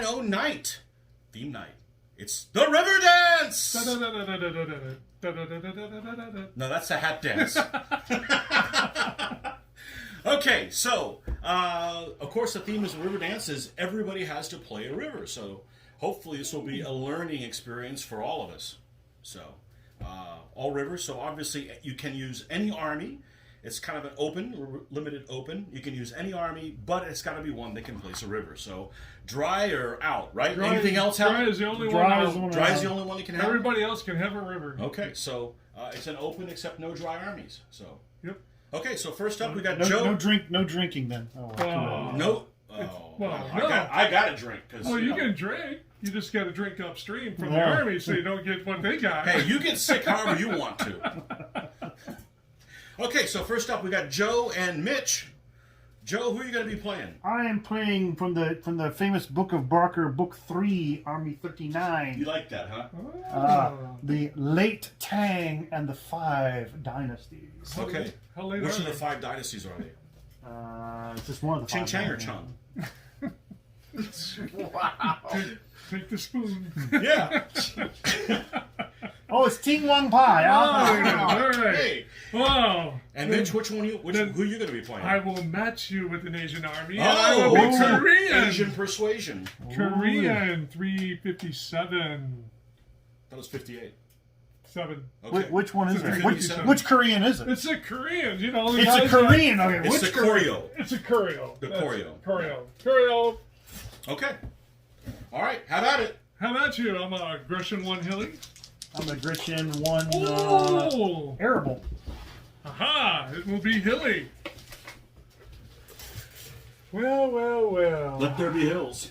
3.0 night. Theme night. It's the Riverdance! No, that's a hat dance. Okay, so, of course the theme is Riverdance is everybody has to play a river. So hopefully this will be a learning experience for all of us. So, all rivers. So obviously you can use any army. It's kind of an open, limited open. You can use any army, but it's got to be one that can place a river. So dry or out, right? Anything else out? Dry is the only one is the only one that can have. Everybody else can have a river. Okay, so it's an open except no dry armies. So yep. Okay, so first up we got no, Joe. No drinking then. No. Well, I got a drink. Well, you can drink. You just got to drink upstream from the army so you don't get what they got. Hey, you get sick however you want to. Okay, so first up we got Joe and Mitch. Joe, who are you going to be playing? I am playing from the famous Book of Barker, Book 3, Army 39. You like that, huh? The late Tang and the 5 dynasties. Okay. How late Which are of the they? 5 dynasties are they? It's just one of the Ching 5. Chang or Chung? Wow. Take the spoon. Yeah. Oh, it's Ting Wang Pai. All right. Hey. Wow. And Mitch, who are you going to be playing? I will match you with an Asian army. Oh, I will be okay. Korean. Asian persuasion. Korean 357. That was 58. 7. Okay. Which one is it? 57. Which Korean is it? It's a Korean, you know. It's a Korean. Okay, It's which the Koryo. It's a Koryo. The Koryo. Koryo. Okay. All right. How about it? How about you? I'm a Grecian 1 Hilly. I'm a Grecian 1 Oh! Arable. Aha! It will be hilly. Well. Let there be hills.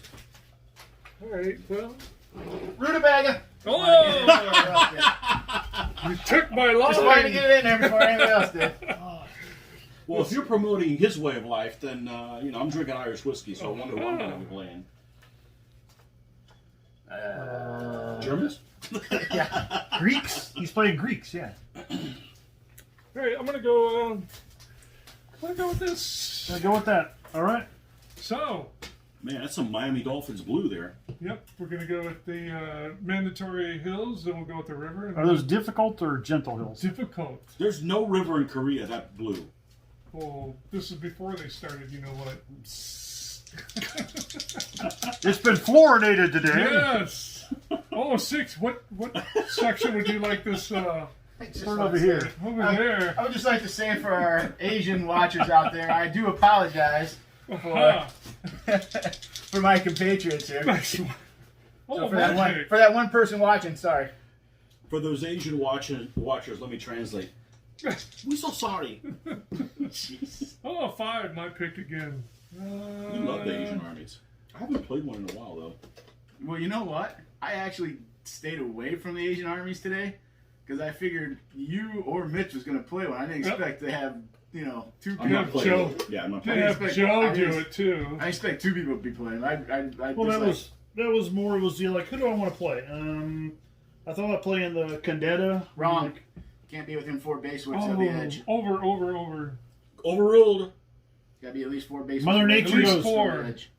All right, well. Rutabaga. Oh! You took my line. Just wanted to get it in there before anybody else did. Well, if you're promoting his way of life, then, I'm drinking Irish whiskey, so I wonder what I'm going to be playing. Germans? Yeah. Greeks. He's playing Greeks, yeah. All right, I'm gonna go with this. Gonna go with that. All right. So, Man, that's some Miami Dolphins blue there. yep, we're gonna go with the mandatory hills, then we'll go with the river. And Are those difficult or gentle hills? difficult? There's no river in Korea that blue. Oh, this is before they started. You know what? It's been fluoridated today. Yes. Oh, 6. What section would you like this? Turn over here. Over there. I would just like to say for our Asian watchers out there, I do apologize Aha. for my compatriots here. Nice. So Oh, for that magic. one person watching, sorry. For those Asian watchers, let me translate. We're so sorry. Oh, 5. My pick again. We love the Asian armies. I haven't played one in a while, though. Well, you know what? I actually stayed away from the Asian armies today because I figured you or Mitch was going to play one. I didn't expect to have, 2 I'm people. not playing. Joe. Yeah, I'm not They playing. have Joe do it too. I expect 2 people to be playing. Well, that was more. It was like, who do I want to play? I thought I'd play in the Condetta. Wrong. Can't be within 4 base widths of the edge. Over. Overruled. Got to be at least 4 base Mother widths. Nature At least goes 4. for Edge.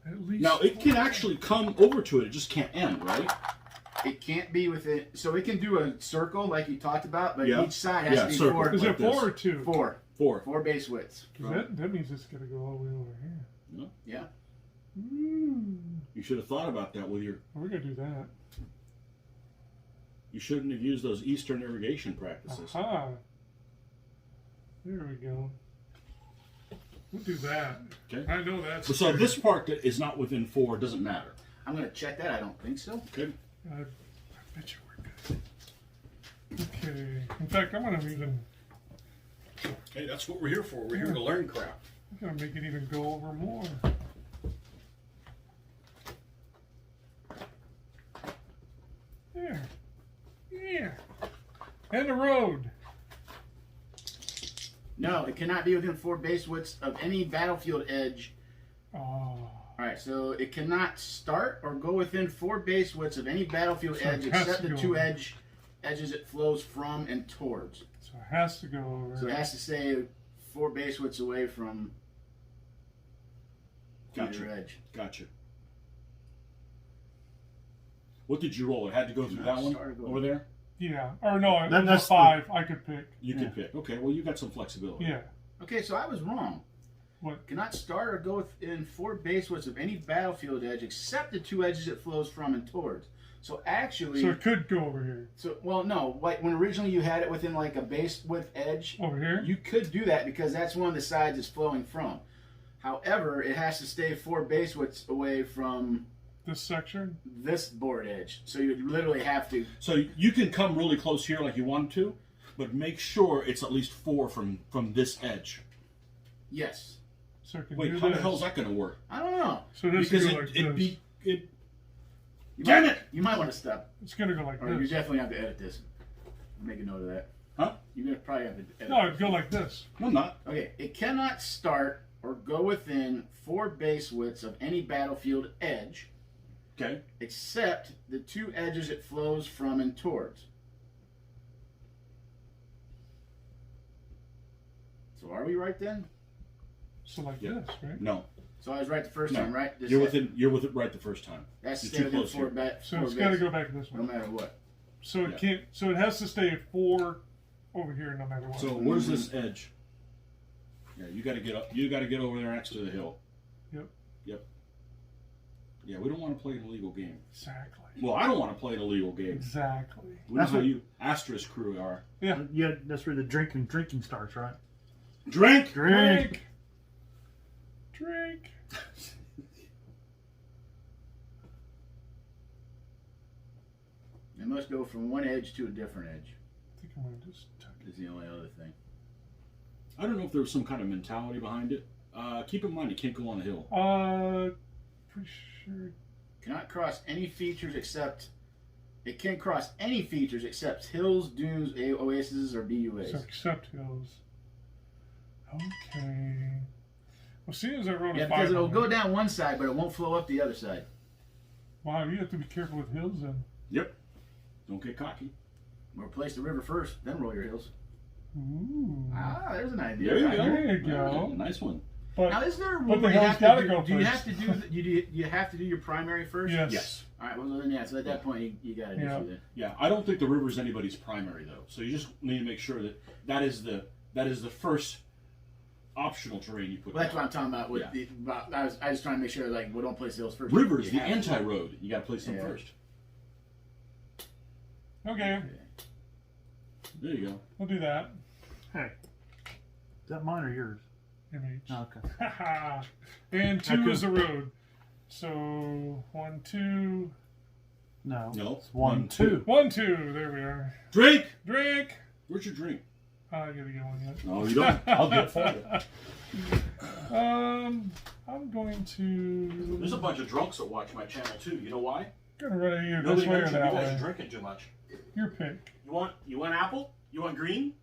At least Now, it can actually come over to it. It just can't end, right? It can't be within. So it can do a circle like you talked about, but Yeah. each side has to be circle. 4. Is like it this. 4 or 2? 4. 4. 4 base widths. That means it's gonna go all the way over here. Yeah. You should have thought about that with your... We're gonna do that. You shouldn't have used those Eastern irrigation practices. Aha. There we go. We'll do that. Okay. I know that's. So this part that is not within 4 doesn't matter. I'm going to check that. I don't think so. Okay. I bet you we're good. Okay. In fact, I'm gonna even. Okay, that's what we're here for. We're here to learn crap. I'm gonna make it even go over more. There. Yeah. And the road. No, it cannot be within 4 base widths of any battlefield edge. Oh. All right, so it cannot start or go within 4 base widths of any battlefield So it edge has except to the go 2 over. edges it flows from and towards. So it has to go over. So it has to stay 4 base widths away from either Gotcha. edge. Gotcha. What did you roll? It had to go through that one over there? Yeah. Or no, Then it was that's a 5. I could pick. You could pick. Okay, well, you got some flexibility. Yeah. Okay, so I was wrong. What? Cannot start or go within 4 base widths of any battlefield edge except the 2 edges it flows from and towards. So actually, So it could go over here. so well, no. Like when originally you had it within like a base width edge, Over here? you could do that because that's one of the sides it's flowing from. However, it has to stay 4 base widths away from This section? this board edge. So you literally have to. So you can come really close here like you want to, but make sure it's at least 4 from this edge. Yes. So it can Wait, do how the this. hell's that going to work? I don't know. So this Because is go like this. You Damn might, it! You might want to stop. It's going to go like Or you this. definitely have to edit this. Make a note of that. Huh? You're gonna probably have to edit. No, it'd go like this. No, I'm not. Okay, it cannot start or go within 4 base widths of any battlefield edge, Okay. except the 2 edges it flows from and towards. So are we right then? So like Yeah. this, right? No. So I was right the first No. time, right? This You're has- within. You're with it right the first time. That's You're stay too within close 4 here. So 4 it's got to base, go back this no way. matter what. So it Yeah. can't. So it has to stay at 4 over here, no matter what. So where's this edge? Yeah, you got to get up. You got to get over there next to the hill. Yep. Yep. Yeah, we don't want to play an illegal game. Exactly. Well, I don't want to play an illegal game. Exactly. We know That's how what- you asterisk crew are. Yeah. Yeah, that's where the drinking starts, right? Drink. Drink. Drink. It must go from one edge to a different edge. I think I'm gonna just tuck it. Is the only other thing. I don't know if there was some kind of mentality behind it. Keep in mind, you can't go on a hill. Pretty sure. Cannot cross any features except. It can cross any features except hills, dunes, oases, or BUAs. So accept hills. Okay. Well, seeing as I wrote Yeah, a 5 because it'll on go it- down one side, but it won't flow up the other side. Wow, you have to be careful with hills then. Yep. Don't get cocky. Or place the river first, then roll your hills. Ooh. Ah, there's an idea. There you right go. There you go. Nice one. But Now, is there a But rule the where you hill's have gotta to go do? Do you first. have to do? You have to do your primary first? yes. Yes. All right. Well, then yeah. So at that point, you got an Yeah. issue then. Yeah, I don't think the river is anybody's primary though. So you just need to make sure that that is the first optional terrain you put. Well, that's what down. I'm talking about. With Yeah. the, about, I was trying to make sure like we don't place the hills first. Rivers, You the have to. anti-road. You got to place them Yeah. first. Okay, There you go. we'll do that. Hey, is that mine or yours? MH. Oh, okay. And 2 could- is the road. So 1, 2. No. No. It's 1, 2. 1, 2. There we are. Drink. Drink. Where's your drink? I gotta get one yet. No, you don't. I'll get it for you. I'm going to. There's a bunch of drunks that watch my channel too. You know why? Gonna run you Nobody this way or mentioned that you guys way. are drinking too much. Your pick. You want apple? You want green?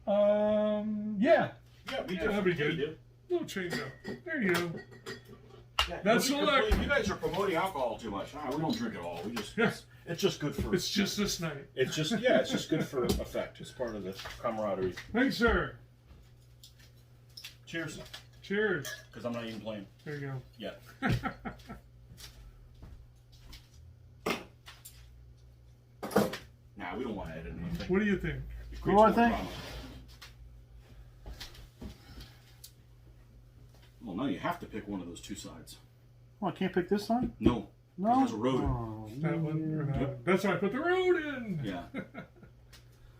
Yeah. Yeah, we Yeah, that'd be good. do. Little change up. There you go. Yeah, That's nobody select. complains. You guys are promoting alcohol too much. We don't drink it all. We just Yes. it's just good for. It's just this night. It's just it's just good for effect. It's part of the camaraderie. Thanks, sir. Cheers. Cheers. Because I'm not even playing There you go. yet. Nah, we don't want to edit anything. What do you think? It What do I creates more think? drama. Well, now you have to pick one of those two sides. Oh, I can't pick this one? No. No. There's a road. Oh, That one or that? Yep. That's why I put the road in. Yeah.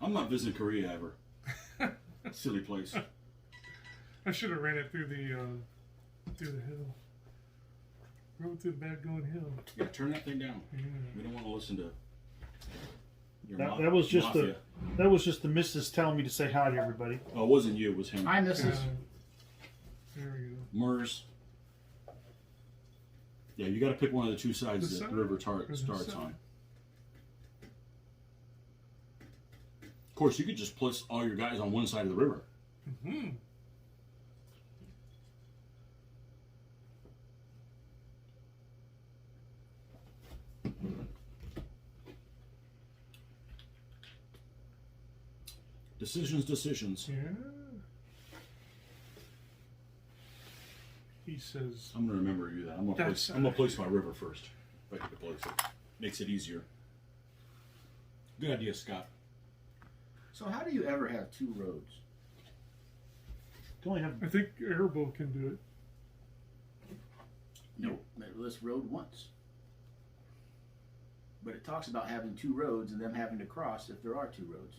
I'm not visiting Korea ever. Silly place. I should have ran it through the hill. Road through the bad going hill. Yeah, turn that thing down. Yeah. We don't want to listen to your That was just mafia. that was just the missus telling me to say hi to everybody. Oh, it wasn't you. It was him. Hi, Mrs. There we go. Mers. Yeah, you got to pick one of the two sides The that side the river or the starts side? on. Of course, you could just place all your guys on one side of the river. Hmm. Decisions. Yeah. He says, I'm gonna remember you that. I'm gonna That's- place my river first. If I can place it. Makes it easier. Good idea, Scott. So how do you ever have 2 roads? You only have I think Airbow can do it. No, it lists road once. But it talks about having 2 roads and them having to cross if there are 2 roads.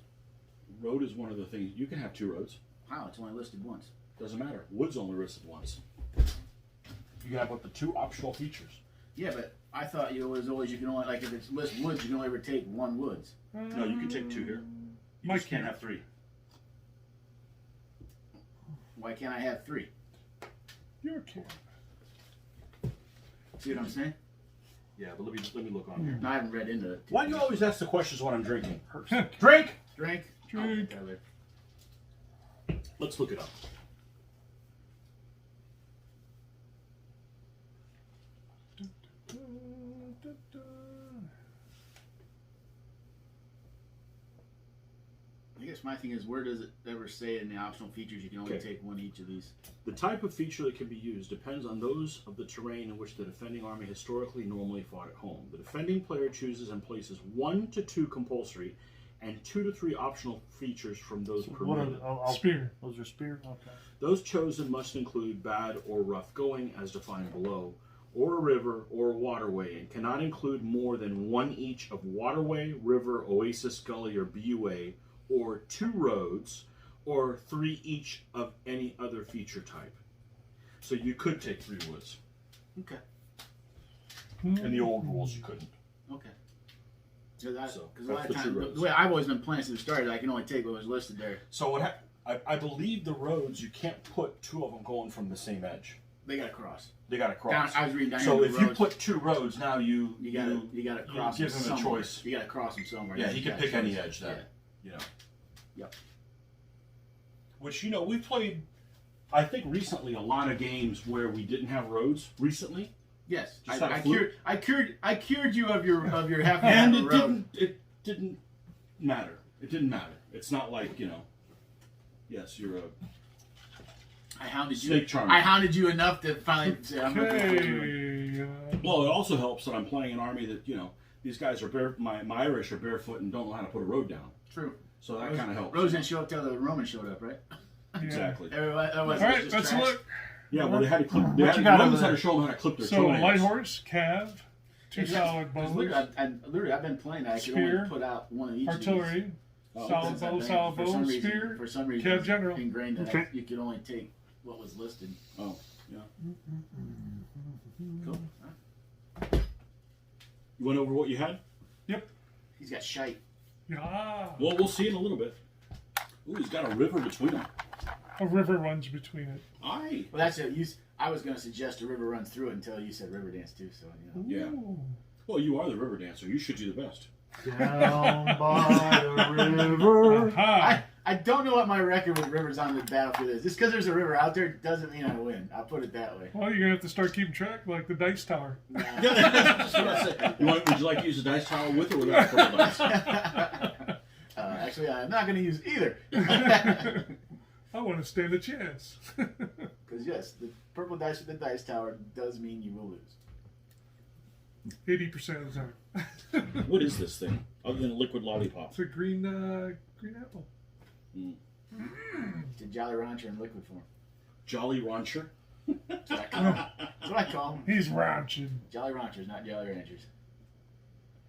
Road is one of the things. You can have 2 roads. How? It's only listed once. Doesn't matter. Wood's only listed once. You can have up to 2 optional features. Yeah, but I thought you can only, like, if it's list woods, you can only ever take 1 woods. No, you can take 2 here. You Mike just can't can't. have 3. Why can't I have 3? You can. See what I'm saying? Yeah, but let me look on here. No, I haven't read into it. Why do you always ask the questions when I'm drinking? Drink! Drink? I'll Drink. get that later. Let's look it up. I guess my thing is, where does it ever say in the optional features you can only Okay. take 1 each of these? The type of feature that can be used depends on those of the terrain in which the defending army historically normally fought at home. The defending player chooses and places 1 to 2 compulsory and 2 to 3 optional features from those what are permitted. Spear. those are spear. Okay. Those chosen must include bad or rough going as defined below, or a river or a waterway, and cannot include more than 1 each of waterway, river, oasis, gully, or BUA, or 2 roads, or 3 each of any other feature type. So you could take 3 woods. Okay. In the old rules, you couldn't. Okay. Because So, a lot that's of the 2 times, roads. the way I've always been playing since it started, I can only take what was listed there. So what I believe the roads, you can't put 2 of them going from the same edge. They got to cross. They got to cross. I was reading down So here if the you roads. put 2 roads, now you got to cross give them him a somewhere. choice. You got to cross them somewhere. Yeah, You he can got a pick any choice. edge then. Yeah. You know. Yep. Which, we played, I think recently, a lot of games where we didn't have roads recently. Yes, Just out of fluke. I cured you of your half And a road. it didn't matter. It didn't matter. It's not like, yes, you're a I hounded snake you. charmer. I hounded you enough to finally say I'm going to do it. Okay. Well, it also helps that I'm playing an army that, these guys are my Irish are barefoot and don't know how to put a road down. True. So that kind of helps. Rose didn't show up till the Romans showed up, right? Exactly. Everybody, All right, let's look. Yeah, well, they had to clip. What The you got Romans over had to show them how to clip their So toenails. light horse, cav, 2 solid bows, Literally, I've been playing. I could Spear, only put out 1 of each. artillery, Oh, solid Because I bow, think solid for some bow, reason- spear, For some reason, cav general. ingrained that Okay. you could only take what was listed. Oh, yeah. Cool. You went over what you had? Yep. He's got shite. Yeah. Well, we'll see in a little bit. Ooh, he's got a river between them. A river runs between it. Aye. Well, that's it. I was going to suggest a river runs through it until you said Riverdance too. So Yeah. Ooh. Well, you are the river dancer. You should do the best. Down by the river. Aha. I don't know what my record with rivers on the battlefield is. Just because there's a river out there doesn't mean I win. I'll put it that way. Well, you're gonna have to start keeping track like the dice tower. Would you like to use a dice tower with or without purple dice? Actually, I'm not going to use either. I want to stand a chance. Because yes, the purple dice with the dice tower does mean you will lose. 80% of the time. What is this thing other than a liquid lollipop? It's a green apple. It's a Jolly Rancher in liquid form. Jolly Rancher. That's what I call them. He's ranching. Jolly Ranchers, not Jolly Ranchers.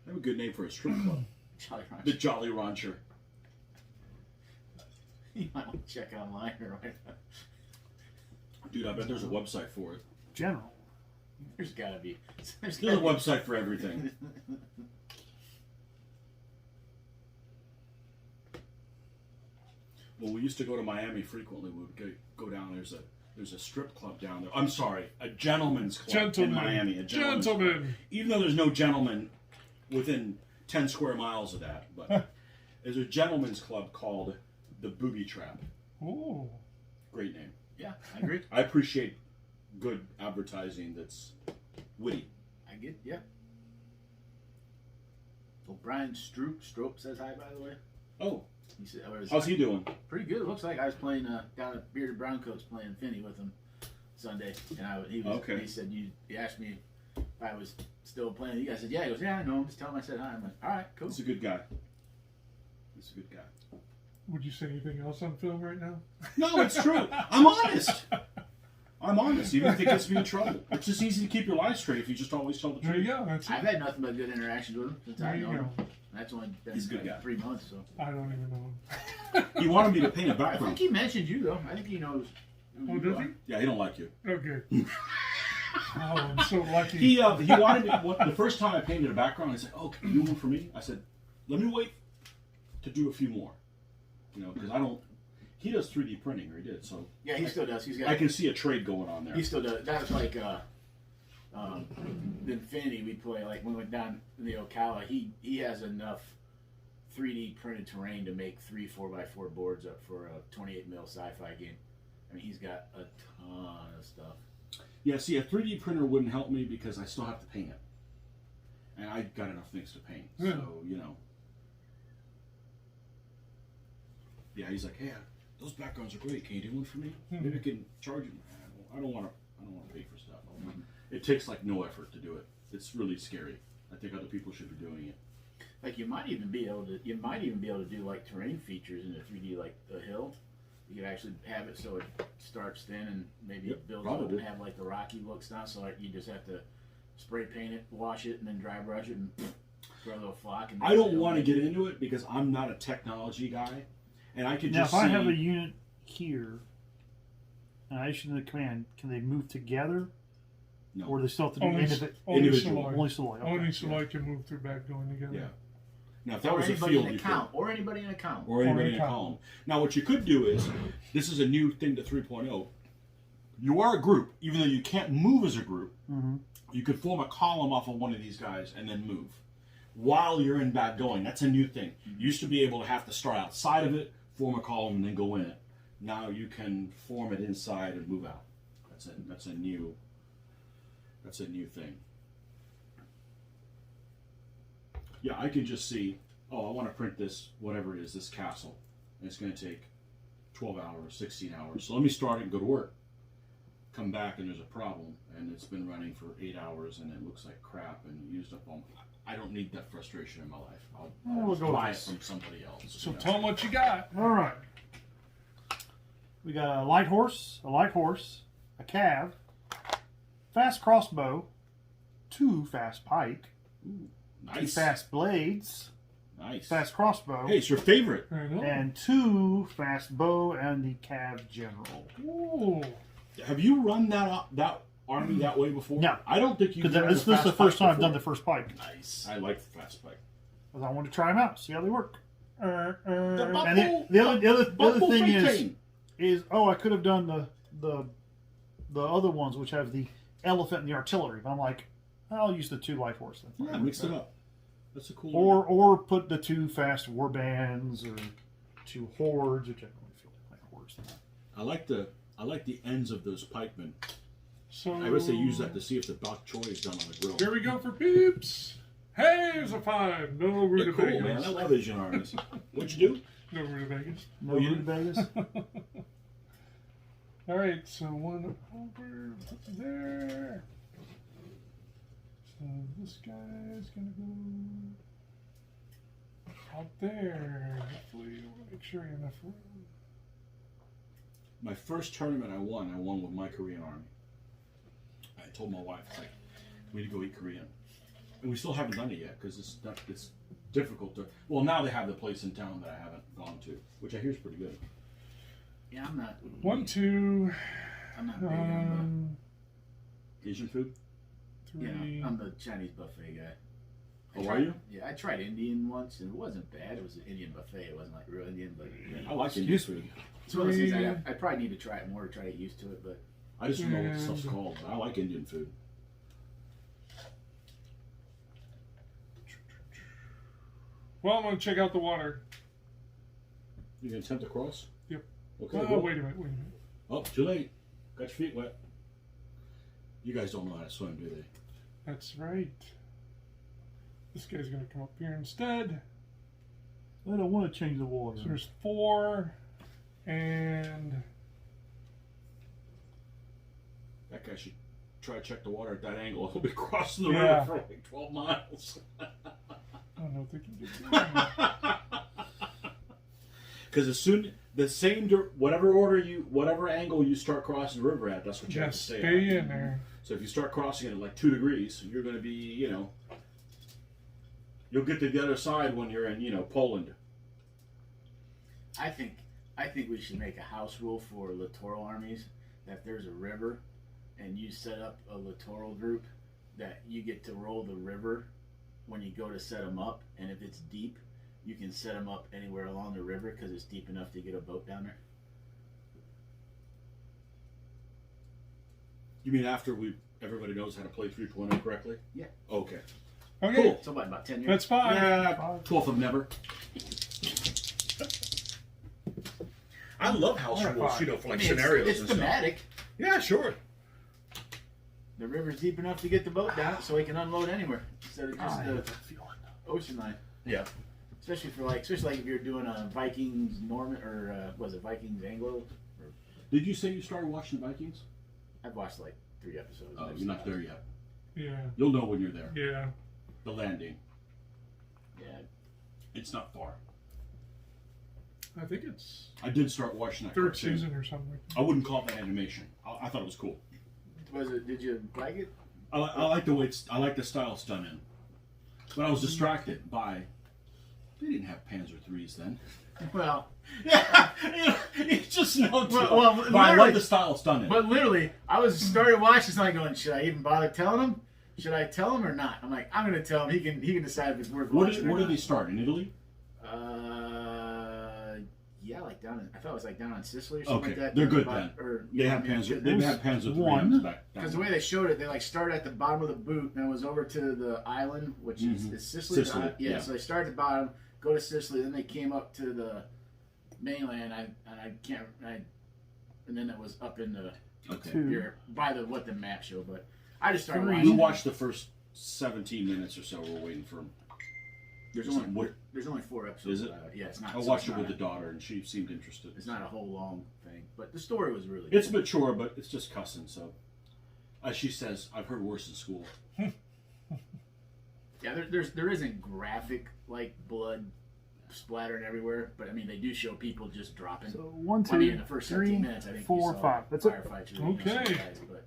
I have a good name for a strip club. Jolly The Rancher. Jolly Rancher. You might want to check online or right now. Dude, I bet there's a website for it. General. There's got to be. There's a website for everything. Well, we used to go to Miami frequently. We would go down. There's a strip club down there. I'm sorry, a gentleman's club in Miami. A gentleman's club. Gentlemen. Even though there's no gentleman within 10 square miles of that, but there's a gentleman's club called the Booby Trap. Ooh. Great name. Yeah, I agree. I appreciate good advertising that's witty. I get, yeah. Well, Brian Stroop says hi, by the way. Oh, He said, how's he doing? Pretty good. It looks like I was playing, got a bearded brown coats playing Finney with him Sunday. And he Okay. He said, he asked me I was still playing with you guys. I said, yeah. He goes, yeah, I know him. Just tell him I said hi. I'm like, all right, cool. He's a good guy. He's a good guy. Would you say anything else on film right now? No, it's true. I'm honest. I'm honest, even if it gets me in trouble. It's just easy to keep your life straight if you just always tell the There you truth. go. That's it. I've had nothing but good interactions with him since There I've you known him. go. That's only been He's a good like guy. 3 months, so. I don't even know him. He wanted me to paint a I think background. he mentioned you, though. I think he knows. who Oh, you does are. he? Yeah, he don't like you. Oh, good. Oh, I'm so lucky. He wanted me, the first time I painted a background, he said, "Oh, can you do one for me?" I said, "Let me wait to do a few more." You know, because I don't. He does 3D printing, or he did. So Yeah, he still does. He's got. I can see a trade going on there. He still does. That's like the Infinity we play. Like when we went down in the Ocala, he has enough 3D printed terrain to make 3 4x4 boards up for a 28 mil sci-fi game. I mean, he's got a ton of stuff. Yeah, see, a 3D printer wouldn't help me because I still have to paint it, and I got enough things to paint. Yeah. So you know. Yeah, he's like, "Hey, those backgrounds are great. Can you do one for me? Maybe I can charge you." I don't want to pay for stuff. It takes like no effort to do it. It's really scary. I think other people should be doing it. Like you might even be able to do like terrain features in a 3D, like the hill. You could actually have it so it starts thin and maybe Yep, it builds probably. up and have like the rocky look stuff. So like you just have to spray paint it, wash it, and then dry brush it and throw a little flock. And I don't want to get into it because I'm not a technology guy, and I could Now, just if I see. have a unit here and I issue the command, can they move together? No. Or they still have to do Only individual. Only Saloy. Okay. Only Saloy can move through back going together. Yeah. Now, if that Or was a anybody field, in you a could. count, or anybody in a count. Or anybody in a column. column. Now, what you could do is, this is a new thing to 3.0. You are a group, even though you can't move as a group. Mm-hmm. You could form a column off of one of these guys and then move while you're in bad going. That's a new thing. You used to be able to have to start outside of it, form a column, and then go in it. Now you can form it inside and move out. That's a new thing. Yeah, I can just see, oh, I want to print this, whatever it is, this castle. And it's going to take 12 hours, 16 hours. So let me start it and go to work. Come back and there's a problem. And it's been running for 8 hours and it looks like crap and used up all. I don't need that frustration in my life. I'll we'll go buy it with this. from somebody else. So you know. tell them what you got. All right. We got a light horse, a cav, fast crossbow, 2 fast pike, Ooh, 2 nice. fast blades, Nice. fast crossbow, Hey, it's your favorite. I know. and 2 fast bow and the cav general. Ooh. Have you run that army that way before? No. I don't think you've Because run this is the fast first pike time I've done the before. first pike. Nice. I like the fast pike. Because I wanted to try them out, see how they work. The And the other thing Fontaine. is I could have done the other ones which have the elephant and the artillery. But I'm like, I'll use the 2 light horse then. Yeah, mix it up. That's a cool. Or put the 2 fast war bands or 2 hordes, which I don't really feel like playing hordes. I like the ends of those pikemen. So I wish they use that to see if the bok choy is done on the grill. Here we go for peeps. Hey, here's a 5. No They're rutabagas. cool, man. I love Asian armies. What'd you do? No rutabagas. No Oh, you Vegas. All right, so one over there. So this guy's gonna go out there. Hopefully, we'll make sure you have enough room. My first tournament I won with my Korean army. I told my wife, it's like, we need to go eat Korean. And we still haven't done it yet because it's difficult to. Well, now they have the place in town that I haven't gone to, which I hear is pretty good. Yeah, I'm not. 1, 2, I'm not big on Asian food? 3. the. I'm the Chinese buffet guy. Oh, are you? Yeah, I tried Indian once and it wasn't bad. It was an Indian buffet. It wasn't like real Indian, but yeah. I like Indian food. It's one of those things I probably need to try it more to try to get used to it. But I just don't know what the stuff's called, but I like Indian food. Well, I'm gonna check out the water. You gonna attempt to cross? Yep. Okay. Oh, well. wait a minute. Oh, too late. Got your feet wet. You guys don't know how to swim, do they? That's right. This guy's gonna come up here instead. I don't want to change the water. So there's 4, and That guy should try to check the water at that angle. I'll be crossing the Yeah. river for like 12 miles. I don't know if they can get Because as soon whatever angle you start crossing the river at, that's what you have to Just stay stay at. in there. So if you start crossing it at like 2 degrees, you're going to be, you'll get to the other side when you're in, Poland. I think we should make a house rule for littoral armies that if there's a river and you set up a littoral group, that you get to roll the river when you go to set them up, and if it's deep, you can set them up anywhere along the river because it's deep enough to get a boat down there. You mean after everybody knows how to play 3.0 correctly? Yeah. Okay. Okay. Cool. So about 10 years. That's fine. Yeah, 12th of never. I love house Alright, rules, fine. for like I mean, scenarios it's and thematic. stuff. Yeah, sure. The river's deep enough to get the boat down, so we can unload anywhere instead of just the ocean line. Yeah. Especially if you're doing a Vikings Norman or was it Vikings Anglo? Did you say you started watching Vikings? I've watched like 3 episodes. Oh, you're not there yet. Yeah. You'll know when you're there. Yeah. The landing. Yeah. It's not far. I think it's I did start watching that. third cartoon. season or something like that. I wouldn't call it animation. I thought it was cool. Was it? Did you like it? I like the way I like the style it's done in. But I was distracted by. They didn't have Panzer IIIs then. Well, Yeah, you just know. Well, but I like literally- the style it's done in. but literally, I was started watching something going, should I even bother telling him? Should I tell him or not? I'm like, I'm gonna tell him. He can decide if it's worth Where watching. did they start in Italy? Yeah, like down in, I thought it was like down in Sicily or something Okay, like that. they're good About- then. Or, They had Panzer. They had Panzer one. IIIs back. Because the way they showed it, they like started at the bottom of the boot and it was over to the island, which is Sicily. Sicily, Yeah, yeah. so they started at the bottom, go to Sicily, then they came up to the mainland. And then it was up in the Okay. Europe by what the map showed. But I just started Three. We watching. watched the first 17 minutes or so. We're waiting for him. There's only 4 episodes. Is it? Yeah, it's not. I so watched it's it not with a- the daughter, and she seemed interested. It's not a whole long thing, but the story was really. It's good. mature, but it's just cussing. So, as she says, I've heard worse in school. Yeah, there isn't graphic like blood splattering everywhere, but I mean they do show people just dropping. So 1, 2, I mean, in the first 3, 17 minutes, I think 4, you saw 5. That's it. firefights. Really Okay. guys, but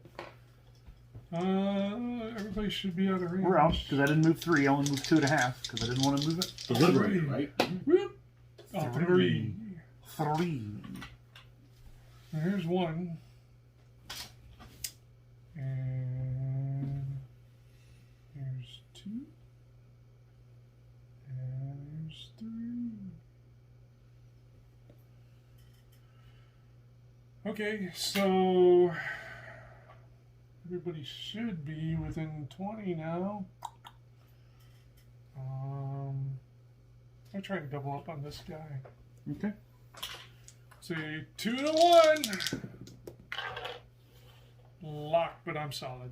Everybody should be out of range. We're out because I didn't move 3. I only moved 2.5 because I didn't want to move it. Delivery, right? Whoop. Oh, 3. 3. Now here's 1. And here's 2. And here's 3. Okay, so everybody should be within 20 now. I'm trying to double up on this guy. Okay. See, 2 to 1. Locked, but I'm solid.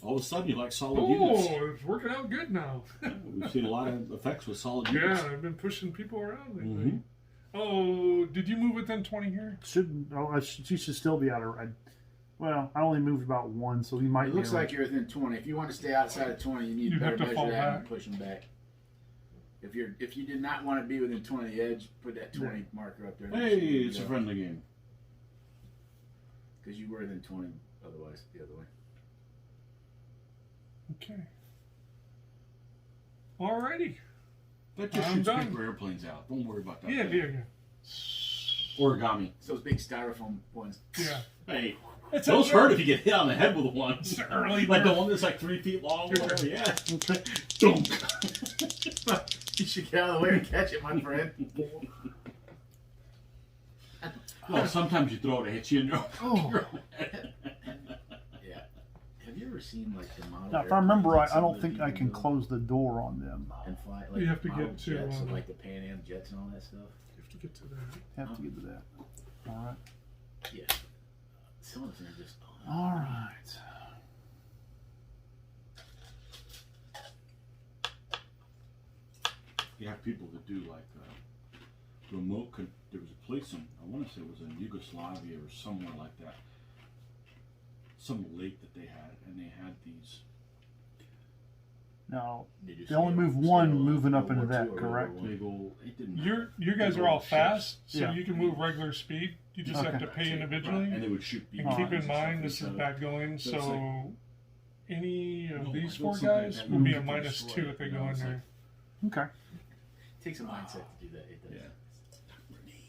All of a sudden, you like solid units. Oh, it's working out good now. We've seen a lot of effects with solid Yeah, units. I've been pushing people around lately. Mhm. Oh, did you move within 20 here? Shouldn't. Oh, she should still be out of. Well, I only moved about 1, so we might. it be looks around- like you're within 20. If you want to stay outside of 20, you need You'd to have better to measure fall that back. and push them back. If you did not want to be within 20 of the edge, put that 20 marker up there. Hey, it's a friendly game. Because you were within 20, otherwise the other way. Okay. Alrighty. That just I'm shoots done. paper airplanes out. Don't worry about that. Yeah, thing. yeah. Origami. It's those big styrofoam ones. Yeah. Hey, It's those a- hurt if you get hit on the head with one. It's an early Like the bird. one that's like 3 feet long. Or whatever. Yeah. Okay. Dunk. You should get out of the way and catch it, my friend. Well, sometimes you throw it, it hits you in your Oh. head. Yeah. Have you ever seen like the model? Now, if I remember right, airplanes I that don't some think of the I can people close the door on them. build and fly like You have to model get to, jets, um, like the Pan Am jets and all that stuff. You have to get to that. Have to get to that. All right. Yeah. Some of them are just. All right. You have people that do like remote. There was a place in, I want to say it was in Yugoslavia or somewhere like that. some lake that they had, and they had these. Now, Did you they only scale- move one scale moving up World into War that, II or correct? World War I? Big old. It didn't. You guys are all fast, so Yeah. you can move regular speed. You just have Okay. to pay individually. And they would shoot. And beams keep in and stuff mind, at this each is other. back going, So it's so any of No, these I four don't think guys that will be a would minus destroy 2 it, if they you go know, in it's there. Okay. It takes a mindset to do that. It does.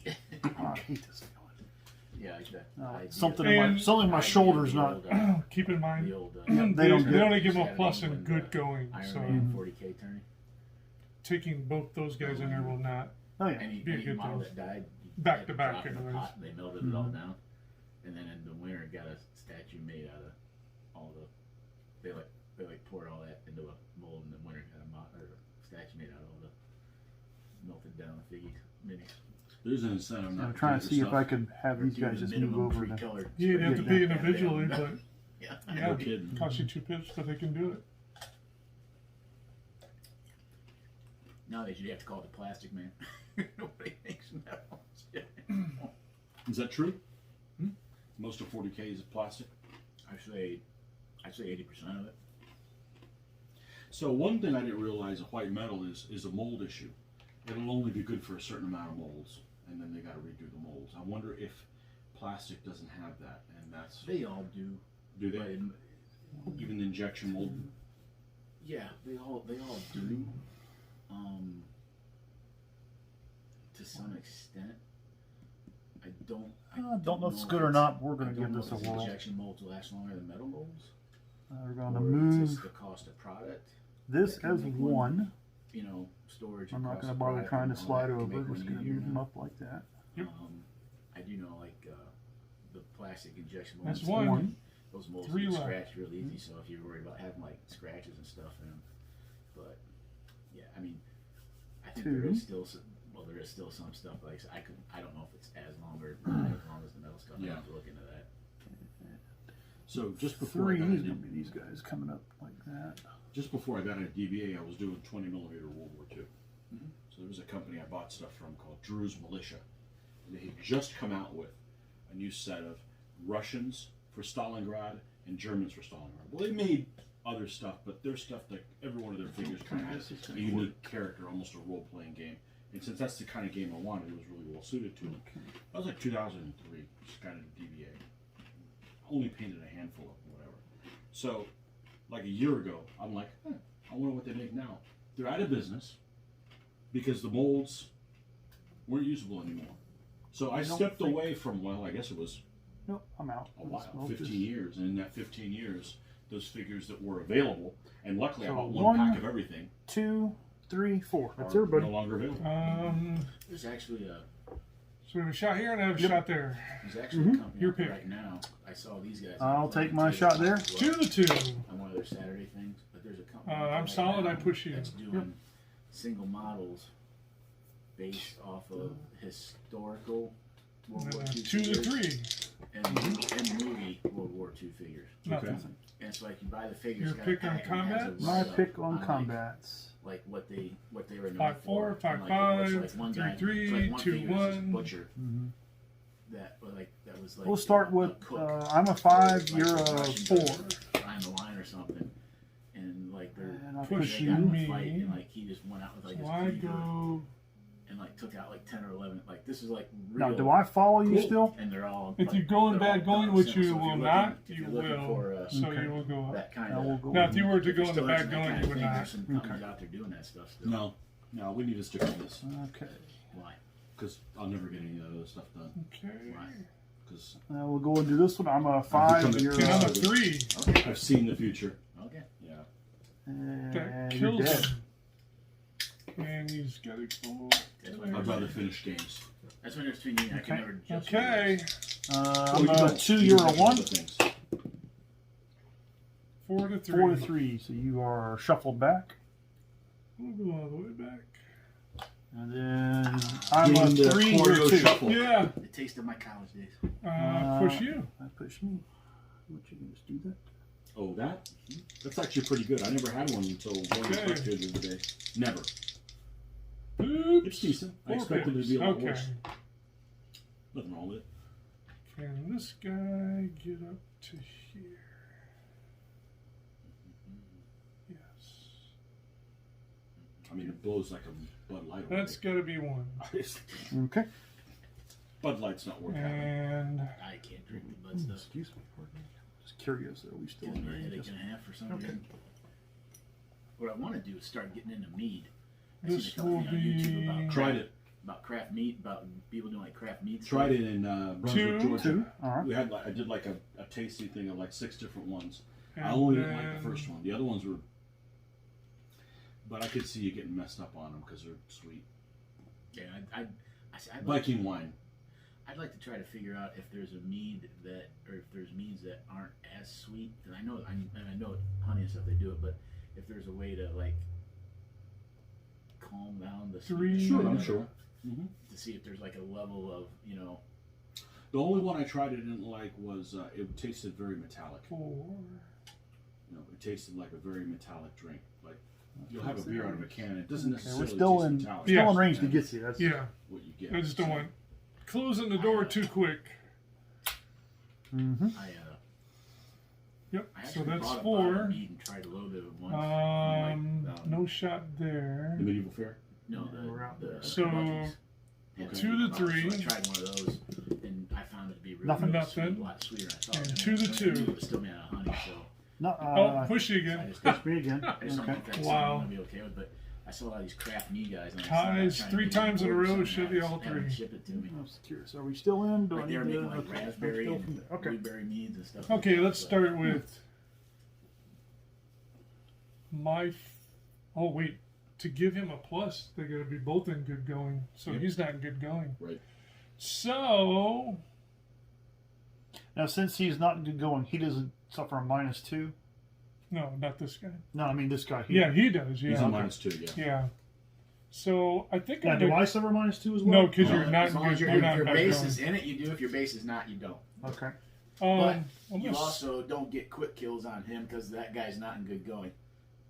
Yeah. Oh, I hate this thing. Yeah, like that. idea. Something And- in my Idea shoulders of the not. old, Keep in mind, the old, Yeah, they don't get it. only give them a Yeah, plus in England, good going, Iron so Man 40K tourney. taking both those guys in there will not. Oh yeah. Any, Be a any good model thing. that died, Back had to back, drop in a anyways. pot, they melted it all down, and then in the winter got a statue made out of all the. They like poured all that into a mold in the winter, got a statue made out of all the melted down figgy minis. There's an incentive. Not I'm trying to see if I could have Or these do guys the just move minimum over to. pre-colored You'd have to Yeah, pay yeah, individually, but Yeah. yeah, No kidding. cost you 2 pips, but they can do it. Nowadays you have to call it the plastic man. Nobody makes metal. Is that true? Most of 40K is plastic. I'd say 80% of it. So one thing I didn't realize of white metal is a mold issue. It'll only be good for a certain amount of molds, and then they got to redo the molds. I wonder if plastic doesn't have that, and that's They all do. do they But even the injection mold? yeah, they all do. To some extent, I Don't know if it's good or it's- not. But we're I going to don't give know this if a these whirl. injection molds last longer than metal molds. We're going to or it's move just the cost of product. this that can as make one. You know, storage. I'm and not cost going to of bother product trying and to all slide that can over. make We're one just going to easier move them now. up like that. Yep. I do know, like the plastic injection molds. That's one. Those molds 3 can left. scratch real easy. So if you're worried about having like scratches and stuff in them, but yeah, I mean, I think there 2. is still there is still some stuff like I don't know if it's as long or as long as the metal stuff. I Yeah. have to look into that. So just before 3 I got is into going to be these guys coming up like that. Just before I got into DBA, I was doing 20 millimeter World War II. So there was a company I bought stuff from called Drew's Militia. And they had just come out with a new set of Russians for Stalingrad and Germans for Stalingrad. Well, they made other stuff, but their stuff, like every one of their figures, kind of has a unique character, almost a role playing game. And since that's the kind of game I wanted, it was really well suited to it. That was like 2003, just got into DBA. Only painted a handful of them, whatever. So, like a year ago, I'm like, I wonder what they make now. They're out of business because the molds weren't usable anymore. So I stepped away from, well, I guess it was Nope, I'm out. a while, Let's 15 just- years. And in that 15 years, those figures that were available, and luckily I So bought one one- pack of everything, 2, 3, 4. That's are everybody. no longer available. There's actually a So we have a shot here and I have a shot there. a company Your out there pick. right now. I saw these guys. I'll playing take my table shot there. as well 2 to 2. on one of their Saturday things, but there's a company. I'm solid, I push you. That's doing single models based off of historical World War II 2 to figures 3. and movie World War II figures. Nothing. And it's like you buy the figures. Your got a pick on pack and it has a combats? My write-up pick on like, combats. Like what they were known 5-4, for. And, like, 5-5, it was like one guy- 3-3, it's like one figure was this 2-1. Butcher. Mhm. That was like. We'll start a with. cook. I'm a 5. Like You're the a Russians 4. Behind the line or something, and like they're And I'll Push push they got in you. a fight, me. and like he just went out with like So his I cleaver go. and like took out like 10 or 11. Like this is like real. Now, do I follow you Cool. still? And they're all. If like, you go in they're all bad going, dark which symbols. you So if will you're not, looking- if you you're looking will. for, So Okay. you will go up. that kind I of. will go. Now, if you were to if go you're in the still bad into that going, kind you of would thing, not. there's some companies out there doing that stuff still. No, we need to stick with this Okay. Why? because I'll never get any of that other stuff done. Okay. Why? Because We'll go and do this one. I'm a 5. become a You're And I'm a kid. 3. Okay. I've seen the future. Okay. Yeah. That and you're kills dead. him. And he's got to go. That's to I'd there. rather finish games. That's when there's between you and I can Okay. never judge. Okay. I'm you a don't. 2. You You're a have 1. other things. 4 to 3. 4 to 3. So you are shuffled back. We'll go all the way back. And then I'm a Game the 3. You're Koryo 2. shuffle. Yeah. The taste of my college days. Push you. That push me. What you gonna just do that? Oh, that? That's actually pretty good. I never had one until one Okay. expected the other day. Never. Oops. It's decent. I 4 expected it to be a lot okay. worse. Nothing wrong with it. Can this guy get up to here. Yes. I mean, it blows like a Bud Light. That's got to be 1. Okay. Bud Light's not worth having. And I can't drink the Bud stuff. Excuse me. Pardon me. Just curious. Are we still Gives in me a range? headache and a half for some reason. What I want to do is start getting into mead. I This seen a couple will things on YouTube be- Tried it. about craft meat, about people doing like craft meat. Tried it in Brunswick, 2. Georgia. 2. All right. We had I did like a tasting thing of like 6 different ones. And I only didn't like then- the first one. The other ones were, but I could see you getting messed up on them because they're sweet. Yeah, I'd like, Viking wine. I'd like to try to figure out if there's a mead that, or if there's meads that aren't as sweet. And I know honey and stuff they do it, but if there's a way to like calm down the 3. sweetness Sure, of I'm it, sure. to see if there's like a level of The only one I tried I didn't like was it tasted very metallic. 4. You know, it tasted like a very metallic drink. Like you'll have a beer out of a can. It doesn't Okay, necessarily we're still taste in metallic. still in Yeah. range to get you. That's Yeah. What you get. I just don't want closing the door too quick. Mm-hmm. Yep. I So actually that's bought a bottle 4. of mead and tried a little bit of it once. No shot there. The medieval fair. No, We're out there. So, Buc-ee's. Yeah, 2 to 3. So I tried one of those, and I found it to be really Nothing. really Nothing. Sweet, a lot sweeter than I thought. And 2 to 2. It was still made out of honey, so No, Oh, push you I again. just, push me again. I just don't Okay. think that's Wow. something I'm gonna be okay with. But I saw a lot of these craft meat guys. And Ties 3 times in a row, should be all 3. Ship it to me. I was curious. Are we still in? Do Like I they were need to? making like Okay, raspberry we're and still from there. Okay. blueberry meads and stuff. Okay, like let's that, start with oh wait, to give him a plus, they got to be both in good going. So Yep. he's not in good going. Right. So Now, since he's not in good going, he doesn't suffer a -2. no, not this guy. No, I mean this guy here. Yeah, he does. He's Yeah, a -2. Yeah. yeah. So I think Now, I'm do gonna- I suffer -2 as well? No, because Well, you're not as in long as good. your, You're not if your in base good is in it, you do. If your base is not, you don't. Okay. going. But I'm you gonna also don't get quick kills on him because that guy's not in good going.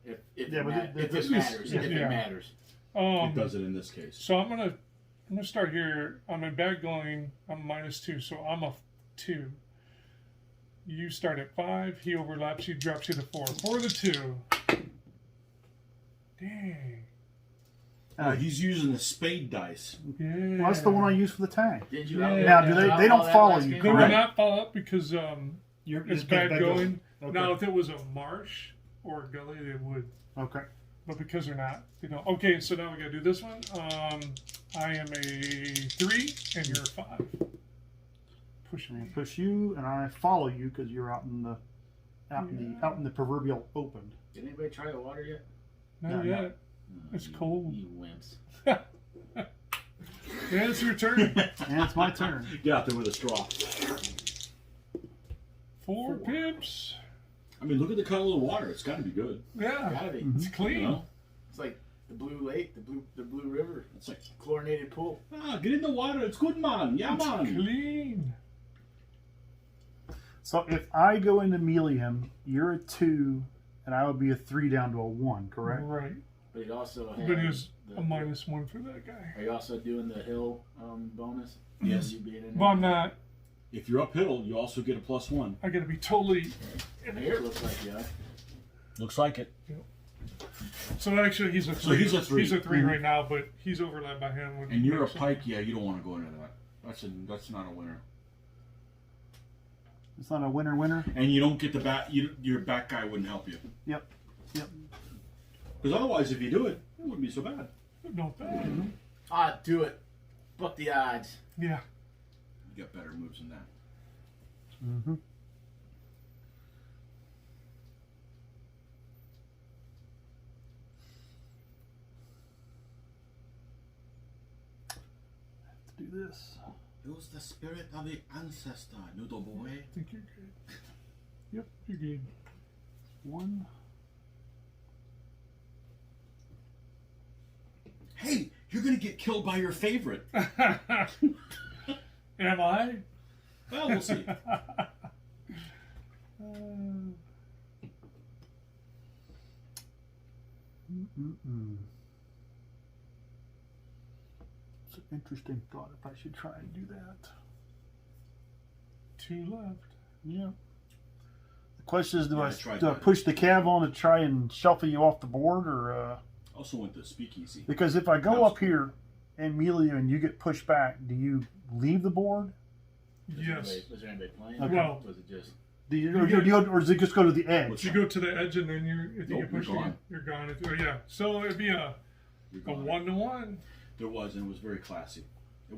If Yeah, it, but if this it is- matters, if yeah. it matters. It does it in this case. So I'm gonna start here. On my bad going, I'm -2, so I'm a 2. You start at 5. He overlaps you, drops you to 4. 4 to 2. Dang. He's using the spade dice. Yeah. Well, that's the one I use for the tag. Did you? Yeah. Now, do they don't outlaw that follow last you, game? They will correct? not follow up because You're, it's bad going. Okay. Now, if it was a marsh or a gully, they would. Okay. But because they're not, they don't. Okay, so now we gotta do this one. I am a 3 and you're a 5. Push And me. I push you, and I follow you because you're out in the out in the proverbial open. Did anybody try the water yet? Not No, no. yet. It's You- cold. You wimps. Yeah, it's your turn. And it's my turn. Get out there with a straw. 4 pips. I mean, look at the color of the water. It's got to be good. Yeah, Gotta be. it's clean. You know? It's like the Blue Lake, the Blue River. It's like, Chlorinated pool. get in the water. It's good, man. Yeah, It's man. clean. So if I go into melee him, you're a 2, and I would be a 3 down to a 1, correct? Right. But it also has But it was the, a -1 for that guy. Are you also doing the hill bonus? Yes. You being in Well, I'm there? not. If you're uphill, you also get a +1. I gotta be totally. Here it looks like yeah. Looks like it. So actually, he's a 3. So he's a 3. He's a 3 right now, but he's overlapped by him. With And you're a Mitch. pike. Yeah, you don't want to go into that. That's not a winner. It's not a winner. And you don't get the back. Your back guy wouldn't help you. Yep. Because otherwise, if you do it, it wouldn't be so bad. Not bad. Do it. Book the odds. Yeah. You got better moves than that. Mm-hmm. Have to do this. Use the spirit of the ancestor, noodle boy. I think you're good. Yep, you're good. 1. Hey, you're gonna get killed by your favorite. Am I? Well, we'll see. It's an interesting thought if I should try and do that. 2 left. Yeah. The question is, do Yeah, I I tried do I that. push the cav on to try and shuffle you off the board, or Also went to speakeasy. because if I That go was up here and melee you and you get pushed back, do you leave the board? Yes. Was there anybody playing? Okay. Well- Was it just? Do you, or does it just go to the edge? You go to the edge and then if you Nope, get pushed you're again, gone. you're gone. Oh, yeah. So it'd be a You're a gone. 1-to-1. There was, and it was very classy. It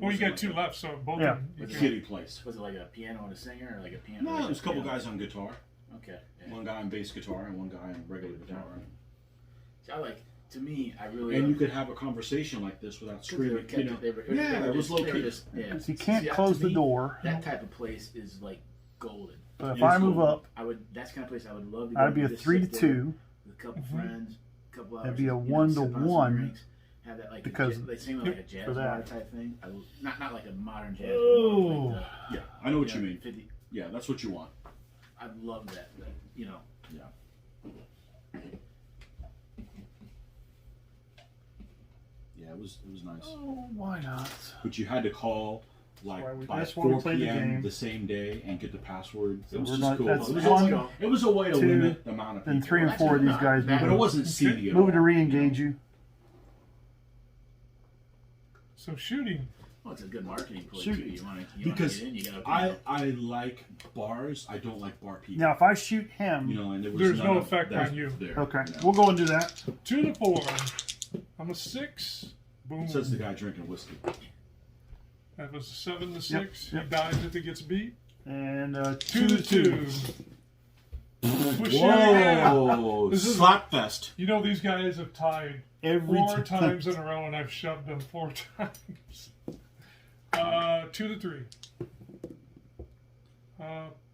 Well, you wasn't got like two a left, so both Yeah. of them. Was You it can, Kiddie place. Was it like a piano and a singer, or like a piano? No, like there was a couple piano? guys on guitar. Okay. Yeah. One guy on bass guitar and one guy on regular guitar. See, I like. To me, I really. And you could have a conversation like this without screaming. You know. Yeah, it was low key. Yeah. Because you can't See, close to the me, door. That type of place is like golden. But if It is I move golden. up, I would. That's the kind of place I would love to go. I'd be a just 3 to sit there 2. with a couple friends, a couple hours. That'd be a you know, 1 to sip on some 1 drinks, have that like because- they sing like a jazz for bar that. type thing. Not like a modern jazz Oh. bar. Like Yeah, I know what the, you mean. 50, Yeah, that's what you want. I love that. You know. Yeah, it was nice. oh, why not? But you had to call like by that's why we 4 played the p.m. game. the same day and get the password. It was we're just not- cool. that's It was, one, it was a way to 2, limit the amount of people. Then 3 and That's 4 of these not guys bad. But it wasn't seedy at all. moving to re-engage you. so shooting. Well, it's a good marketing play Shoot. too. You want to Because get in, you gotta. I like bars. I don't like bar people. Now, if I shoot him, You know, and there was There's none no of effect that on you. There, okay, you know. we'll go and do that. 2 to 4. I'm a 6. Boom. Says the guy drinking whiskey. That was a 7 to 6. yep. He dies if he gets beat. And 2 to 2. Push you. Whoa! This is- Slap fest. You know these guys have tied Every 4 time. times in a row, and I've shoved them 4 times. 2 to 3.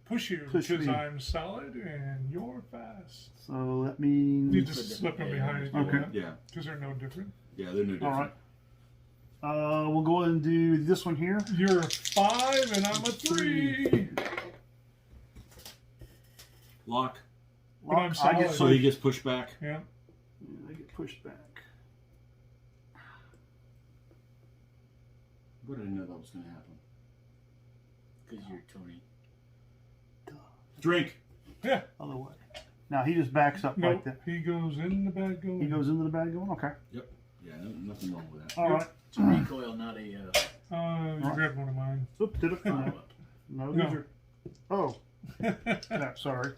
Push you Push because me. I'm solid and you're fast. So that You means just slip them behind Okay. Yeah, because they're no different. yeah, they're no different. all right. We'll go ahead and do this one here. You're a 5 and I'm a 3. Lock. But I'm I solid. get, So he gets pushed back. Yeah. I get pushed back. But I didn't know that was going to happen. Because you're Tony. Drink. Yeah. Other way. Now he just backs up No, like that. he goes in the bad goal. He goes into the bag going, okay. Yep. Yeah, nothing wrong with that. All right. It's a recoil, not a You Right. grabbed one of mine. Oop, did it? follow No, up. no, No. these are. Oh, yeah, sorry.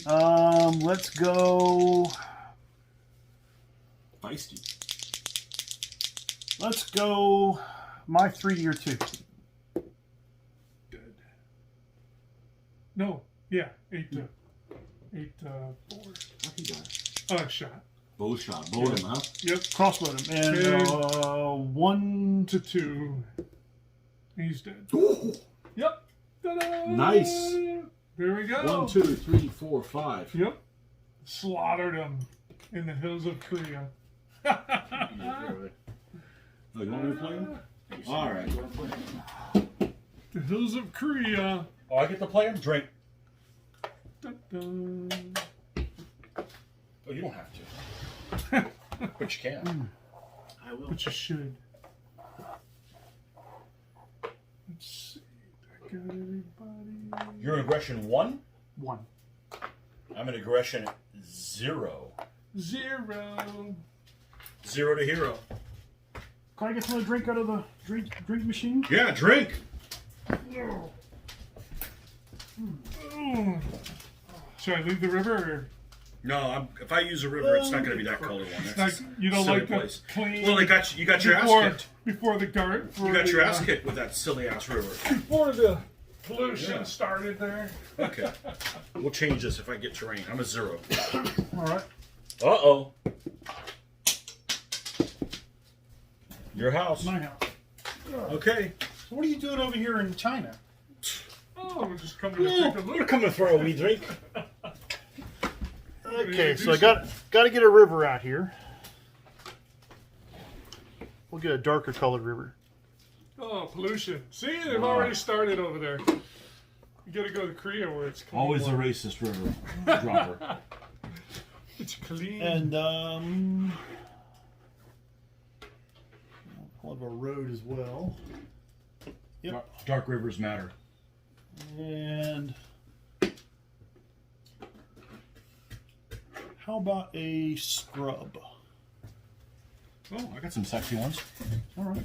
Let's go. Feisty. Let's go. My 3 to your 2. Good. No. Yeah. 8 to 4. Lucky guy. Shot. Bow shot. Bowed him, huh? Yep. Crossbowed him. And 1 To 2. He's dead. Ooh. Yep. Ta-da! Nice. There we go. 1, 2, 3, 4, 5. Yep. Slaughtered him in the hills of Korea. You just throw it. Oh, you want me to play him? You All say, right. "You wanna play?" The hills of Korea. Oh, I get to play him? Drink. Dun-dun. Oh, you don't have to. But you can. I will. But you should. Let's see. I got everybody. You're an aggression 1. 1. I'm an aggression 0. 0. 0 to hero. Can I get another drink out of the drink machine? Yeah, drink. Mm. Should I leave the river? Or No, if I use a river, it's not going to be that color one. like That's you don't silly like place. the clean? Well, you got your ass before, kicked. before the guard. You got your ass kicked with that silly ass river. Before the pollution Yeah. started there. Okay. We'll change this if I get terrain. I'm a 0. All right. Uh-oh. Your house. My house. Okay. So what are you doing over here in China? Oh, we're just coming to take a We're look. coming for a wee drink. Okay, so I got to get a river out here. We'll get a darker colored river. Oh, pollution. See, they've already started over there. You gotta go to Korea where it's clean. Always a water. racist river dropper. It's clean. And I'll have a road as well. Yep. Dark rivers matter. And How about a scrub? Oh, I got some sexy ones. All right.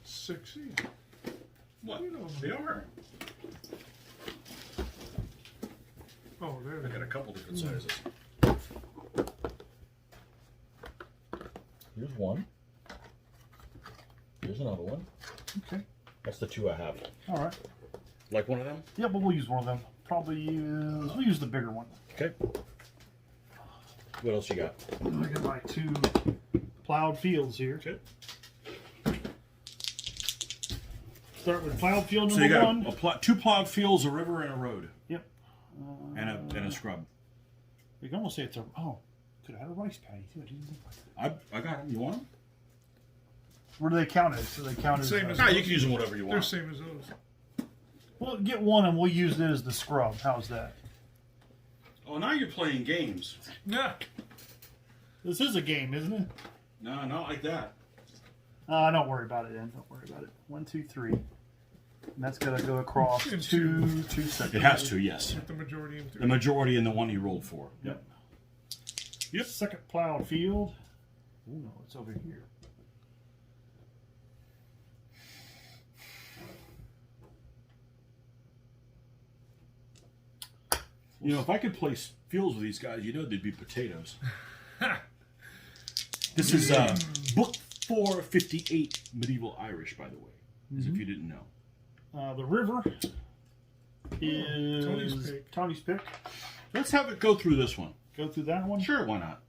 60. What? You know, They are. Oh, there I they got a go. couple different sizes. Here's one. Here's another one. Okay. That's the two I have. All right. Like one of them? Yeah, but we'll use one of them. We'll use the bigger one. Okay. What else you got? I got my 2 plowed fields here. Okay. Start with plowed field So you number got 1. 2 plowed fields, a river, and a road. Yep. And a scrub. You can almost say it's a. Oh, could have had a rice paddy too. I didn't think about that. I got them. You want them? Where do they count as? So they count as. Same as- Nah, you can use them whatever you They're want. the same as those. Well, get one and we'll use it as the scrub. How's that? Oh, now you're playing games. Yeah. This is a game, isn't it? No, not like that. Don't worry about it then. Don't worry about it. 1, 2, 3. And that's got to go across And two seconds. It has to, yes. With the majority in The 3. majority in the one he rolled for. Yep. Yep. Second plowed field. Oh no, it's over here. You know, if I could place fields with these guys, you know they'd be potatoes. This is book 458, Medieval Irish, by the way, as if you didn't know. The river is Tony's pick. Tony's pick. Let's have it go through this one. Go through that one. Sure, why not?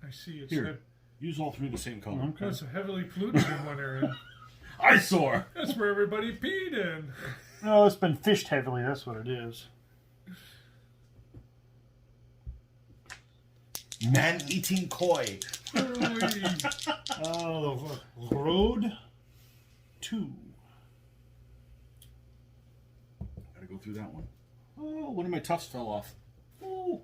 I see it's Here. Use all 3 the same color. Okay. It's heavily polluted in one area. Eyesore! That's where everybody peed in. No, it's been fished heavily. That's what it is. Man-eating koi. Holy. The road 2. Gotta go through that one. Oh, one of my tufts fell off. Oh.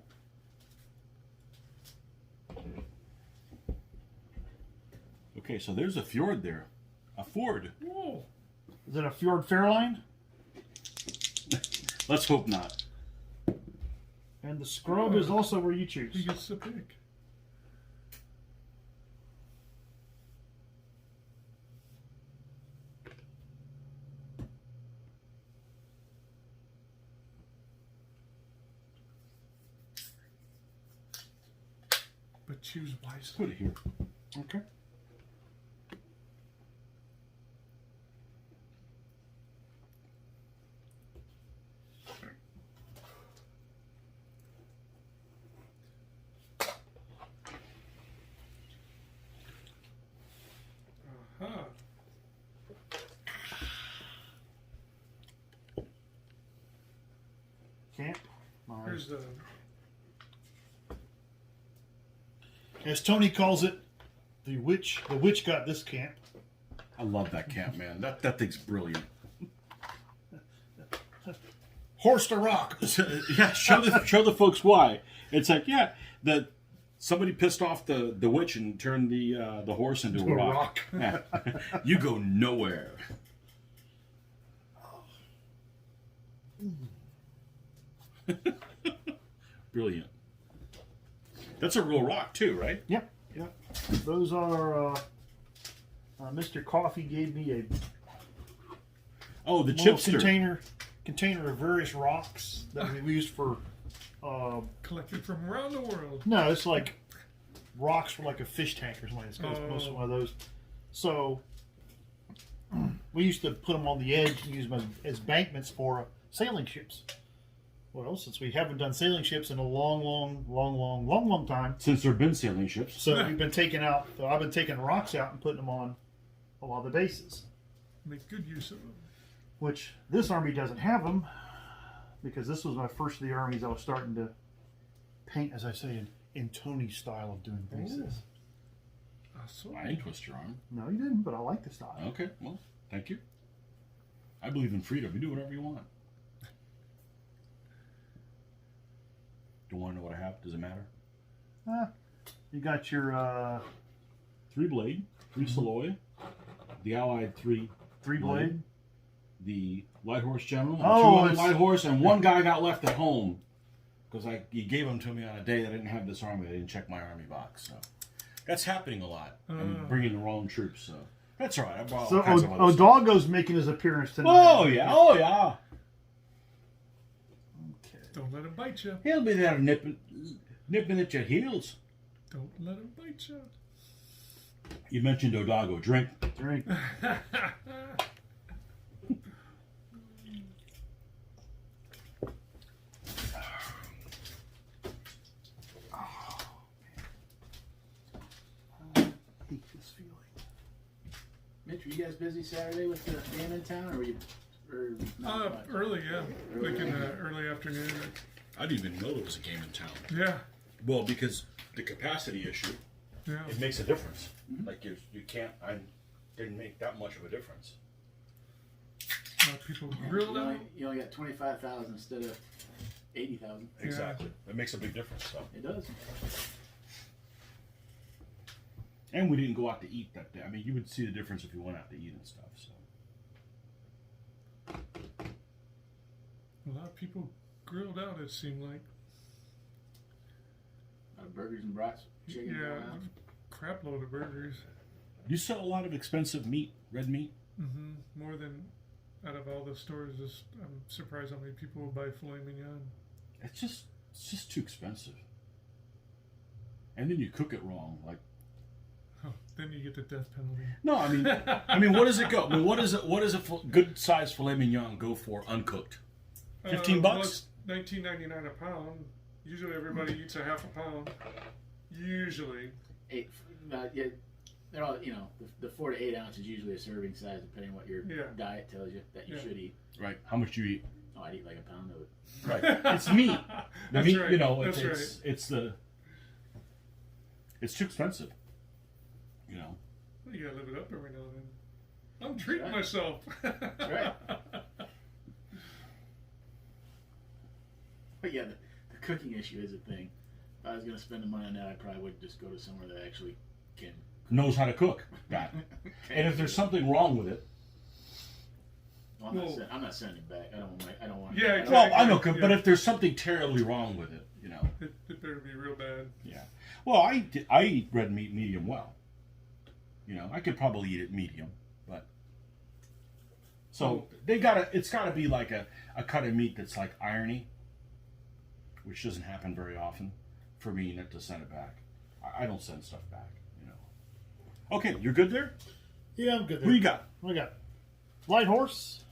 Okay, so there's a fjord there. A ford. Whoa. Is it a fjord fairline? Let's hope not. And the scrub is also where you choose. He gets to pick. But choose wisely. Put it here. Okay. Huh. Camp. Here's the. As Tony calls it, the witch. The witch got this camp. I love that camp, man. That thing's brilliant. Horse to rock. Yeah, show the folks why. It's like, yeah, that somebody pissed off the witch and turned the horse into a rock. Yeah. You go nowhere. Brilliant. That's a real rock too, right? Yep. Yep. Those are. Mr. Coffee gave me a Oh, the little chipster. container of various rocks that we used for. Collected from around the world. No, it's like rocks for like a fish tank or something. It's most one of those. So we used to put them on the edge and use them as bankments for sailing ships. Well, since we haven't done sailing ships in a long time, Since there have been sailing ships. so we've been I've been taking rocks out and putting them on a lot of the bases. Make good use of them. Which this army doesn't have them, because this was my first of the armies I was starting to paint, as I say, in Tony's style of doing bases. I didn't twist your arm. No, you didn't, but I like the style. Okay, well, thank you. I believe in freedom. You do whatever you want. Don't want to know what I have? Does it matter? You got your 3 blade. 3 Saloy, the Allied 3 3-blade. the Light Horse General, and Oh, 2 other it's- Light Horse, and 1 guy got left at home because he gave them to me on a day that I didn't have this army. I didn't check my army box, so that's happening a lot. I'm bringing the wrong troops, so that's all right. I brought So all kinds of other stuff. Odago's making his appearance tonight. Oh yeah, oh yeah. Don't let him bite you. He'll be there nipping at your heels. Don't let him bite you. You mentioned Odago. Drink. Drink. I hate this feeling. Mitch, were you guys busy Saturday with the game in town, or were you? Or not much? Early, yeah. Like in the early afternoon. I didn't even know there was a game in town. Yeah. Well, because the capacity issue, Yeah. it makes a difference. Like you can't. I didn't make that much of a difference. People You grilled out. only got 25,000 instead of 80,000. Exactly. It makes a big difference. So. It does. And we didn't go out to eat that day. I mean, you would see the difference if you went out to eat and stuff. So. A lot of people grilled out, it seemed like. Burgers and brats, chicken. Yeah. around. Crap load of burgers. You sell a lot of expensive meat, red meat. More than out of all the stores. I'm surprised how many people will buy filet mignon. It's just too expensive. And then you cook it wrong. Like, Oh, then you get the death penalty. no, I mean, what does it go? I mean, what is a good sized filet mignon go for uncooked? $15 Well, it's $19.99 a pound. Usually everybody eats a half a pound. Usually. Yeah, they're all, the 4 to 8 ounces is usually a serving size, depending on what your Yeah. diet tells you that you Yeah. should eat. Right. How much do you eat? Oh, I'd eat like a pound of it. Right. It's meat. The That's meat, right. it's, That's it's too expensive. You know. Well, you gotta live it up every now and then. I'm treating right. myself. That's right. But yeah, the cooking issue is a thing. If I was going to spend the money on that, I probably would just go to somewhere that actually can. Knows how to cook that. And if there's something wrong with it, Well, I'm not sending it back. I don't want. Yeah, I don't- well, I know, Yeah. but if there's something terribly wrong with it, It better be real bad. yeah. Well, I eat red meat medium well. I could probably eat it medium, but so it's gotta be like a cut of meat that's like irony, which doesn't happen very often for me not to send it back. I don't send stuff back. Okay, you're good there. Yeah, I'm good there. Who you got? What I got? Light horse,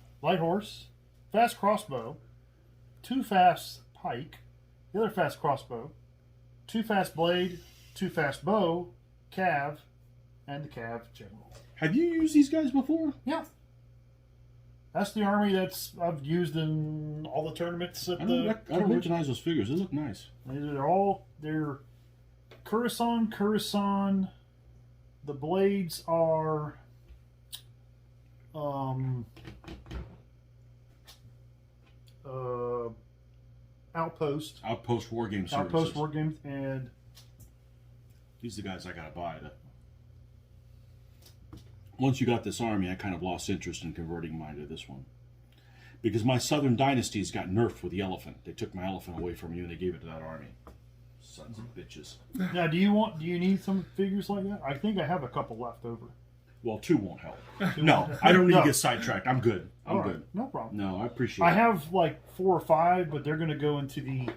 fast crossbow, 2 fast pike, the other fast crossbow, 2 fast blade, 2 fast bow, cav, and the cav general. Have you used these guys before? Yeah. That's the army I've used in all the tournaments at the. I don't recognize those figures. They look nice. They're Coruscant. The blades are Outpost War Game Services. Outpost War Games, and These are the guys I gotta buy. Once you got this army, I kind of lost interest in converting mine to this one. Because my southern dynasties got nerfed with the elephant. They took my elephant away from you and they gave it to that army. Sons of bitches. now do you need some figures like that? I think I have a couple left over. Well, 2 won't help. No, I don't need No. to get sidetracked. I'm good. I'm All right, good. no problem. No, I appreciate I it. have like 4 or 5, but they're going to go into the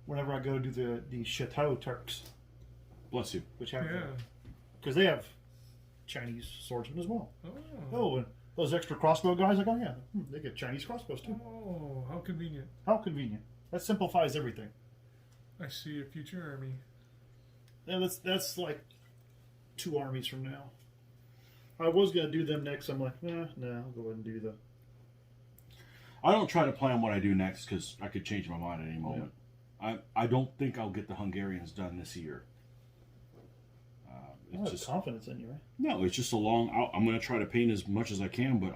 whenever I go do the Chateau Turks, Bless you. which have Yeah. because they have Chinese swordsmen as well. Oh. Oh, and those extra crossbow guys, I go, yeah, they get Chinese crossbows too. Oh, how convenient. How convenient. That simplifies everything. I see a future army. Yeah, that's like 2 armies from now. I was going to do them next. I'm like, no, I'll go ahead and do the. I don't try to plan what I do next because I could change my mind at any moment. I don't think I'll get the Hungarians done this year. I have confidence in you, right? No, it's just a long. I'm going to try to paint as much as I can, but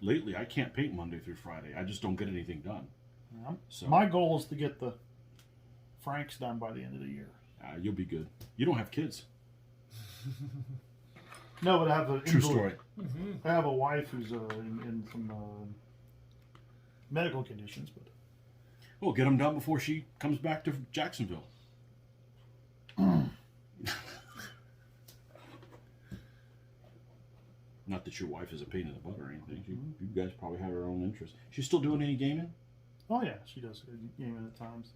lately I can't paint Monday through Friday. I just don't get anything done. So My goal is to get the Franks done by the end of the year. you'll be good. You don't have kids. No, but I have a True story. I have a wife who's in some medical conditions, but Oh, get them done before she comes back to Jacksonville. Not that your wife is a pain in the butt or anything. You guys probably have her own interests. She's still doing any gaming? oh yeah, she does gaming at times.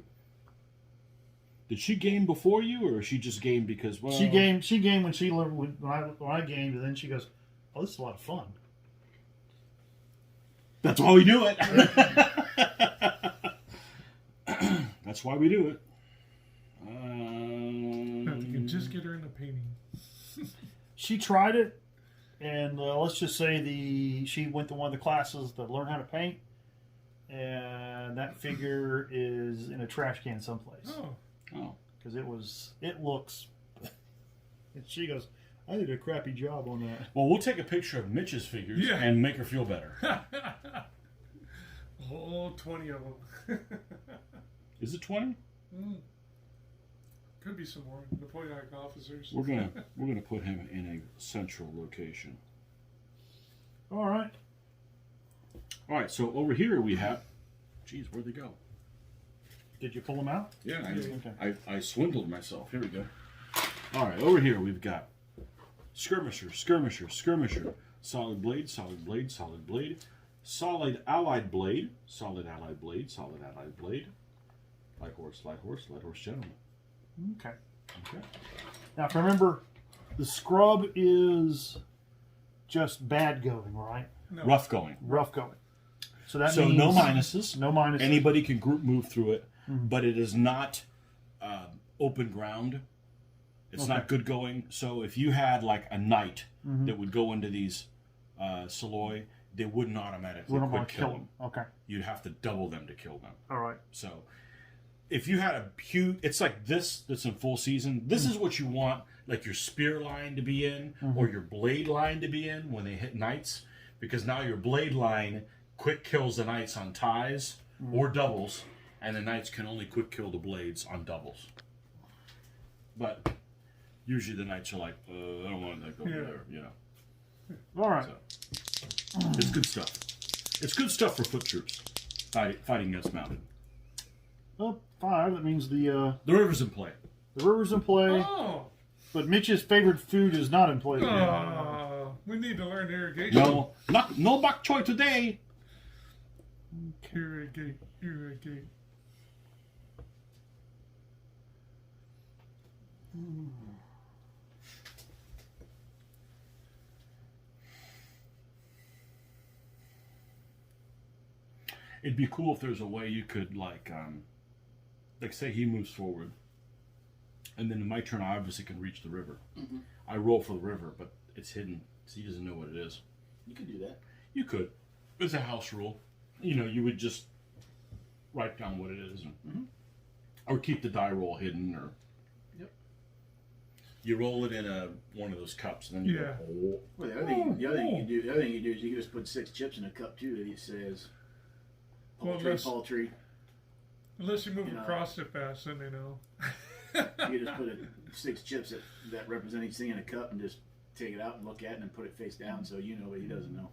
Did she game before you, or she just gamed because, well... She gamed when she learned when I gamed, and then she goes, "Oh, this is a lot of fun." That's why we do it. That's why we do it. If you can just get her into painting. She tried it, and let's just say she went to one of the classes to learn how to paint, and that figure is in a trash can someplace. Oh. Because it looks. And she goes, "I did a crappy job on that." Well, we'll take a picture of Mitch's figures and make her feel better. Oh, 20 of them. Is it 20? Could be some more. Napoleonic officers. We're gonna put him in a central location. All right. All right. So over here we have. Geez, where'd they go? Did you pull them out? Yeah, Okay. I swindled myself. Here we go. All right, over here we've got skirmisher, skirmisher, skirmisher, solid blade, solid blade, solid blade, solid allied blade, solid allied blade, solid allied blade, light horse, gentleman. Okay. Okay. Now, if I remember, the scrub is just bad going, right? No. Rough going. Rough going. So that So means no minuses. No minuses. Anybody can group move through it, but it is not open ground. It's not good going. So if you had like a knight that would go into these Saloy, they wouldn't automatically We're quit kill them. Okay. You'd have to double them to kill them. All right. So if you had a huge, it's like this that's in full season. This is what you want, like your spear line to be in or your blade line to be in when they hit knights, because now your blade line quick kills the knights on ties or doubles, and the knights can only quick kill the blades on doubles. But usually the knights are like, I don't want to go there, you know. All right. So, it's good stuff. It's good stuff for foot troops fighting against mounted. Well, 5. That means the river's in play. river's in play, Oh. but Mitch's favorite food is not in play. We need to learn irrigation. No bok choy today. Irrigate. It'd be cool if there's a way you could like say he moves forward, and then in my turn I obviously can reach the river. I roll for the river, but it's hidden, so he doesn't know what it is. You could do that. You could. It's a house rule. You know, you would just write down what it is, or keep the die roll hidden, or you roll it in one of those cups, and then you go, oh. Well, the other thing you can do is you can just put 6 chips in a cup too that it says poultry. Unless you move across it fast, then they know. You can just put 6 chips that represent each thing in a cup and just take it out and look at it and put it face down so you know, but he doesn't know.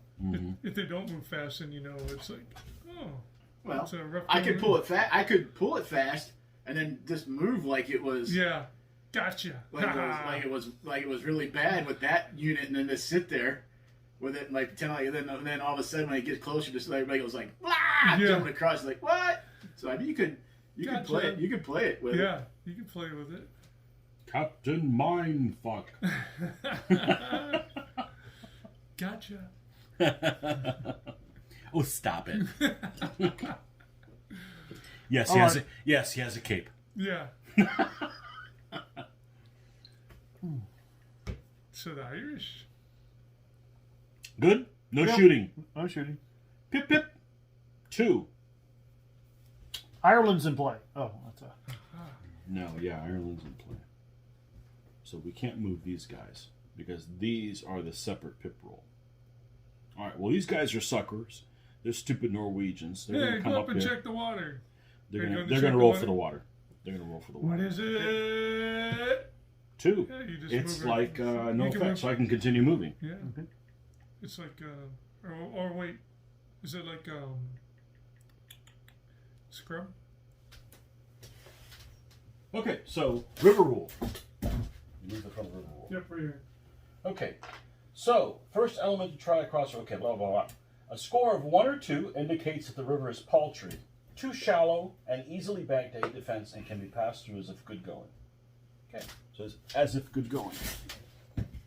If they don't move fast, then you know it's like, Well, it's a rough I could move. pull it fast. I could pull it fast and then just move like it was. Yeah, gotcha. Like it was really bad with that unit, and then just sit there with it, and like then all of a sudden when it gets closer, just everybody goes like, "Blah!" Jumping across, like what? So I mean, you could play it. You could play it with it. Yeah, you can play with it. Captain Mindfuck. Gotcha. Oh, stop it. Yes, he has a cape. Yeah. So the Irish. Good? No Yep. shooting. No shooting. Pip, pip. 2. Ireland's in play. Oh, that's a. No, yeah, Ireland's in play. So we can't move these guys, because these are the separate pip roll. All right, well, these guys are suckers. They're stupid Norwegians. They're going to come go up up and here. check the water. They're going going to to check roll the for the water. They're going to roll for the What water. is it? 2. Yeah, you just It's move it. like no You can effect, move- so I can continue moving. Yeah. It's like, or wait, is it like scrum? Okay, so river rule. Move it from river rule. Yep, right here. Okay, so first element to try across. Okay, blah blah blah. A score of 1 or 2 indicates that the river is paltry, too shallow, and easily banked to aid defense, and can be passed through as if good going. Okay, so it's as if good going.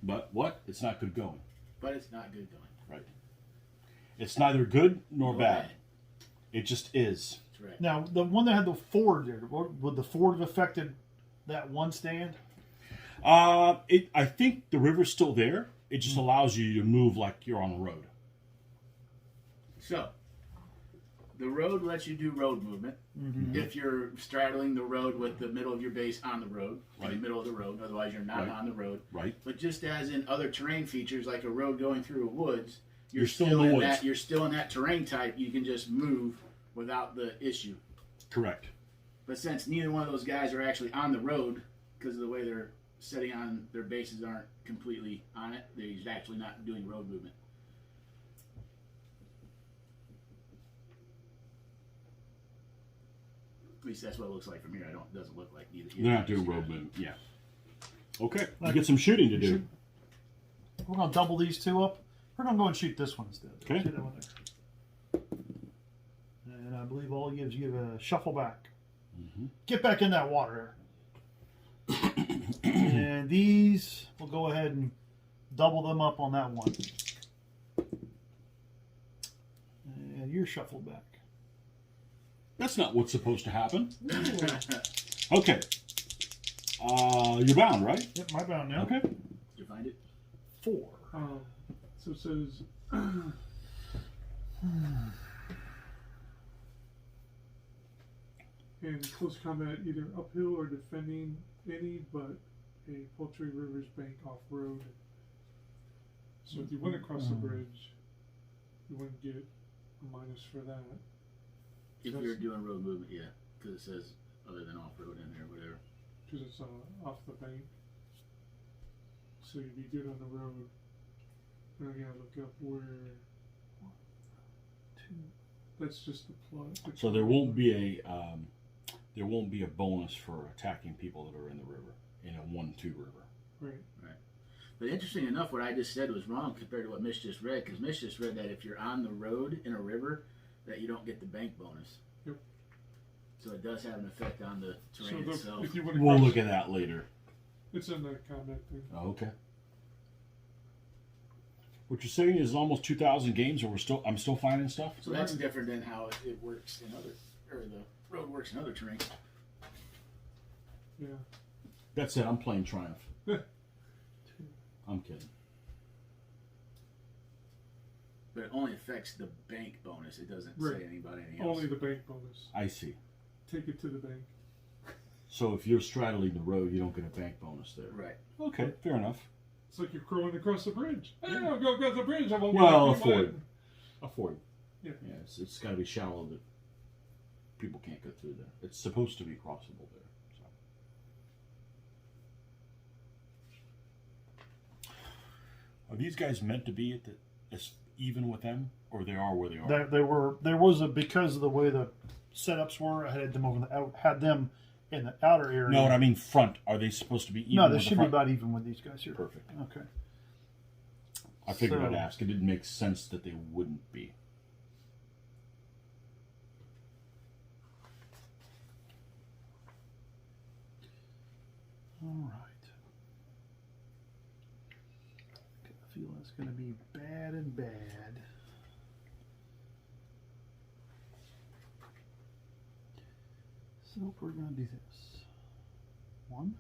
But what? It's not good going. But it's not good going. Right. It's neither good nor Nor bad. bad. It just is. That's right. Now, the one that had the Ford there, would the Ford have affected that one stand? I think the river's still there. It just allows you to move like you're on a road. So, the road lets you do road movement. If you're straddling the road with the middle of your base on the road, in the Right. middle of the road, otherwise you're not Right. on the road. Right. But just as in other terrain features, like a road going through a woods, You're still in the woods. that. You're still in that terrain type. You can just move without the issue. Correct. But since neither one of those guys are actually on the road, because of the way they're setting on their bases aren't completely on it, they're actually not doing road movement. At least that's what it looks like from here. It doesn't look like either. They're not doing road movement. Yeah. Okay. You get some shooting to do. We're going to double these 2 up. We're going to go and shoot this one instead. Okay. See that one there. And I believe all you give a shuffle back. Get back in that water. And these, we'll go ahead and double them up on that one. And you're shuffled back. That's not what's supposed to happen. Okay. You're bound, right? Yep, my bound now. Okay. Did you find it? 4. So it says, in close combat, either uphill or defending any but a paltry river's bank off road. So if you went across the bridge, you wouldn't get a minus for that. If you're doing road movement, yeah, because it says other than off road in there, whatever. Because it's off the bank. So you'd be good on the road. Now I gotta look up where. That's just the plot. So there won't be a bonus for attacking people that are in the river in a 1-2 river. Right. But interesting enough, what I just said was wrong compared to what Mitch just read, because Mitch just read that if you're on the road in a river, that you don't get the bank bonus. Yep. So it does have an effect on the terrain So itself. if you went We'll across, look at that later. it's in the combat thing. Oh, okay. What you're saying is almost 2,000 games, and I'm still finding stuff. So that's different than how it works in other, or the road works in other terrain. Yeah. That's it. I'm playing Triumph. I'm kidding. But it only affects the bank bonus. It doesn't Right. say anything about anything else. Only the bank bonus. I see. Take it to the bank. So if you're straddling the road, you don't get a bank bonus there. Right. Okay, fair enough. It's like you're crawling across the bridge. Hey, I'll go across the bridge. I'm Well, afford. Yeah. Yeah, it's got to be shallow that people can't go through there. It's supposed to be crossable there. So. Are these guys meant to be even with them, or they are where they are? There was because of the way the setups were. I had them had them in the outer area. No, what I mean front. Are they supposed to be even? No, they with should the be front? about even with these guys here. Perfect. Okay. I figured So- I'd ask. It didn't make sense that they wouldn't be. All right. I feel it's going to be bad and bad. So we're going to do this. 1.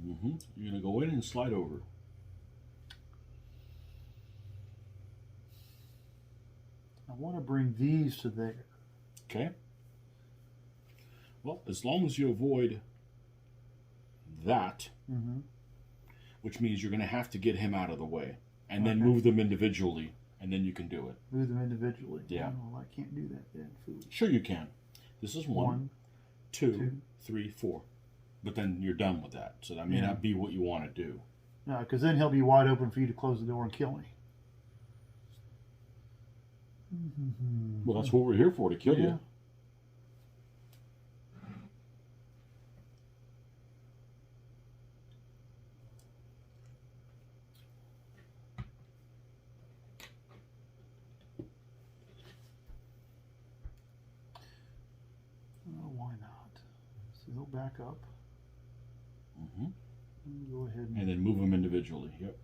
Mm-hmm. You're gonna go in and slide over. I want to bring these to there. Okay. Well, as long as you avoid that, Mm-hmm. which means you're going to have to get him out of the way, and then Okay. move them individually, and then you can do it. Move them individually. Yeah. Oh, well, I can't do that then. Foolish. Sure, you can. This is 1, 2, Two. 3, 4. but then you're done with that. So that may not be what you want to do. No, because then he'll be wide open for you to close the door and kill me. Well, that's what we're here for, to kill you. Oh, why not? So he'll back up. Mm-hmm. Go ahead And then move them individually. Yep.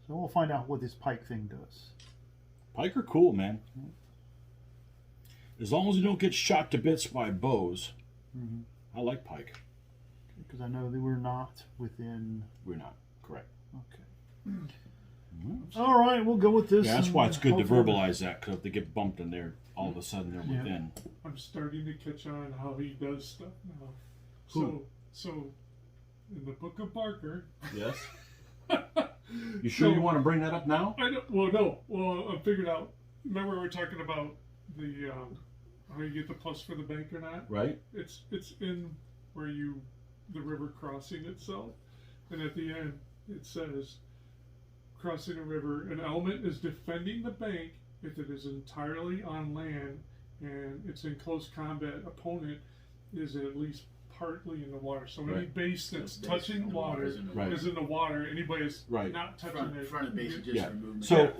So we'll find out what this pike thing does. Pike are cool, man. As long as you don't get shot to bits by bows, I like pike. Because I know that we're not within. We're not. Correct. Okay. All right, we'll go with this. Yeah, that's why it's good to hopefully- verbalize that, because if they get bumped and they're all of a sudden they're within. I'm starting to catch on how he does stuff now. Who? So in the Book of Barker. Yes. You sure you want to bring that up now? I don't. Well, no. Well, I figured out. Remember we were talking about the how you get the plus for the bank or not? Right. It's in where the river crossing itself, and at the end it says, crossing a river, an element is defending the bank if it is entirely on land and its in close combat opponent is at least partly in the water. So any base that's touching water is in the water. Anybody that's not touching it. Front of base is just for movement. So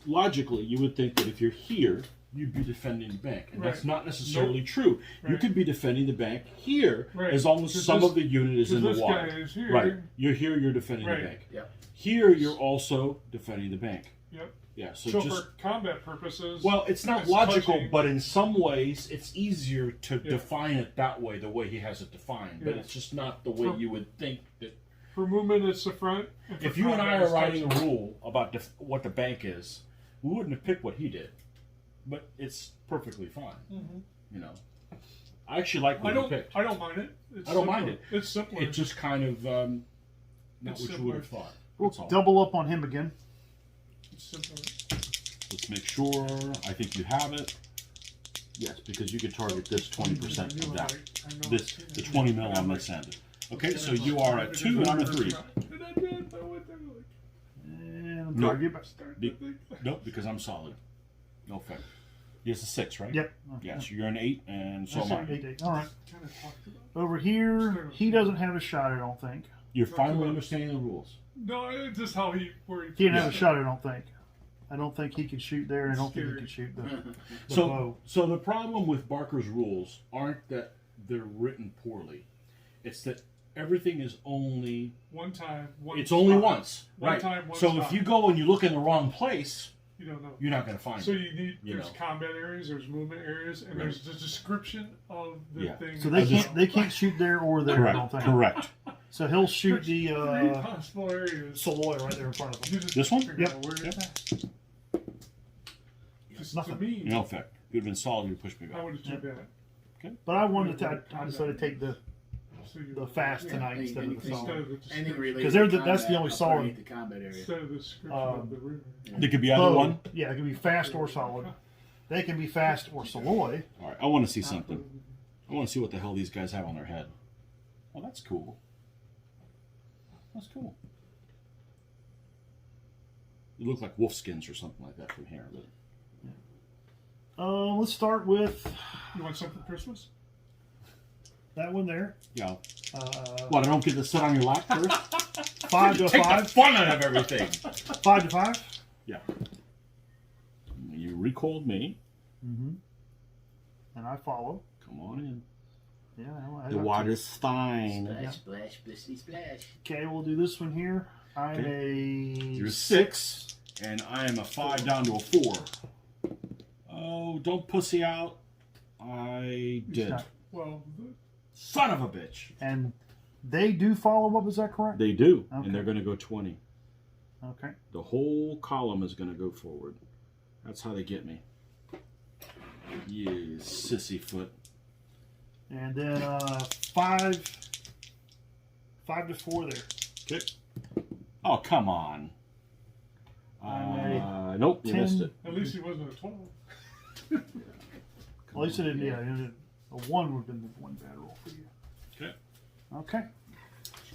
logically, you would think that if you're here, you'd be defending the bank, and that's not necessarily true. You could be defending the bank here as long as some of the unit is in the water. Guy is here. Right. You're here. You're defending the bank. Yep. Here, you're also defending the bank. Yep. Yeah. So just for combat purposes, well, it's not logical, touching. but in some ways, it's easier to define it that way, the way he has it defined. But it's just not the way you would think that. For movement, it's the front. And If you and I are writing a rule about what the bank is, we wouldn't have picked what he did. But it's perfectly fine. You know, I actually like what he picked. I don't mind it. I don't mind it. It's simpler. It's just kind of not what you would have thought. We'll double up on him again. It's simpler. Let's make sure. I think you have it. Yes, because you can target this 20% of that. The 20 mil on this end. Okay, so you are at 2 and I'm at 3. And No. target. Nope, because I'm solid. No effect. Here's a 6, right? Yep. Yes, you're an 8, and so am I. 8. All right. Over here, he doesn't have a shot, I don't think. You're finally understanding the rules. No, it's just how he. He didn't have a shot, I don't think. I don't think he could shoot there. I don't think he could shoot the bow. So the problem with Barker's rules aren't that they're written poorly. It's that everything is only one time. It's only once, One right? time, one so spot. if you go and you look in the wrong place, you don't know. You're not going to find So it. you need there's combat areas, there's movement areas, and there's the description of the thing. So they can't shoot there or there. Correct. I don't think. Correct. So he'll shoot Three the possible areas. Saloy right there in front of him. This one? Yep. Just Nothing. to me, No effect. You'd have been solid. You pushed me I back. would have done that. But I wanted to. I decided to take the So you fast tonight instead of the instead solid. of the Anything description. related 'Cause to they're that's the combat, only I'll solid. target the combat area. Instead of the description of the river. It could be either one. Yeah, it can be fast or solid. They can be fast or Saloy. All right. I want to see something. I want to see what the hell these guys have on their head. Oh, that's cool. That's cool. You look like wolf skins or something like that from here. But Let's start with You want something for Christmas? that one there. yeah. What? I don't get to sit on your lap first? 5 to Take the 5. fun out of everything. 5 to 5. Yeah. You recalled me. Mm-hmm. And I follow. Come on in. Yeah. The water's fine. Splash, splash, blissy, splash. Okay, we'll do this one here. I'm You're a 6, and I am a 5 down to a 4. Oh, don't pussy out. I did. not. Well, Son of a bitch. And they do follow up. Is that correct? They do, Okay. and they're going to go 20. Okay. The whole column is going to go forward. That's how they get me. You sissy foot. And then 5 to 4 there. Okay. Oh, come on. Nope, you 10. missed it. at least he wasn't a 12. At least it didn't. Yeah. A 1 would have been the one bad roll for you. Okay. Okay.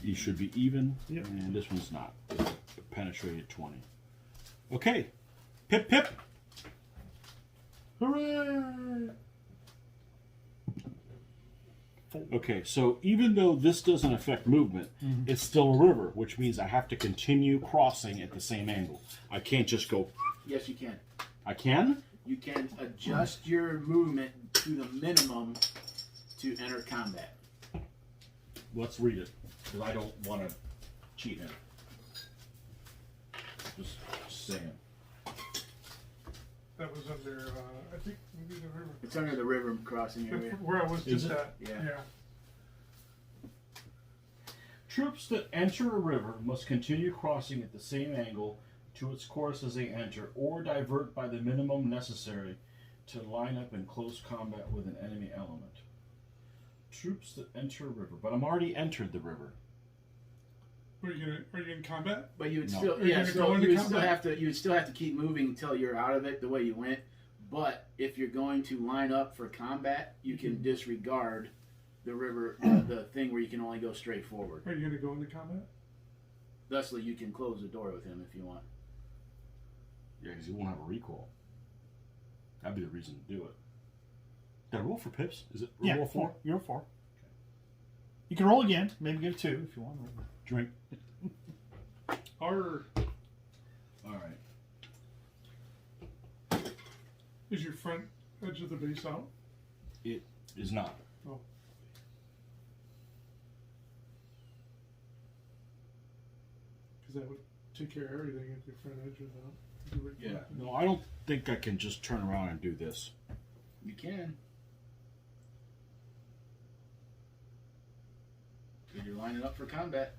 You should be even, Yep. and this one's not. It penetrated 20. Okay. Pip, pip. Hooray! Okay, so even though this doesn't affect movement, it's still a river, which means I have to continue crossing at the same angle. I can't just go. Yes, you can. I can? You can adjust your movement to the minimum to enter combat. Let's read it, because I don't want to cheat him. Just saying. That was under, I think, maybe the river. It's under the river crossing area. Where I was Is just it? at. Yeah. Troops that enter a river must continue crossing at the same angle to its course as they enter, or divert by the minimum necessary to line up in close combat with an enemy element. Troops that enter a river, but I'm already entered the river. Are you in combat? But you would No. still, Are you yeah, gonna so go into you would still combat? have to, you would still have to keep moving until you're out of it the way you went. But if you're going to line up for combat, you can disregard the river, the thing where you can only go straight forward. Are you going to go into combat? Thusly, you can close the door with him if you want. Yeah, because you won't have a recoil. That'd be the reason to do it. Did I roll for pips? Is it Yeah, roll 4? You're 4. You can roll again. Maybe get a 2 if you want. Drink. Or All right. is your front edge of the base out? It is not. Oh. Because that would take care of everything if your front edge was out. Do it Yeah. No, I don't think I can just turn around and do this. You can. If you're lining up for combat.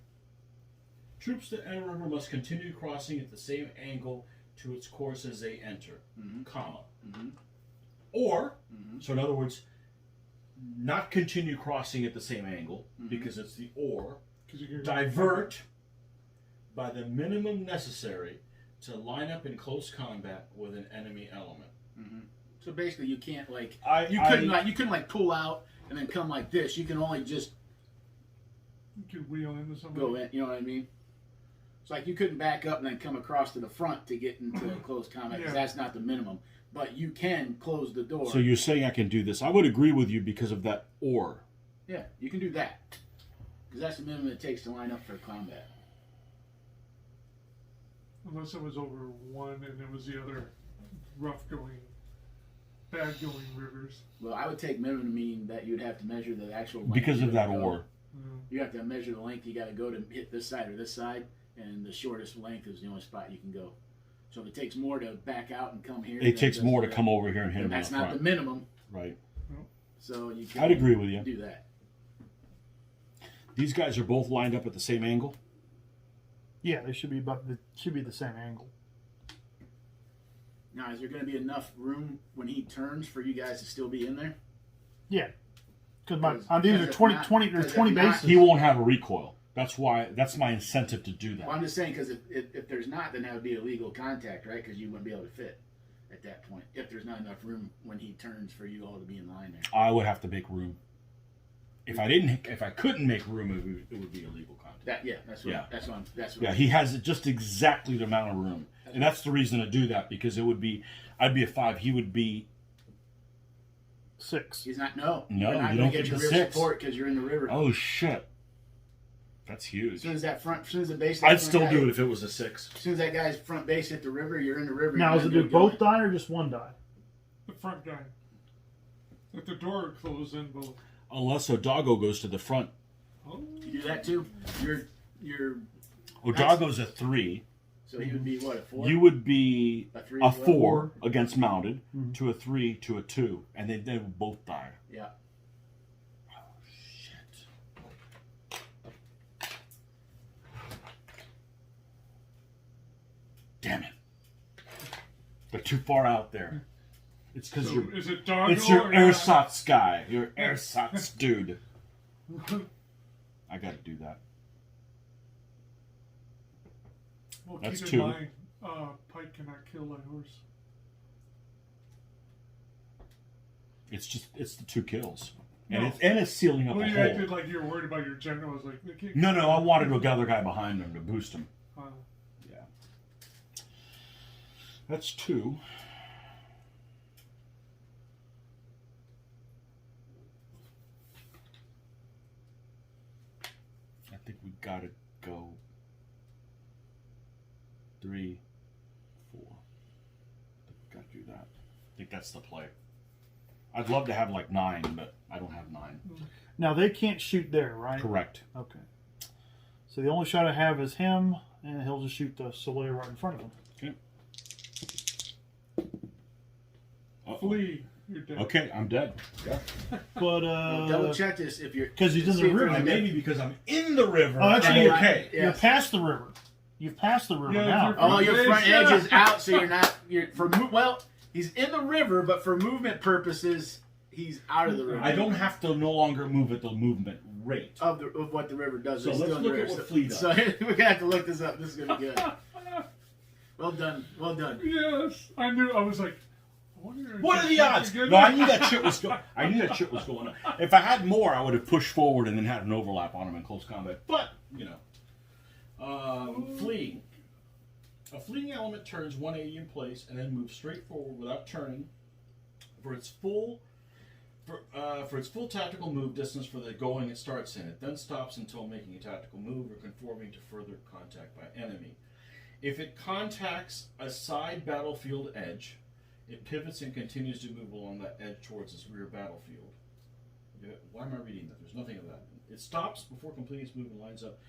Troops that enter a river must continue crossing at the same angle to its course as they enter, comma. Or, so in other words, not continue crossing at the same angle, because it's the or, 'Cause you're gonna divert by the minimum necessary to line up in close combat with an enemy element. So basically, you can't like You you couldn't like pull out and then come like this. You can only just You could wheel into somebody. go in. You know what I mean? It's like you couldn't back up and then come across to the front to get into close combat because Yeah. that's not the minimum. But you can close the door. So you're saying I can do this. I would agree with you because of that or. Yeah, you can do that because that's the minimum it takes to line up for combat. Unless it was over one and it was the other rough going, bad going rivers. Well, I would take minimum to mean that you'd have to measure the actual length Because you of that gotta go. or. You have to measure the length you got to go to hit this side or this side, and the shortest length is the only spot you can go. So if it takes more to back out and come here, It takes more to come over here and hit then him in that's the not front. the minimum. Right. So you can I'd agree with you. do that. These guys are both lined up at the same angle. Yeah, they should be the same angle. Now, is there going to be enough room when he turns for you guys to still be in there? Yeah, because Because these are if 20, not- 20, there's because 20 if not- bases. He won't have a recoil. That's my incentive to do that. Well, I'm just saying because if there's not, then that would be illegal contact, right? Because you wouldn't be able to fit at that point if there's not enough room when he turns for you all to be in line there. I would have to make room. If I couldn't make room, it would be illegal contact. That's what. Yeah. That's what. Yeah, he has just exactly the amount of room, and that's the reason to do that because I'd be a 5. He would be 6. He's not. No. No, You're not you gonna don't get get your the rear 6. support because you're in the river. Oh shit, that's As huge. soon as the base. I'd still do it if it was a 6. As soon as that guy's front base hit the river, you're in the river. Now, you're does it gonna do go both in. die or just one die? The front guy. If the door closed in both. Unless Odago goes to the front. Oh. You do that too. You're. Odago's a 3. So he would be what, a 4? You would be A 3 a as well? 4 against mounted to a 3 to a 2, and they would both die. Yeah. Oh shit. Damn it. They're too far out there. It's because So is it doggo it's your or not? ersatz guy. Your ersatz dude. I gotta do that. Well, That's keep 2. in mind, Pike cannot kill a horse. it's the 2 kills, No. and it's sealing up Well, a you hole. acted like you were worried about your general. I was like, they can't No, I wanted the other guy behind him to boost him. Yeah, that's 2. I think we gotta go 3, 4. I think we gotta do that. I think that's the play. I'd love to have like 9, but I don't have 9. Now they can't shoot there, right? Correct. Okay. So the only shot I have is him, and he'll just shoot the Soleil right in front of him. Okay. Uh-oh. flee. You're dead. Okay, I'm dead. Yeah. But double check this if you're 'cause he's in see the if river. there's a- Maybe because I'm in the river. Oh, actually, I'm you're- okay. Yeah. you're past the river. You've passed the river Yeah, now. you're- Oh, your front edge is Yeah. out, so you're not. Well, he's in the river, but for movement purposes, he's out of the river. I don't have to no longer move at the movement rate. of what the river does. So It's let's still in the look at river. what Flea does. So we're gonna have to look this up. This is gonna be good. Well done. Well done. Yes, I knew. I was like, I wonder if What are the that's odds? good. No, I knew that shit was going. I knew that shit was going on. If I had more, I would have pushed forward and then had an overlap on him in close combat. But you know, fleeing. A fleeing element turns 180 in place and then moves straight forward without turning for its full tactical move distance for the going it starts in. It then stops until making a tactical move or conforming to further contact by enemy. If it contacts a side battlefield edge, it pivots and continues to move along that edge towards its rear battlefield. Why am I reading that? There's nothing of that. It stops before completing its move and lines up.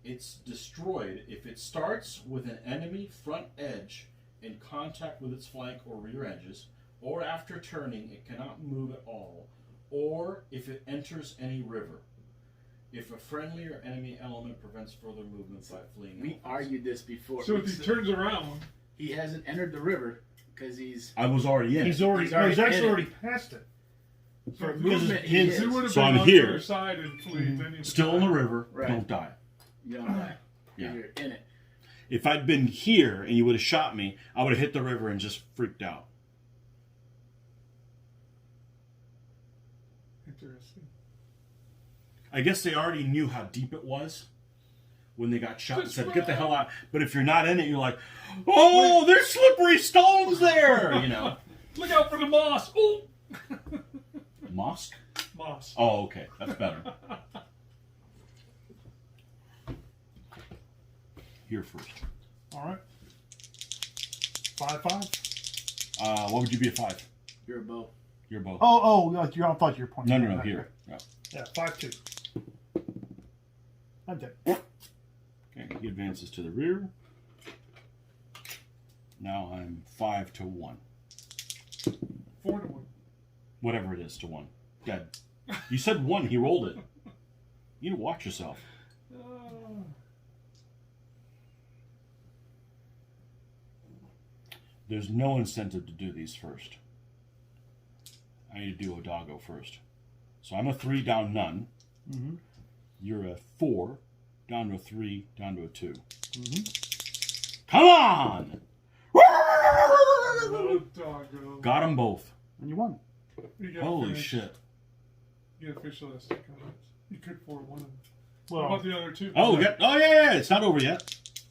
It's destroyed if it starts with an enemy front edge in contact with its flank or rear edges, or after turning it cannot move at all, or if it enters any river. If a friendly or enemy element prevents further movement by fleeing. We argued this before. So if he turns around, he hasn't entered the river because I was already in. He's it. already. He's already He's actually in it. already past it. for Because movement. He his- is. he would have So been I'm on here. the other side and flee. Then he'd Still in the river. Right. Don't die. You don't die. Yeah. You're in it. If I'd been here and you would have shot me, I would have hit the river and just freaked out. Interesting. I guess they already knew how deep it was when they got shot and said, "Get the hell out." But if you're not in it, you're like, "Oh, there's slippery stones there," you know. Look out for the moss. Oh, Mosque? moss. Oh, okay, that's better. Here first. All right. 5-5. What would you be at 5? You're a bow. Your bow. Oh, I thought you were pointing. No, here. Yeah. Yeah, 5-2. I'm dead. Okay, he advances to the rear. Now I'm 5-1. 4-1. Whatever it is to 1. Dead. You said 1, he rolled it. You need to watch yourself. There's no incentive to do these first. I need to do Odago first. So I'm a 3, down none. Mm-hmm. You're a 4, down to a 3, down to a 2. Mm-hmm. Come on! Oh, doggo. Got them both. And you won. You gotta Holy finish. shit. You gotta finish the last 2 comments. You could 4-1 them. Well, What about the other 2? Oh, yeah, it's not over yet.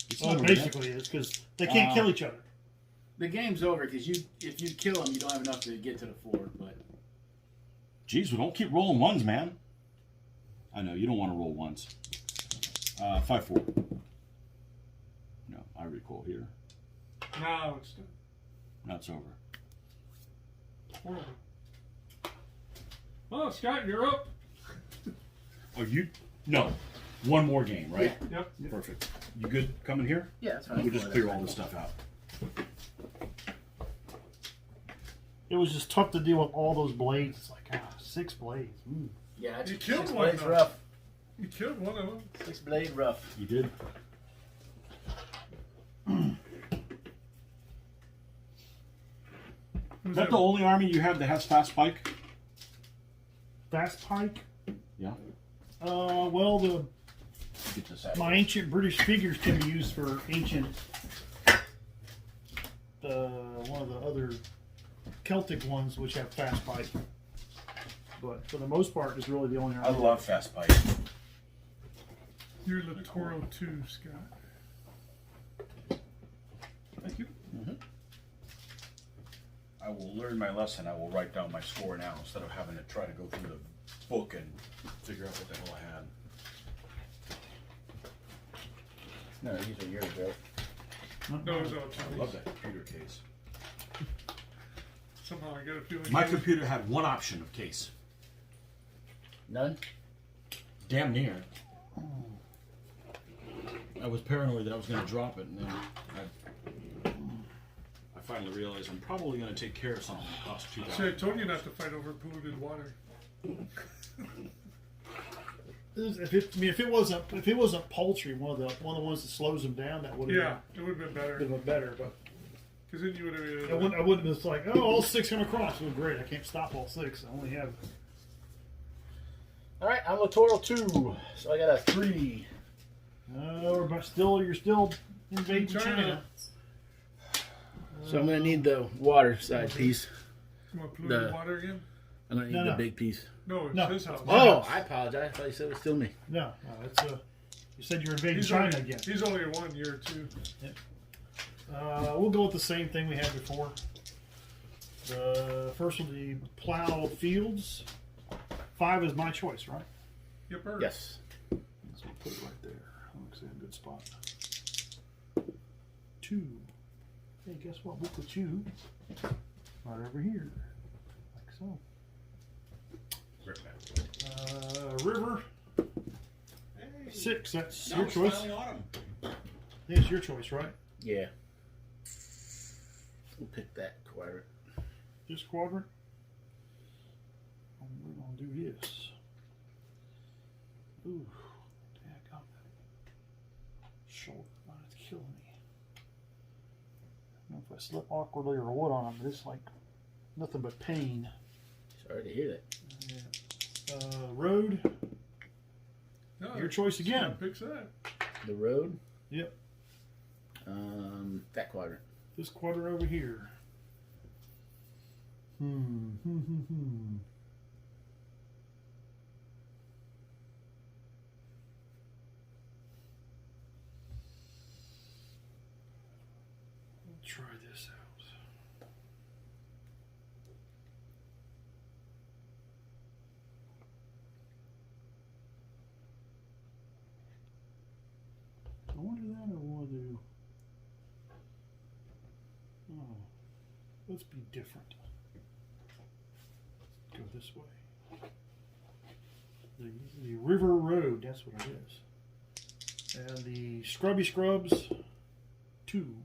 It's well, not it over yet. basically is because they can't kill each other. The game's over because if you kill him, you don't have enough to get to the 4. But Jeez, we don't keep rolling 1s, man. I know, you don't want to roll 1s. 5-4. No, I recoil here. Now it's done. Now it's over. 4-1. Oh, Scott, you're up. Oh, you? No. 1 more game, right? Yep. Perfect. You good coming here? yeah, that's fine. We'll just clear all this stuff out. It was just tough to deal with all those blades. It's like 6 blades. Ooh. Yeah, it's You killed 6 one, blades though. rough. You killed one of them. 6 blade rough. You did? Is that the only army you have that has fast pike? Fast pike. Yeah. Well, Get this out. my ancient British figures can be used for ancient one of the other Celtic ones which have fast bite. But for the most part, it's really the only. I love fast bite. You're Littoral too, Scott. Thank you. I will learn my lesson. I will write down my score now instead of having to try to go through the book and figure out what the hell I had. No, these are yours, right? No, it's all I Chinese. love that computer case. Somehow I got a feeling. My computer had one option of case. None? Damn near. I was paranoid that I was going to drop it, and then I finally realized I'm probably going to take care of something that costs $2. See, I told you not to fight over polluted water. If it wasn't poultry, one of the ones that slows them down, that would have Yeah, it would have been better. been better. But Because then you would have. I wouldn't have been like, oh, all 6 come across. Well, great, I can't stop all 6. I only have. All right, I'm Littoral 2, so I got a 3. You're still invading China. So I'm gonna need the water side piece. You want polluted The- water again? I'm gonna need No, the no. big piece. No, it's No. his house. Oh, I apologize. I thought you said it was still me. No, it's you said you're invading He's China only, again. He's only 1 year or 2. We'll go with the same thing we had before. The first one, the plowed fields. 5 is my choice, right? Yep, bird. Yes. So we'll put it right there. Looks like a good spot. 2. Hey, guess what? We'll put you right over here, like so. River. 6. That's Now your it's choice. finally autumn. Yeah, it's your choice, right? Yeah. We'll pick that quadrant. This quadrant. And we're gonna do this. Ooh, daggum. Shoulder, it's killing me. I don't know if I slip awkwardly or what on them, but it's like nothing but pain. Sorry to hear that. Road. No, Your choice again. Scott picks that. The road. Yep. That quadrant. This quadrant over here. Try this out. I wonder that or want to do. Oh, let's be different. Go this way. The River Road, that's what it is. And the Scrubby Scrubs 2.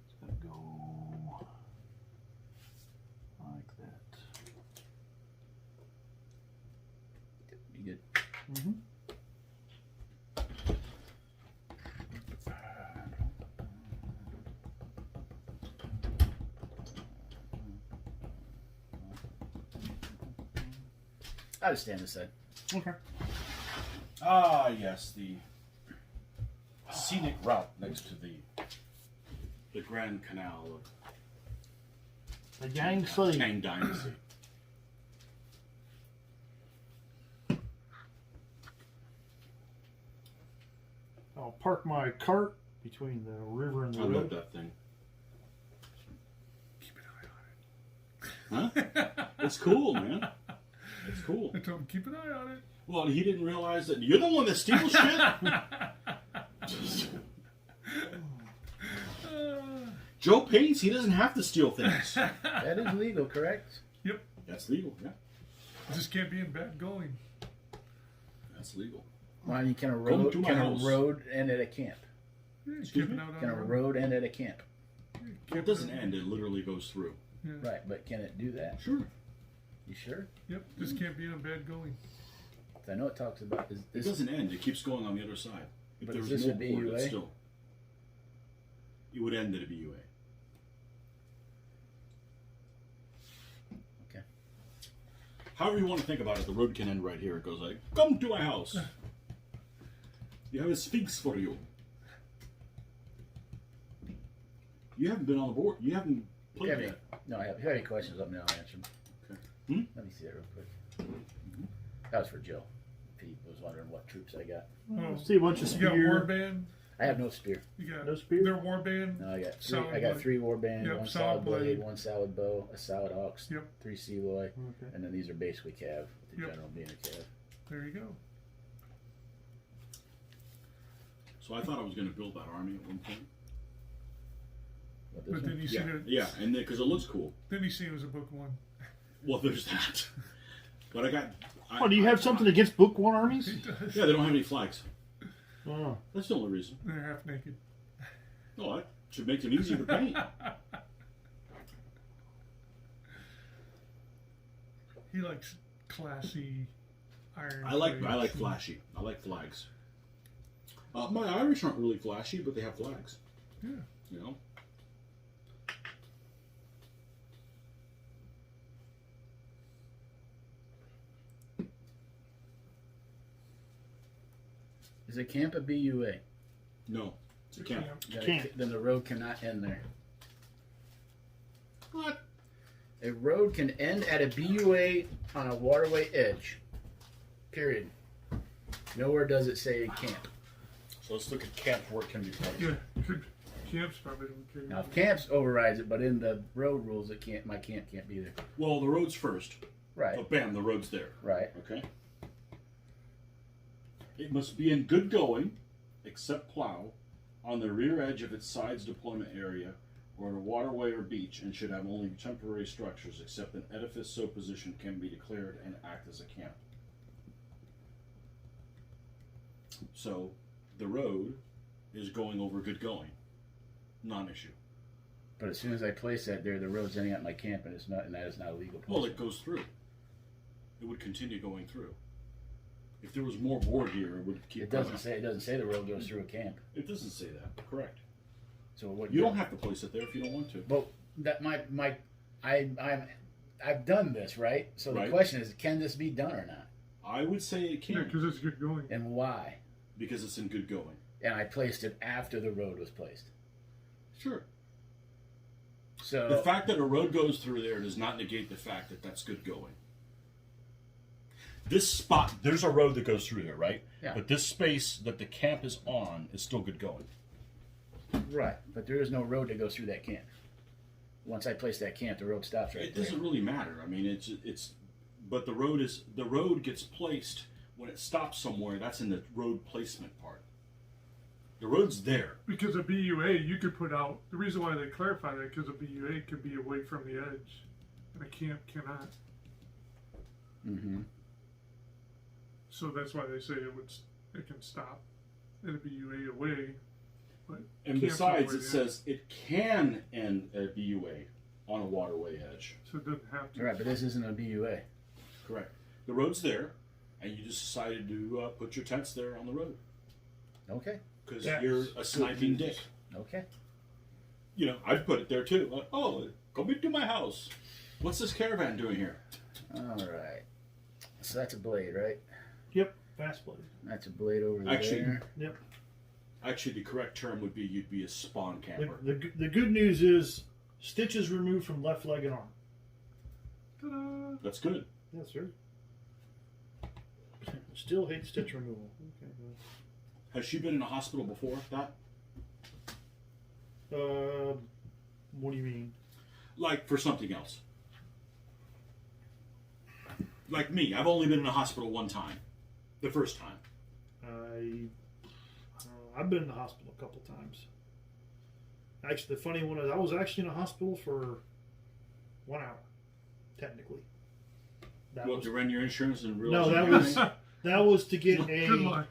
It's gonna go like that. You good? Mm-hmm. I'll just stand this side. Okay. Ah, yes, the scenic route next to the Grand Canal The Yang of Sleeve. Tang Dynasty. I'll park my cart between the river and the I love road. that thing. Keep an eye on it. Huh? It's cool, man. It's cool. I told him, keep an eye on it. Well, he didn't realize that you're the one that steals shit. Joe paints. He doesn't have to steal things. That is legal, correct? Yep. That's legal. Yeah, Just can't be in bad going. that's legal. Well, you can a Come road, to my can a house. road end at a camp? Yeah, Excuse keep an me? eye on Can a the road end at a camp? Well, it doesn't end. It literally goes through. Yeah. Right, but can it do that? Sure. You sure? Yep. Just can't be in bad going. 'Cause I know it talks about is It this. doesn't end. It keeps going on the other side. If But there is was this a more board, BUA? it's still. It would end at a BUA. Okay. However you want to think about it, the road can end right here. It goes like, "Come to my house. You have a sphinx for you." You haven't been on the board. You haven't If you played have yet. any, no, if you have any questions, let me know. I'll answer them. Okay. Hmm? Let me see that real quick. That was for Joe. If he was wondering what troops I got. Oh, See a bunch of you got spear. warband. I have no spear. You got No spear? their warband. No, I got three. Solid I got blade. 3 warband, Yep, 1 solid solid blade, blade. 1 solid bow, a solid ox, Yep. 3 seloy, Okay. and then these are basically cav. The Yep. general being a cav. There you go. So I thought I was going to build that army at one point. What, this But one? then you see Yeah, that. yeah, and because it looks cool. Then you see it was a book one. Well, there's that. But I got. Oh, do you have something against Book One armies? It does. Yeah, they don't have any flags. Oh. That's the only reason. They're half naked. No, that should make them easier to paint. He likes classy iron. I like plates. flashy. I like flags. My Irish aren't really flashy, but they have flags. Yeah. You know. Is a camp a BUA? No, it's a camp. Camp. Camp. Then the road cannot end there. What? A road can end at a BUA on a waterway edge. Period. Nowhere does it say camp. So let's look at camps where it can be placed. Yeah. Camps probably don't care. Now, if camps overrides it, but in the road rules, it can't. My camp can't be there. Well, the road's first. Right. Oh, bam, the road's there. Right. Okay. It must be in good going, except plow, on the rear edge of its side's deployment area, or in a waterway or beach, and should have only temporary structures, except an edifice so positioned can be declared and act as a camp. So, the road is going over good going. Non-issue. But as soon as I place that there, the road's ending at my camp, and it's not, and that is not a legal place. Well, it goes through. It would continue going through. If there was more war gear, it would keep It doesn't going. say. It doesn't say the road goes through a camp. It doesn't say that. Correct. So what? You don't have to place it there if you don't want to. But that I've done this, right? So the Right. question is, can this be done or not, I would say it Yeah, can because it's good going. and why? because it's in good going. And I placed it after the road was placed. Sure. So The fact that a road goes through there does not negate the fact that that's good going. This spot, there's a road that goes through there, right? Yeah. But this space that the camp is on is still good going. right, but there is no road that goes through that camp. Once I place that camp, the road stops right It there. doesn't really matter. I mean, it's, but the road gets placed when it stops somewhere. That's in the road placement part. The road's there. Because a BUA, you could put out. The reason why they clarify that because a BUA could be away from the edge, and a camp cannot. Mm-hmm. So that's why they say it can stop at a BUA away. But And camp's besides, away it there, says it can end at BUA on a waterway edge. so it doesn't have to. Right, but this isn't a BUA. Correct. The road's there, and you just decided to put your tents there on the road Okay. because That's you're a sniping news. dick. Okay. You know, I'd put it there too. Like, oh, come into my house. What's this caravan doing here? All right. So that's a blade, right? Yep. Fast blade. That's a blade over Actually- there. Yep. Actually, the correct term would be you'd be a spawn camper. The good news is stitches removed from left leg and arm. Ta-da! That's good. Yes, sir. Still hate stitch removal. Okay. Has she been in a hospital before that? What do you mean? Like for something else? Like me, I've only been in a hospital one time. The first time. I've been in the hospital a couple times. Actually, the funny one is I was actually in a hospital for 1 hour, technically. That Well, was, to run your insurance and realize no, you that got was it? that was to get Good luck.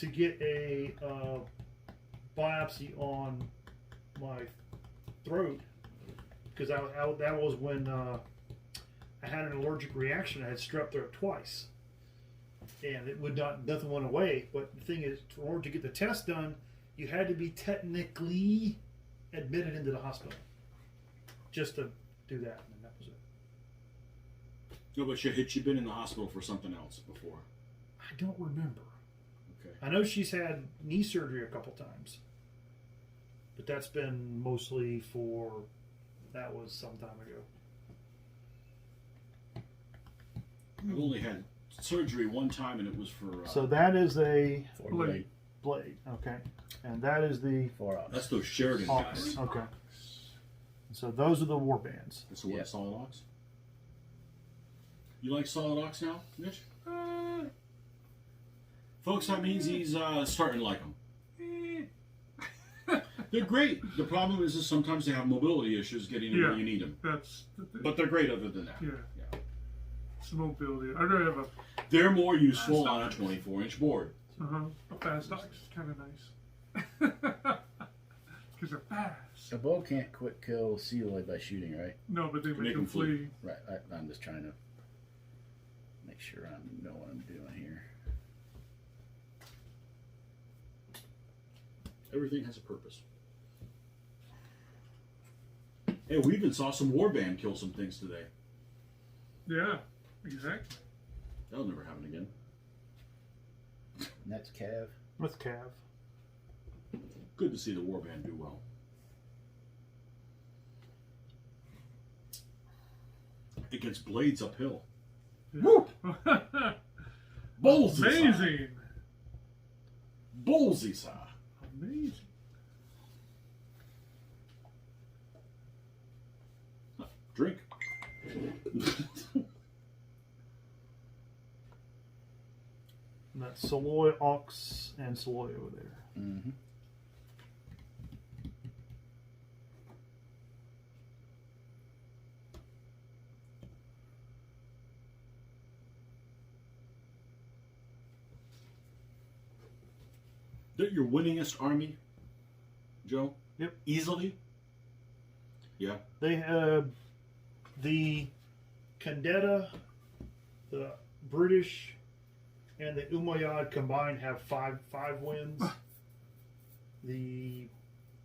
a biopsy on my throat because that was when I had an allergic reaction. I had strep throat twice, and it would nothing went away. But the thing is, in order to get the test done, you had to be technically admitted into the hospital just to do that, and that was it. No, but she'd been in the hospital for something else before. I don't remember. Okay. I know she's had knee surgery a couple times. but that's been mostly for. That was some time ago. I've only had surgery one time, and it was for. So that is a Blade. blade, okay, and that is the 4 ox. That's those Sheridan ox, guys. okay. So those are the war bands. That's the what, Yeah. solid ox? You like solid ox now, Mitch? Folks, that means he's starting to like them. They're great. The problem is sometimes they have mobility issues getting to where Yeah. you need them. That's the thing. But they're great other than that. Yeah. Yeah. It's mobility. I'd rather have They're more useful on a 24-inch board. a fast ox. Kind of nice. Because they're fast. A bow can't quick kill Sealoid by shooting, right? No, but they Make make them 'em flee. flee. Right. I'm just trying to make sure I know what I'm doing here. Everything has a purpose. Hey, we even saw some warband kill some things today. Yeah, exactly. That'll never happen again. And that's Cav. With Cav. Good to see the warband do well. It gets blades uphill. Yeah. Woo! Ballsy, Amazing. Ballsy, sir. Amazing. Drink. And that's Saloy, Ox, and Saloy over there. Mm-hmm. They're your winningest army, Joe? Yep. Easily? Yeah. They have the Condetta, the British, and the Umayyad combined have five wins. The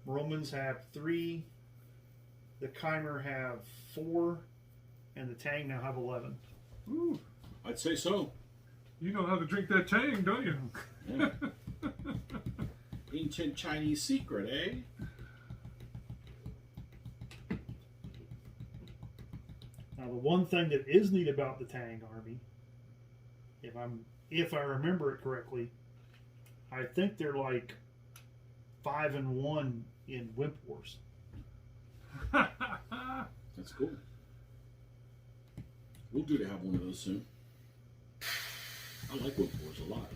Romans have 3. The Khmer have 4, and the Tang now have 11. Ooh, I'd say so. you know how to drink that Tang, don't you? Yeah. Ancient Chinese secret, eh? Now, the one thing that is neat about the Tang army, if I remember it correctly, I think they're like 5-1 in Wimp Wars. That's cool. We'll do to have one of those soon. I like Wimp Wars a lot.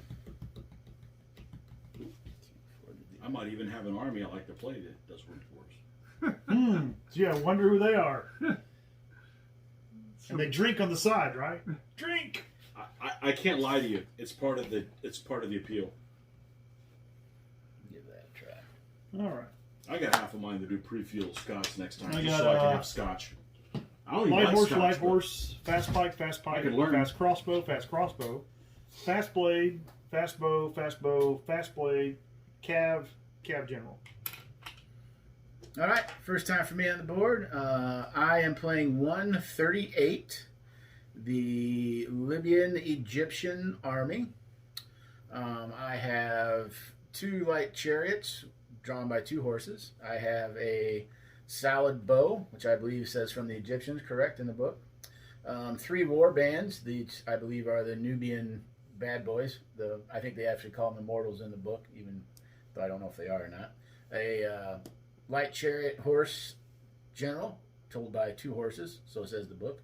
I might even have an army I like to play that does Wimp Wars. Gee, I wonder who they are. And they drink on the side, right? Drink. I can't lie to you. It's part of the appeal. Give that a try. All right. I got half of mine to do pre-fuel scotch next time, I just got, so I can have scotch. I don't even Light like horse, scotch, light but horse, fast pike, I could learn. fast crossbow, fast blade, fast bow, fast blade, cav general. All right, first time for me on the board. I am playing 138, the Libyan Egyptian army. I have 2 light chariots drawn by 2 horses. I have a solid bow, which I believe says from the Egyptians, correct, in the book. 3 war bands, these I believe are the Nubian bad boys. I think they actually call them immortals in the book, even though I don't know if they are or not. A light chariot horse general, told by 2 horses, so says the book.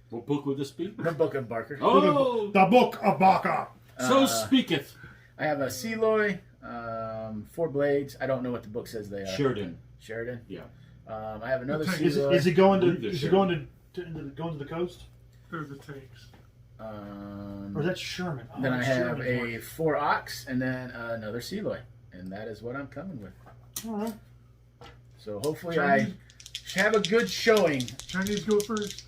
what book would this be? The Book of Barker. Oh, The Book of Baka. so speaketh I have a Sealoy, 4 blades. I don't know what the book says they are. Sheridan. Sheridan. Yeah. I have another Is- Sealoy. Is he going Believe to? this Is he shit. going to the coast? They're the tanks. Or is that Sherman? Oh, Then I have Sherman's a one. 4 ox and then another Sealoy. And that is what I'm coming with. All right. So hopefully Chinese- I have a good showing. Chinese go first.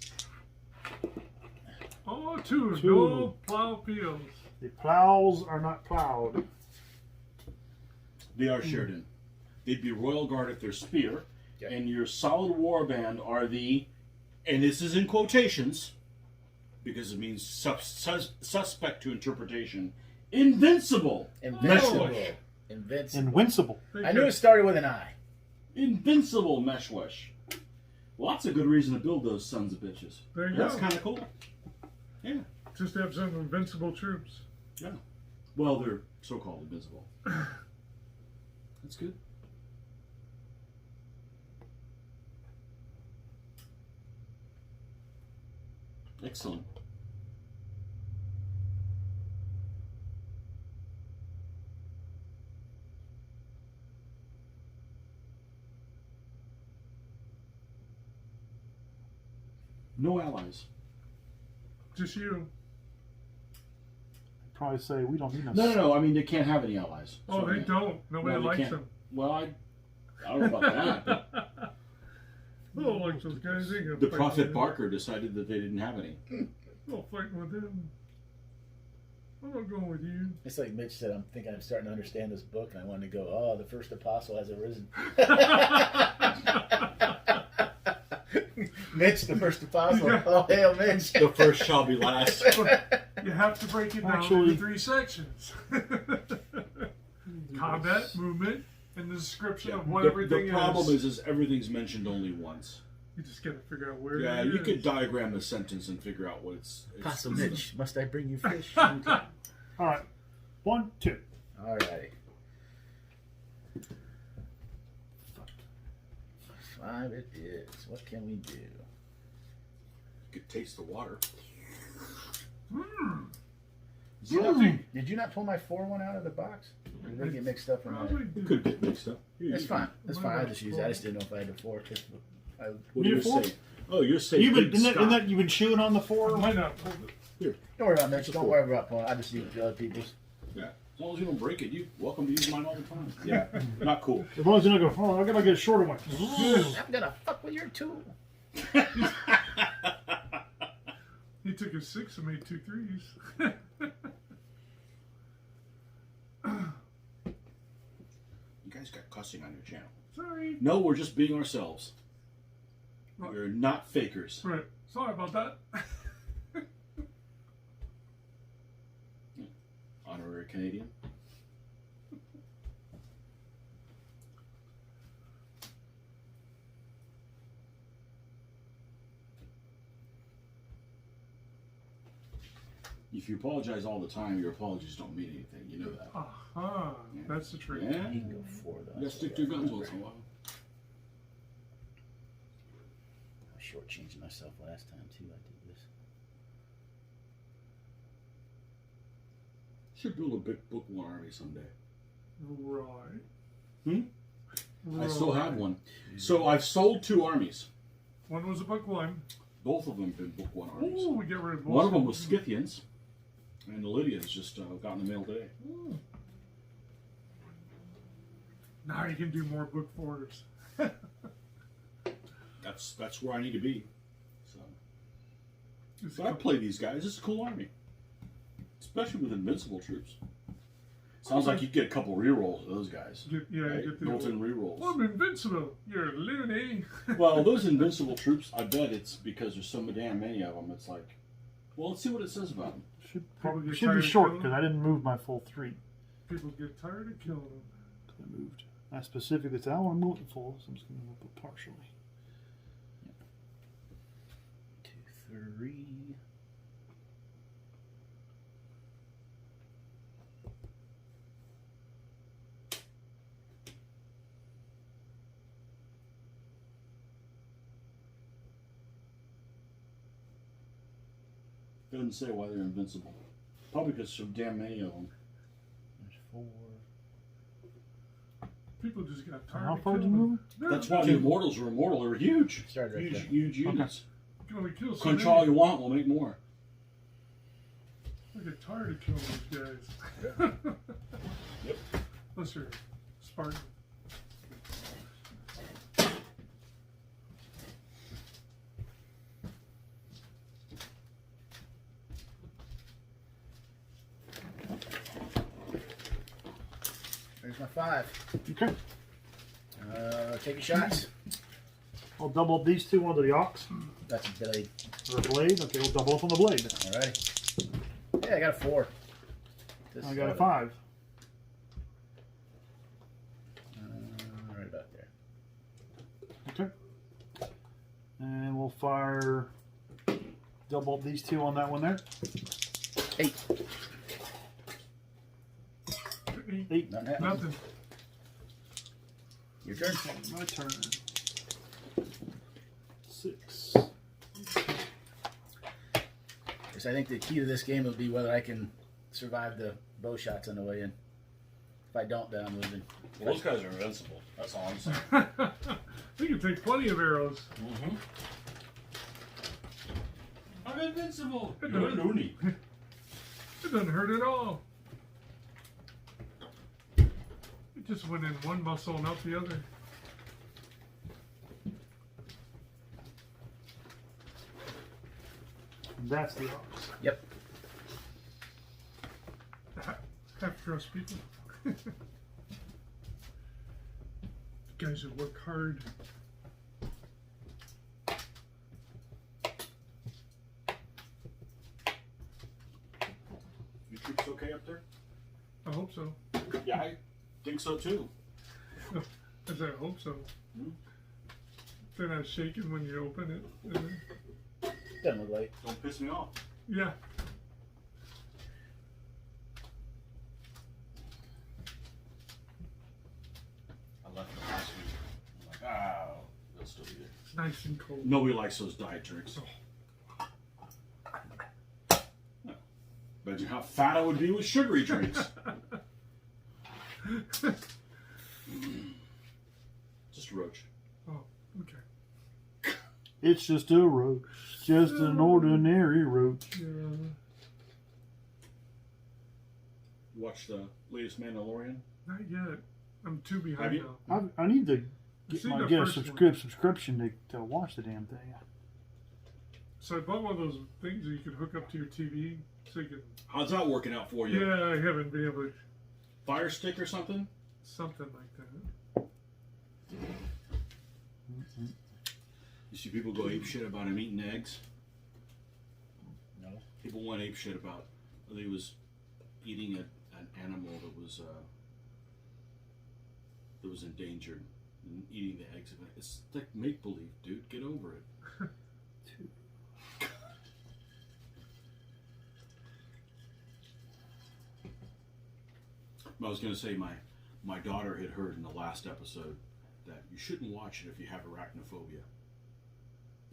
Oh, 2. 2. No plow fields. The plows are not plowed. They are Sheridan. They'd be Royal Guard if they're spear. Yeah. And your solid warband are the, and this is in quotations, because it means suspect to interpretation, invincible. Invincible. Metal. Invincible. I knew it started with an I. Invincible Meshwesh. Lots of good reason to build those sons of bitches. There you That's go. kind of cool. Yeah. Just have some invincible troops. Yeah. Well, they're so-called invincible. That's good. Excellent. No allies. Just you. Probably say we don't need no. No. I mean, they can't have any allies. Oh, So, they yeah. don't. Nobody No, they likes can't. them. Well, I don't know about that. But Oh, like those guys. They the Prophet Barker decided that they didn't have any. Oh, fighting with them. I'm not going with you. It's like Mitch said, I'm thinking I'm starting to understand this book, and I wanted to go, oh, the first apostle has arisen. Mitch, the first apostle. Yeah. Oh, hail Mitch. The first shall be last. You have to break it down Actually- into 3 sections. Combat, movement, and the description of what everything the problem is everything's mentioned only once. You just got to figure out where Yeah, it you is. could diagram the sentence and figure out what it's Apostle Mitch, must I bring you fish? All right. 1, 2. All righty. 5 it is. What can we do? You could taste the water. Did you not pull my 4-1 out of the box? Or did I get mixed up in my... Probably It did. could get mixed up. Here, That's you fine. can- That's fine. I just use it. I just didn't know if I had a 4. What do You you four? say? Oh, you're saying You've been, big Scott. you've been chewing on the 4. Why not hold it? Don't worry about Mitch. Don't worry about pulling. I just use other people's. Yeah, as long as you don't break it, you welcome to use mine all the time. Yeah, not cool. As long as you don't go, oh, I gotta get a shorter one. I'm gonna fuck with your 2. He took a 6 and made 2 3s. You guys got cussing on your channel. Sorry. No, we're just being ourselves. Right. We're not fakers. Right. Sorry about that. Honorary Canadian. If you apologize all the time, your apologies don't mean anything. You know that. Aha. That's the trick. Yeah. You can go 4 though. You gotta stick to your guns once in a while. I shortchanged myself last time too. I did this. Should build a big book one army someday. Right. Hmm? I still have Right. one. So I've sold 2 armies. One was a book 1. Both of them have been book 1 armies. Ooh, we get rid of One of them was bullshit. Scythians, and the Lydians just got in the mail today. Ooh. Now you can do more book 4s. That's where I need to be. So, Just but I play these guys. It's a cool army, especially with invincible troops. Sounds like you get a couple rerolls of those guys. Get, yeah, Right? get the Built-in rerolls. I'm invincible. You're a loony. Well, those invincible troops, I bet it's because there's so damn many of them. It's like, well, let's see what it says about them. Should, People get should tired be of short killing because I didn't move my full 3. People get tired of killing them. I moved. I specifically said I want to move it full, so I'm just going to move it partially. 2, 3. Doesn't say why they're invincible. Probably because so damn many of them. There's 4. People just got tired How of far did you killing move? them. That's why the Immortals were immortal. They were huge. Started right Huge, there. huge units. You can only kill so Control all many. you want, we'll make more. I get tired of killing these guys. Yep. Unless you're Spartan. There's my 5. Okay. Take your shots. I'll double up these 2 onto the ox. That's a blade. Or a blade. Okay, we'll double up on the blade. Alright. Yeah, I got a 4. I got a 5. And we'll fire double up these 2 on that one there. 8. 8. Nothing happened. Nothing. Your turn. My turn. 6. Because I think the key to this game will be whether I can survive the bow shots on the way in. If I don't, then I'm losing. Well, those guys are invincible. That's all I'm saying. We can take plenty of arrows. Mm-hmm. I'm invincible. It You're doesn't, loony. it doesn't hurt at all. It just went in one muscle and out the other. That's the ox. Yep. Half-dressed people. Guys who work hard. You troops okay up there? I hope so. Yeah, I think so too. I said, I hope so. Hmm. They're not shaking when you open it. Doesn't look like. Don't piss me off. Yeah. I left them last week. I'm like, they'll still be there. It's nice and cold. Nobody likes those diet drinks. No. Imagine how fat I would be with sugary drinks. Just a roach. Oh, okay. It's just a roach. Just an ordinary roach. Yeah. Watch the latest Mandalorian. Not yet. I'm too Have behind you? now. I need to I've seen get the a first one. subscription to watch the damn thing. So I bought one of those things that you could hook up to your TV so you can. How's that working out for you? Yeah, I haven't been able to. Fire stick or something? Something like that. You see people go ape shit about him eating eggs? No. People went ape shit about he was eating an animal that was endangered and eating the eggs. It's like make believe, dude. Get over it. I was going to say my daughter had heard in the last episode that you shouldn't watch it if you have arachnophobia.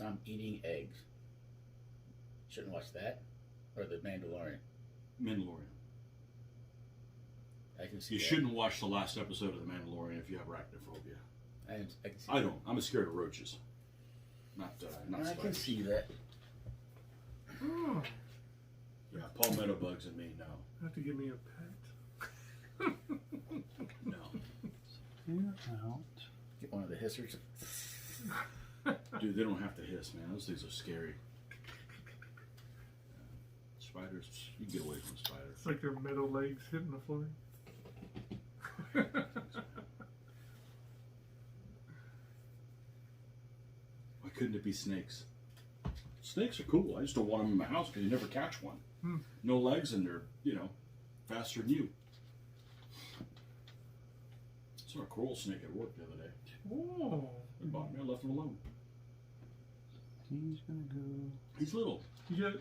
I'm eating eggs. Shouldn't watch that. Or the Mandalorian. Mandalorian. I can see You that. shouldn't watch the last episode of The Mandalorian if you have arachnophobia. I can see I don't. I'm scared of roaches. Not I spiders. can see that. Oh, Yeah, palmetto bugs and me, no. have to give me a pet. No. Here out. Get one of the hissers. Dude, they don't have to hiss, man. Those things are scary. Spiders, you can get away from a spider. It's like their metal legs hitting the floor. Why couldn't it be snakes? Snakes are cool. I just don't want them in my house because you never catch one. Hmm. No legs and they're, faster than you. Saw a coral snake at work the other day. Oh, They bought me. I left him alone. He's gonna go He's little. you got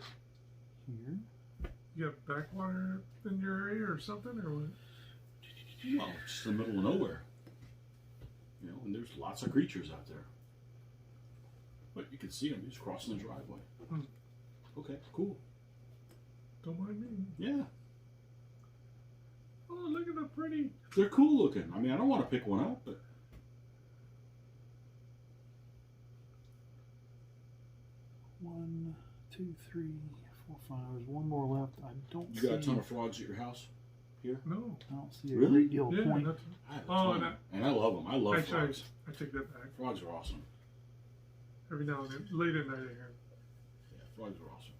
here. backwater in your area or something, or what? Well, just in the middle of nowhere. And there's lots of creatures out there. But you can see him. He's crossing the driveway. Hmm. Okay, cool. Don't mind me. Yeah, Oh, look at the pretty. they're cool looking. I mean, I don't want to pick one up, but 1, 2, 3, 4, 5. There's one more left. I don't you see. got a ton of frogs at your house here? No. I don't see a Really? great deal of Yeah, point. that's, I have a Oh, ton. and And I love them. I love actually, frogs. I take that back. Frogs are awesome. Every now and then, late at night, I hear. Yeah, frogs are awesome.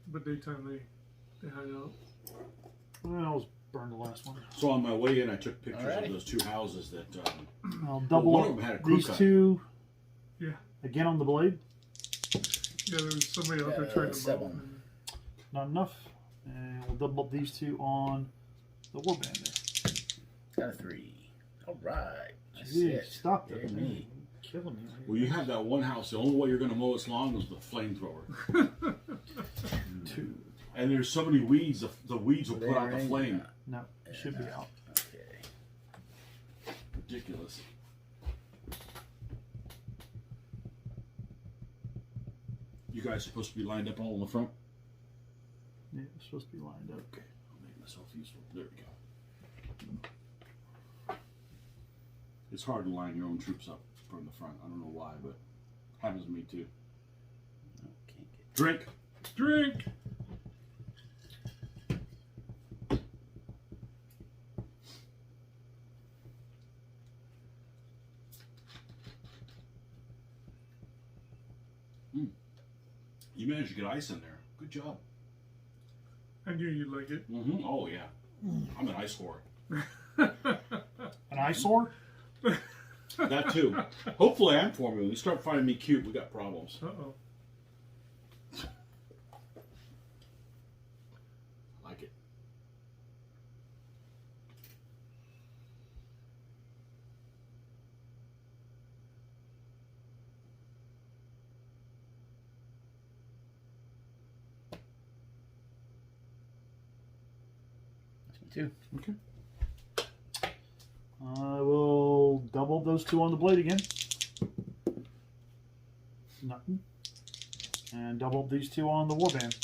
But daytime, they hide out. Well, I was burned the last one. So on my way in, I took pictures Alright. of those two houses that. I'll double one up of them had a crew these cut. 2 Yeah. again on the blade. Yeah, there was somebody out there trying to 7. mow. Not enough. And we'll double up these 2 on the warband there. Got a 3. All right. That's Jeez, it. stop Yay that. me. Killing me. Well, you have that one house. The only way you're going to mow its lawn is with a flamethrower. 2. And there's so many weeds, the weeds will put out the flame. No, it should be out. Okay. Ridiculous. You guys are supposed to be lined up all in the front? Yeah, it's supposed to be lined up. Okay, I'll make myself useful. There we go. It's hard to line your own troops up from the front. I don't know why, but happens to me too. Oh, can't get. Drink. Drink. You managed to get ice in there. Good job. I knew you'd like it. Mm-hmm. Oh yeah. I'm an ice whore. An eyesore? That too. Hopefully I'm for me. When you start finding me cute, we got problems. Uh-oh. I like it. That's me too. Okay. I will double those 2 on the blade again. Nothing. And double these 2 on the warband.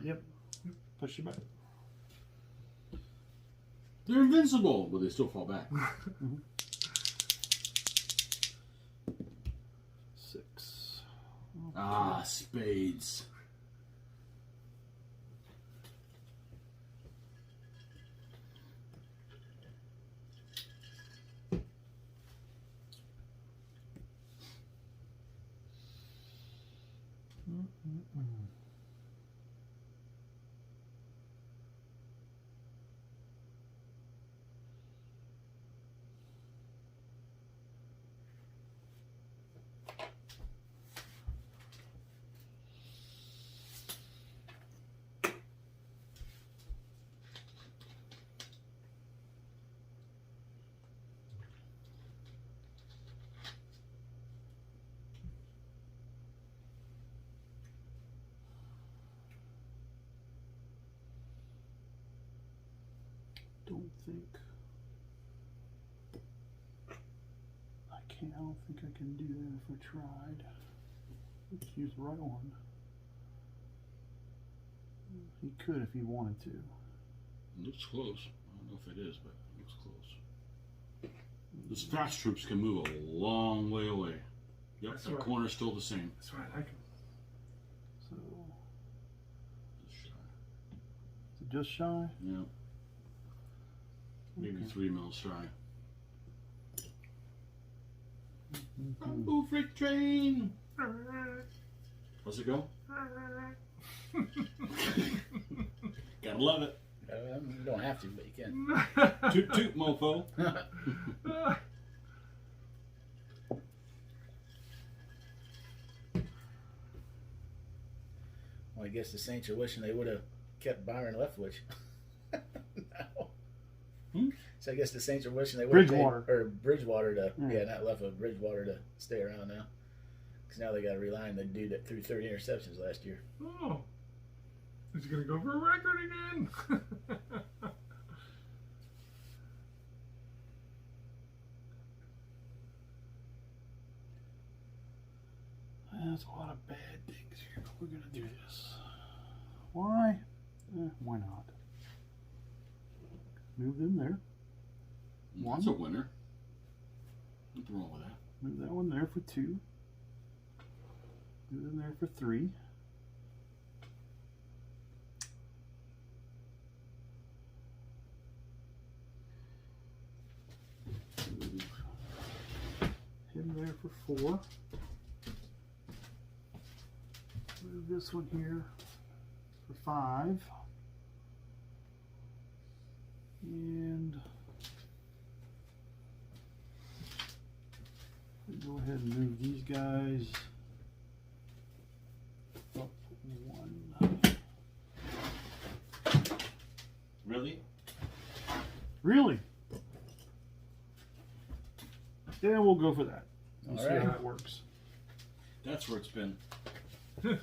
Yep. Push it back. They're invincible, but they still fall back. 6. Ah, spades. Don't think I don't think I can do that if I tried. Let's use the right one. He could if he wanted to. It looks close. I don't know if it is, but it looks close. Those fast troops can move a long way away. Yep, That's the right. corner's still the same. That's why I like him. So Just shy. is it just shy? Yeah. Maybe Okay. 3 mils shy. Mhm. Go freight train! How's it go? Gotta love it. You don't have to, but you can. Toot toot, mofo. Well, I guess the Saints are wishing they would have kept Byron Leftwich. No. So I guess the Saints are wishing they would have Bridgewater. Bridgewater to Yeah. not Leftwich, Bridgewater to stay around now. Because now they got to rely on the dude that threw 30 interceptions last year. Oh. Is he going to go for a record again? That's a lot of bad things here, but we're gonna do this. Why? Why not? Move them there. That's a winner. Nothing wrong with that. Move that one there for 2. Move them there for 3. Move him there for 4. Move this one here for 5. And go ahead and move these guys up 1. Okay, we'll go for that. We'll All see right. how that works. That's where it's been. To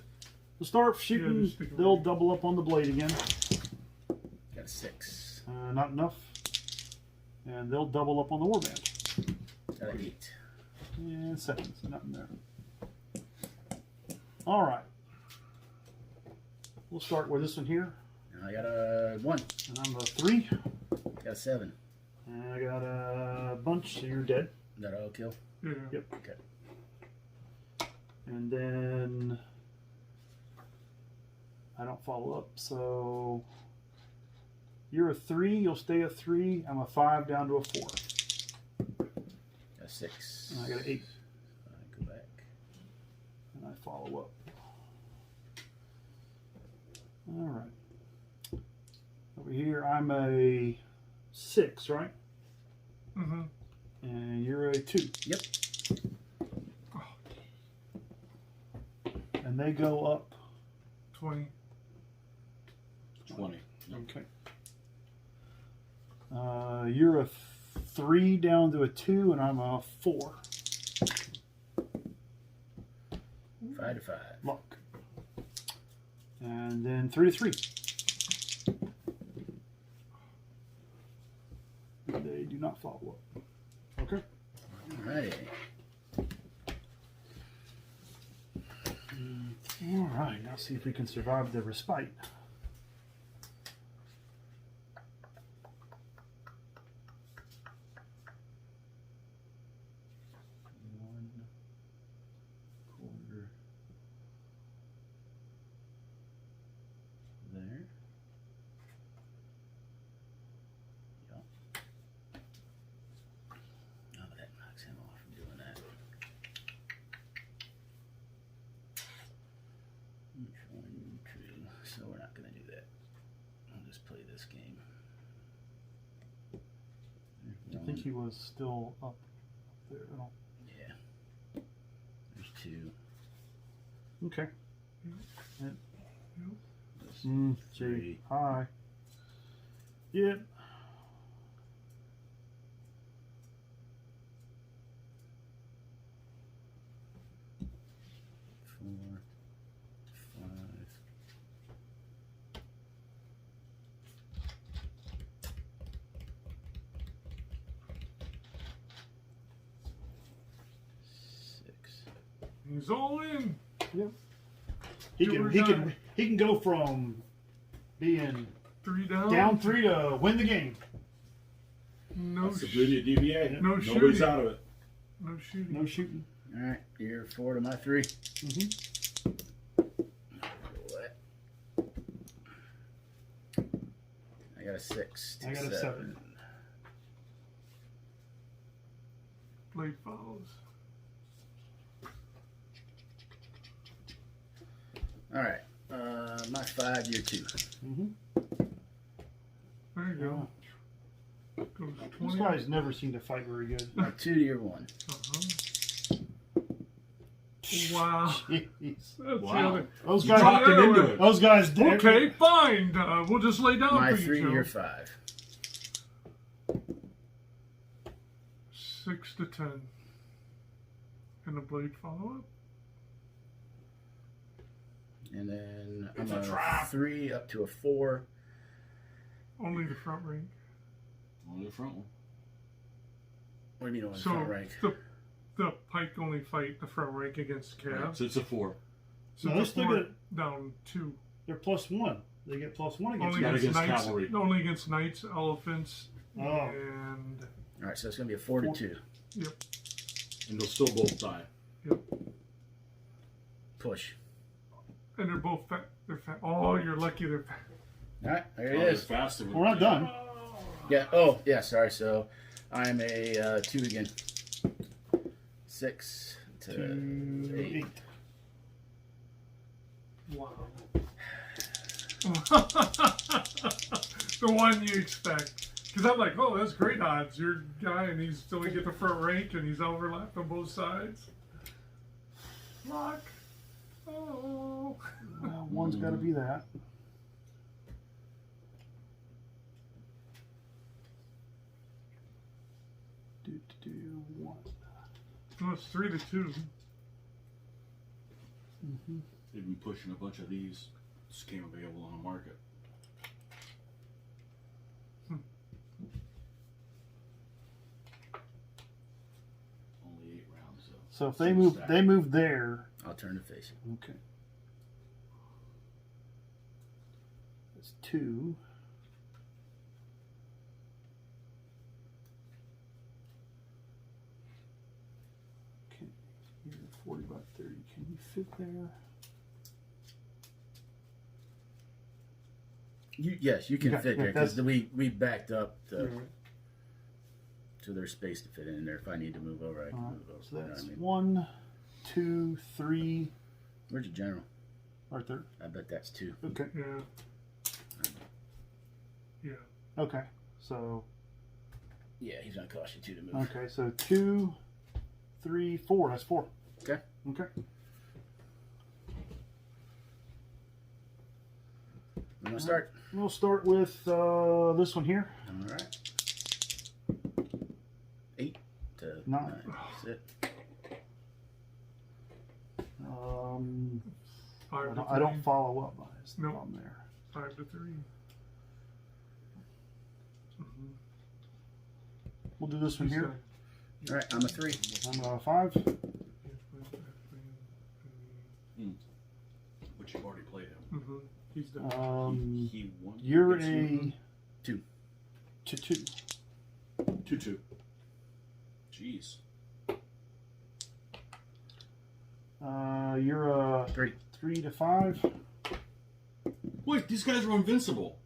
start shooting, just stick it they'll right. double up on the blade again. Got a 6. Not enough. And they'll double up on the warband. Got an 8. And 7, so nothing there. All right. We'll start with this one here. I got a 1. And I'm a 3. Got a 7. And I got a bunch, so you're dead. Is that all kill? Yeah. Yep. Okay. And then I don't follow up, so you're a 3, you'll stay a 3. I'm a 5 down to a 4. Got a 6. And I got an 8. Go back. And I follow up. All right. Over here, I'm a 6, right? Mm-hmm. And you're a 2. Yep. And they go up. 20. 20. Okay. You're a 3 down to a 2, and I'm a 4. 5 to 5. Luck. And then 3 to 3. They do not follow up. Okay. Alrighty. All right. Now see if we can survive the respite. There. Yep. Oh, that knocks him off from doing that. So we're not going to do that. I'll just play this game. I think he was still up there. I don't... Yeah. There's 2. Okay. There's Gee. 3. Hi. Yep. Four, 5. He's all in. Yep. He Do can or he die. can he can go from being 3 down. down 3 to win the game. No That's the beauty of DBA. no Nobody's shooting. out of it. No shooting. No shooting. Alright, you're 4 to my 3. Mm-hmm. I got a 6 to I got a 7. Blade follows. Alright, my 5, you're 2. Mm-hmm. There you go. Goes Those 20. guys never seem to fight very good. My 2 to your 1. Uh-huh. Wow. Jeez. That's the Wow. other. Those You guys. talked him into it. Those guys. Okay, fine. We'll just lay down My for you, 3 to Joe. your 5. 6 to 10. And the blade follow up. And then It's I'm a a trap. 3 up to a 4. Only the front rank. Only the front one. What do you mean on So front rank? the pike only fight the front rank against Right, calves. so it's a 4. So No, the they still four get- down 2. They're +1. They get +1 against. Only not against, against knights. cavalry. Only against knights, elephants, Oh. and Alright, so it's going to be a 4 to 2. And they'll still both die. Push. and they're both fat. They're fat. Oh, you're lucky they're fat. Alright, there Oh, it they're is. faster. We're not done. Yeah, oh, yeah, sorry. So I'm a 2 again. 6 to 8. 8. Wow. The one you expect. Because I'm like, oh, that's great odds. Your guy, and he's still get the front rank, and he's overlapped on both sides. Luck. Oh. Well, one's got to be that. Do one. Well, it's 3-2. They've been pushing a bunch of these. Just came available on the market. Only 8 rounds though. So if they move there. I'll turn to face you. Okay. That's 2. Okay. You're 40 by 30. Can you fit there? Yes, you can Okay, fit yeah, there because we backed up to there's space to fit in there. If I need to move over, I can move over. So You know that's what I mean? 1, 2, 3, Where's your general? right there. I bet that's 2. Okay. Yeah. Yeah. Okay. So Yeah, he's gonna cost you 2 to move. okay. So 2, 3, 4. That's 4. Okay. Okay. You want to start? We'll start with this one here. All right. 8 to 9. 9. That's it. I don't follow up by his Nope. thumb there. 5-3. We'll do this one here. All right, I'm a 3. I'm a 5. Which you've already played him. Mm-hmm. He's done. He won. You're Yes, a he 2. to 2. won. 2-2. Jeez. You're a 3. 3 to 5. Wait, these guys are invincible.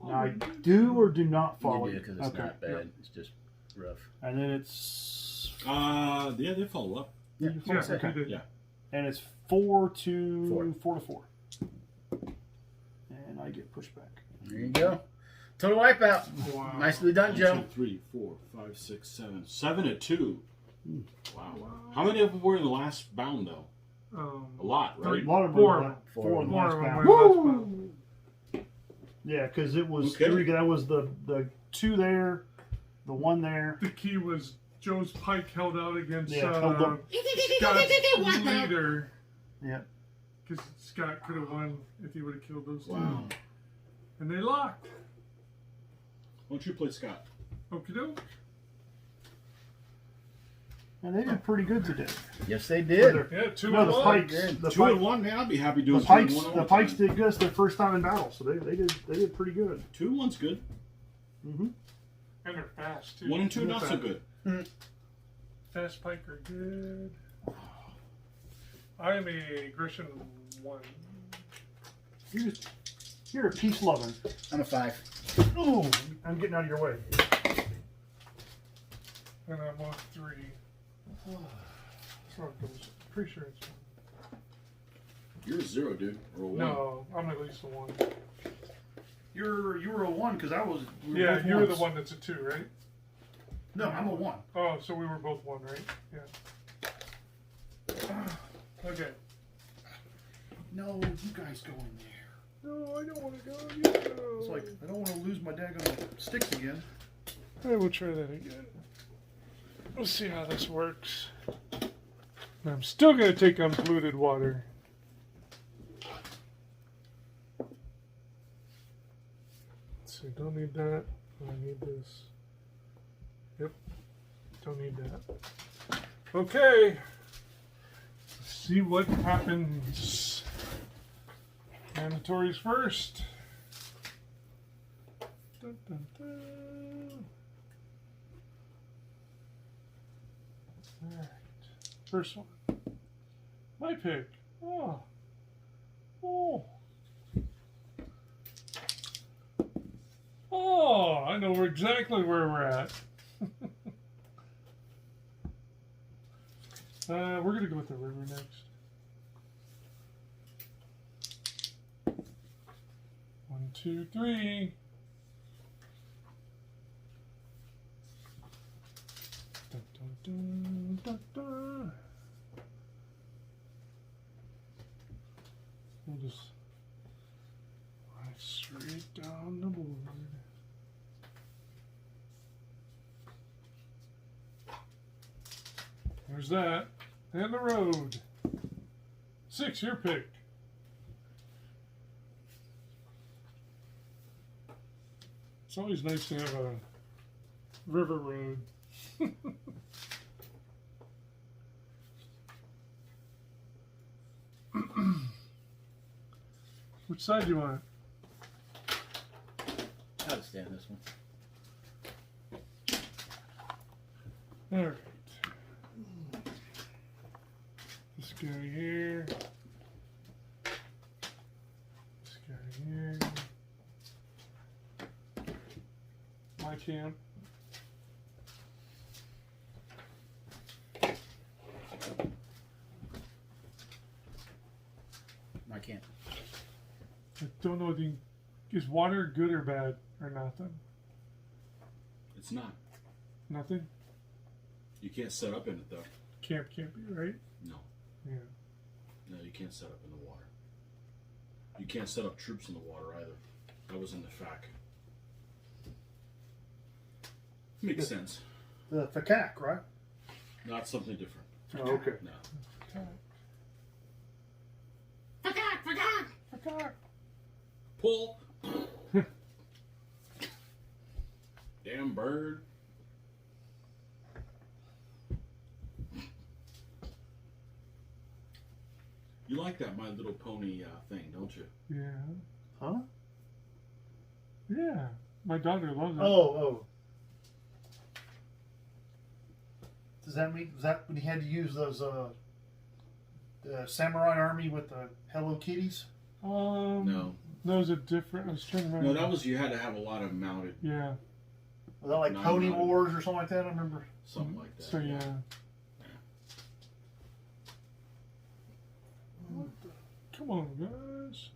Now I do or do not follow You do you. because it's Okay. not bad. It's just rough. And then it's Yeah, they follow up. Yeah. Yeah, okay. he did. Yeah. And it's 4 to 4. 4 to 4. And I get pushed back. There you go. Total wipeout. Wow. Nicely done, 1, Joe. 2, 3, 4, 5, 6, 7. 7-2. Hmm. Wow. How many of them were in the last bound though? A lot, right? A lot of Four. them. 4 4 in the Four last of them bound. were last bound. Yeah, because it was Okay. 3. That was the 2 there, the 1 there. The key was Joe's pike held out against Yeah, held up. Scott's leader. Yeah. Because Scott could have won if he would have killed those Wow. two. And they locked. Why don't you play Scott? Okie doke. And they did pretty good today. Yes, they did. Yeah, 2 No, and the 1. pikes. Good. The 2 and pikes. 1, man. I'd be happy doing The 2 and pikes. 1 all The the pikes time. did good. It's their first time in battle, so they did pretty good. 2 and 1's good. Mm-hmm. And they're fast, too. 1 and 2 not so good. Fast pike are good. I am a Grisham 1. You're a peace loving. I'm a 5. Ooh, I'm getting out of your way. And I'm on 3. So it goes. Pretty sure it's 1. You're a 0, dude. Or a 1. No, I'm at least a 1. You were a 1 because I was. Yeah, you were the one that's a 2, right? No, I'm a 1. Oh, so we were both 1, right? Yeah. Okay. No, you guys go in there. No, I don't want to go. You go. It's like I don't want to lose my daggone sticks again. I will try that again. We'll see how this works. I'm still going to take unpolluted water. Let's see, don't need that. I need this. Yep. Don't need that. Okay. Let's see what happens. Mandatories first. Dun, dun, dun. Alright. First one. My pick. Oh. Oh. Oh, I know exactly where we're at. We're going to go with the river next. 1, 2, 3. Dun, dun, dun, dun, dun. We'll just right straight down the board. There's that. And the road. 6, your pick. It's always nice to have a river road. Which side do you want? I'll stand this one. Alright. This guy here. This guy here. My camp. I can't. I don't know. Is water good or bad or nothing? It's not. Nothing? You can't set up in it though. Camp can't be, right? No. Yeah. No, you can't set up in the water. You can't set up troops in the water either. That was in the FAQ. Makes sense. The Fakak, right? Not something different. Oh, okay. No. Forgot. Pull. Damn bird. You like that My Little Pony thing, don't you? Yeah. Huh? Yeah. My daughter loves it. Oh. Does that mean, was that when he had to use those the samurai army with the Hello Kitties? No. Those are different. I was trying to No, remember. that was you had to have a lot of mounted, Yeah. Was that like No, Pony no. Wars or something like that? I remember. something like that. So yeah. Come on, guys.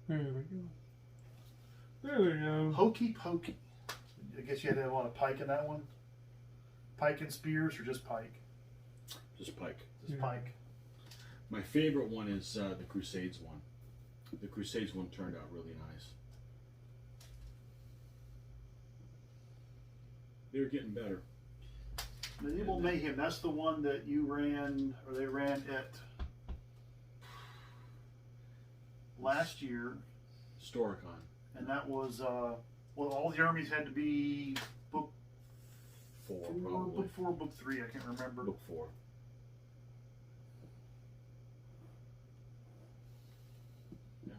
There we go. There we go. Hokey Pokey. I guess you had to have a lot of pike in that one. Pike and spears, or just pike? Just pike. Just Yeah. pike. My favorite one is the Crusades one. The Crusades one turned out really nice. They're getting better. Medieval Mayhem. That's the one that you ran, or they ran at last year, Storicon. and that was well, all the armies had to be book 4 4, probably. book 4, book 3. I can't remember. Book 4. Yeah.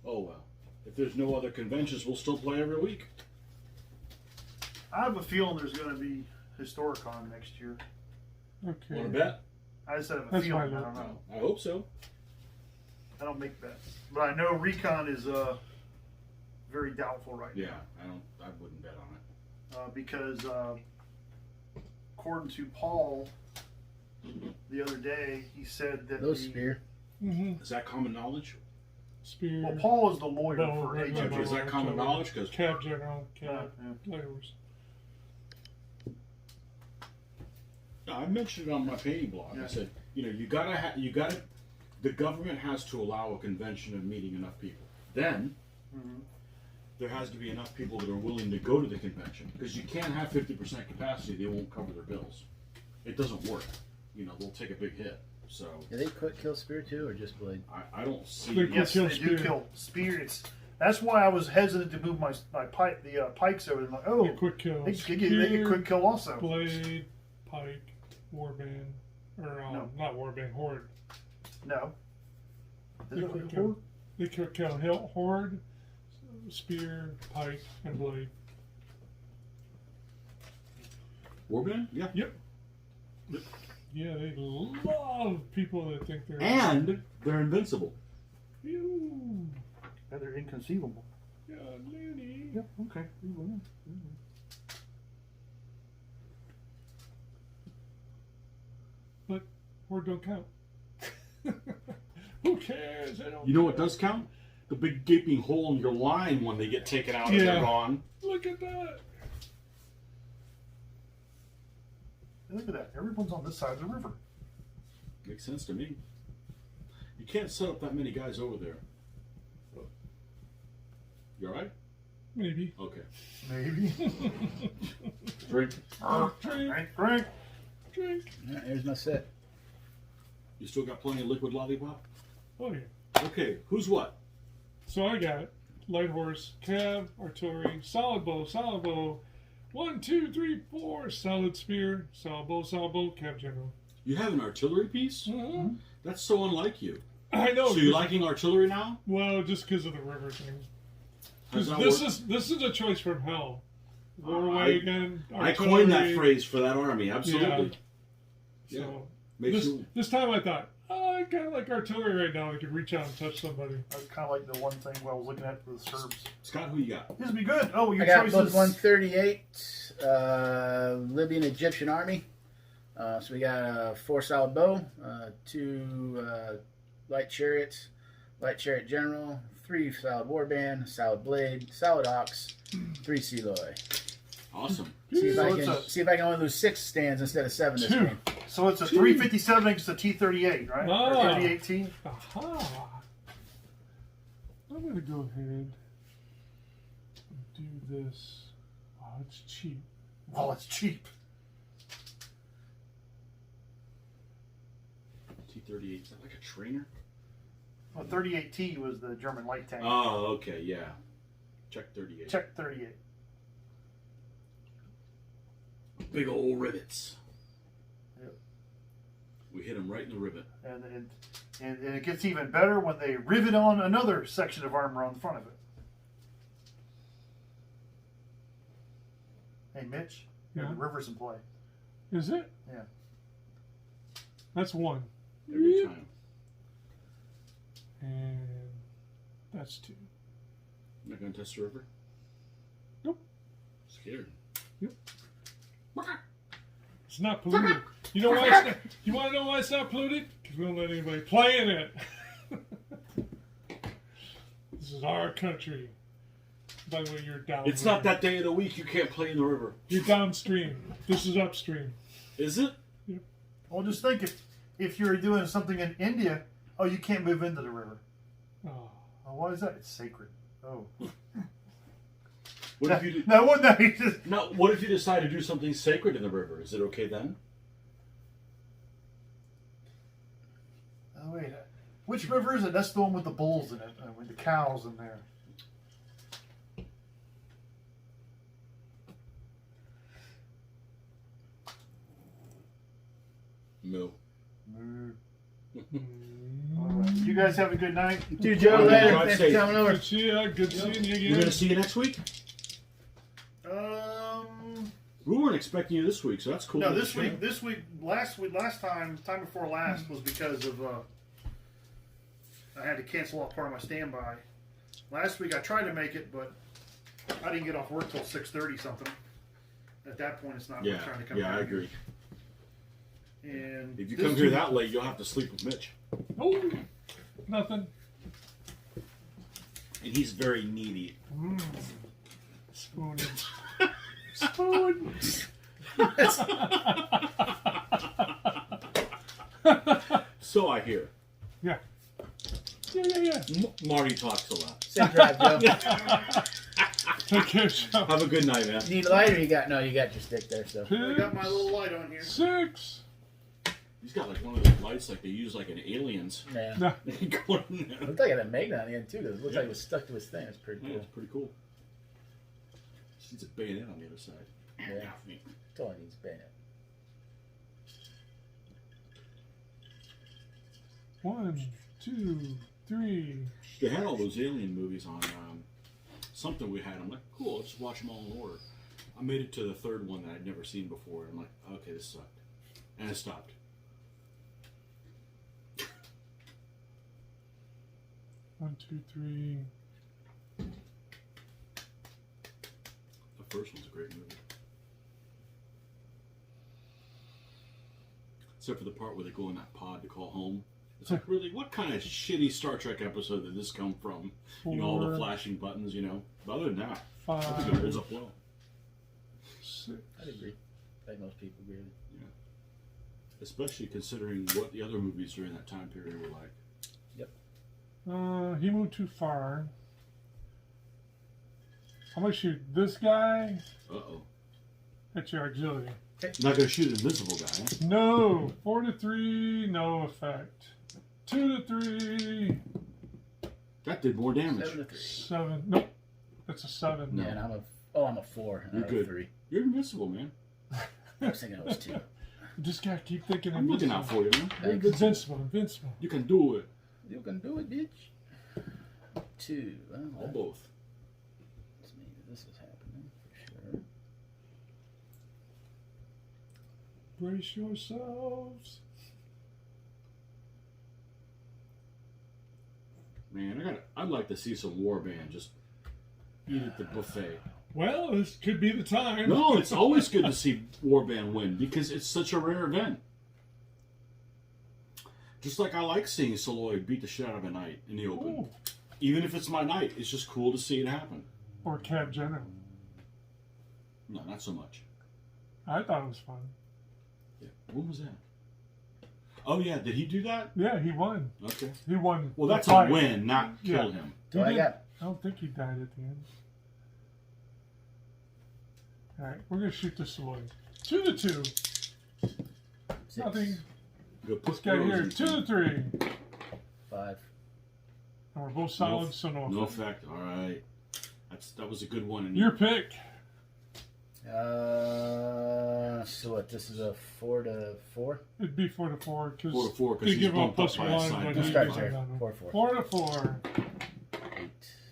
Oh well. If there's no other conventions, we'll still play every week. I have a feeling there's going to be Historicon next year. Okay. Want to bet? I just have a That's feeling. my I luck. don't know. I hope so. I don't make bets, but I know Recon is very doubtful right Yeah, I wouldn't bet on it. now because according to Paul the other day, he said that Those spear. Mm-hmm. Is that common knowledge? Spear. Well, Paul is the lawyer No, for no, HMO. no, Okay, is that common knowledge? Because Cab general. Cab Yeah. players. I mentioned it on my painting blog. Yeah. I said, you gotta, the government has to allow a convention of meeting enough people. Then Mhm. there has to be enough people that are willing to go to the convention because you can't have 50% capacity. They won't cover their bills. It doesn't work. They'll take a big hit. So Do they quick kill spear too, or just blade? I don't see. They Yes, kill they spear. do kill spears. That's why I was hesitant to move my pike, the pikes over. I'm like, oh, Get quick kill. they get quick kill also. Blade, pike, warband, or No. not warband, horde. No. Is They it quick a kill. horde? They quick kill horde, spear, pike, and blade. Warband? Yeah. Yep. Yeah, they love people that think they're And they're invincible. Phew. Yeah, they're inconceivable. Yeah, Looney. Yep. Okay. But horde don't count. Who cares? They don't You know what care. does count? The big gaping hole in your line when they get taken out and Yeah. they're gone. Look at that. Look at that. Everyone's on this side of the river. Makes sense to me. You can't set up that many guys over there. You alright? Maybe. Okay. Maybe. Drink. Drink. Drink. Yeah, here's my set. You still got plenty of liquid lollipop? Oh, yeah. Okay. Who's what? So I got light horse, cab, artillery, solid bow, 1, 2, 3, 4, solid spear, solid bow, cab general. You have an artillery piece? Mhm. That's so unlike you. I know. So you liking artillery now? Well, just because of the river thing. How's Because that this is a choice from hell. War I- wagon. I coined that artillery. phrase for that army. Absolutely. Yeah. So Makes you. this time I thought, oh, I kind of like artillery right now. I could reach out and touch somebody. That's kind of like the one thing I was looking at for the Serbs. Scott, who you got? This would be good. Oh, your I got choices. both 138 Libyan Egyptian army. So we got 4 solid bow, 2 light chariots, light chariot general, 3 solid warband, solid blade, solid ox, 3 Seloy. Awesome. See if, So I it's can, a- see if I can only lose 6 stands instead of 7 this 2. game. So it's a 357 against a T38, right? Or Ah. 38T. Aha. I'm going to go ahead and do this. Oh, it's cheap. Well, it's cheap. T-38. Is that like a trainer? Well, 38T was the German light tank. Oh, okay. Yeah. Check 38. Check 38. Big old rivets. Yep. We hit them right in the rivet. And it gets even better when they rivet on another section of armor on the front of it. Hey, Mitch, Yeah. the river's in play. Is it? Yeah. That's 1. Every time. And that's 2. Not going to test the river? Nope. Scared. It's not polluted. You know why? It's not, you want to know why it's not polluted? Because we don't let anybody play in it. This is our country. By the way, you're down. It's not that day of the week you can't play in the river. You're downstream. This is upstream. Is it? Well, just think if you're doing something in India, oh, you can't move into the river. Oh. Oh, why is that? It's sacred. Oh. What if you No, what? No, you just. now? What if you decide to do something sacred in the river? Is it okay then? Oh wait, which river is it? That's the one with the bulls in it, with the cows in there. No. All right. You guys have a good night. Dude, Joe, All right, later. drive Thanks for safe. coming over. Good see ya. Good seeing you We're again. going to see you next week? Um. We weren't expecting you this week, so that's cool. No, this week, last time before last was because of I had to cancel off part of my standby. Last week I tried to make it, but I didn't get off work till 6:30 something. At that point, it's not worth trying to come. Yeah, I down. agree. And If you this come here week- that late, you'll have to sleep with Mitch. Oh, nothing. And he's very needy. Spoon. Spoon. So I hear. Yeah. Yeah. Marty talks a lot. Safe drive, Joe. Take care, Joe. Have a good night, man. Need a light or you got? No, you got your stick there. So I got my little light on here. 6. He's got like one of those lights like they use like in Aliens. yeah, No. Going in there. looks like it had a magnet on the end too. It looks like it was stuck to his thing. It's pretty Yeah, cool. it's pretty cool. Just needs a bayonet on the other side. Yeah, that's all it needs. Bayonet. 1, 2, 3. They had all those Alien movies on something we had. I'm like, cool, let's watch them all in order. I made it to the third one that I'd never seen before. I'm like, okay, this sucked. And I stopped. 1, 2, 3. The first one's a great movie. Except for the part where they go in that pod to call home. It's like, really, what kind of shitty Star Trek episode did this come from? You know, all the 4, flashing buttons, you know. But other than that, I 5, think it holds up well. 6. I'd agree. I think most people agree with it. Especially considering what the other movies during that time period were like. He moved too far. I'm gonna shoot this guy Uh-oh. at your auxiliary. You're not going to shoot an invisible guy, huh? No. 4 to 3, no effect. 2 to 3. That did more damage. 7 to 3. 7. Nope. That's a 7. Yeah, and I'm a 4. And You're I'm good. A 3. You're invincible, man. I was thinking I was 2. Just gotta keep thinking. I'm looking out for you, man. You're Thanks. invincible. Invincible. You can do it. You can do it, bitch. 2. Well, Or that both. means this is happening for sure. Brace yourselves. Man, I'd like to see some warband just eat at the buffet. Well, this could be the time. No, it's always good to see warband win because it's such a rare event. Just like I like seeing Saloy beat the shit out of a knight in the open. Ooh. Even if it's my knight, it's just cool to see it happen. Or Cab General. No, not so much. I thought it was fun. Yeah. When was that? Oh yeah, did he do that? Yeah, he won. Okay. He won. Well, the that's fight. a win, not kill Yeah. him. So I did- got I don't think he died at the end. Alright, we're gonna shoot this Saloy. 2 to 2. 6, Nothing. Go put This guy arrows here. in 2 to him. 3. 5. And we're both solid, so no. No effect. effect. All right. That was a good one. And Your pick. So what? This is a 4 to 4. It'd be 4 to 4 because 4 to 4 because they he's give him a bumped up plus by a 1, side but die. he Start gets there. another 4 4. 4 to 4. 8.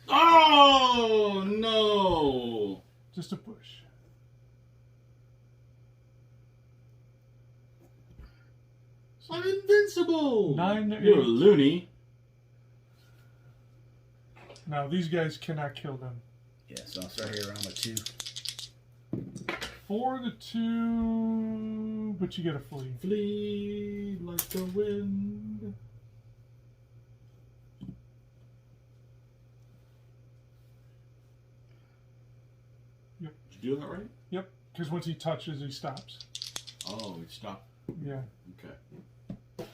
Oh no! Just a push. I'm invincible. 9 to 8. You're a loony. Now these guys cannot kill them. Yeah, so I'll start here around a 2. 4 to 2, but you get a flee. Flee like the wind. Yep. Did you do that right? Yep, because once he touches, he stops. Oh, we stopped. Yeah. Okay.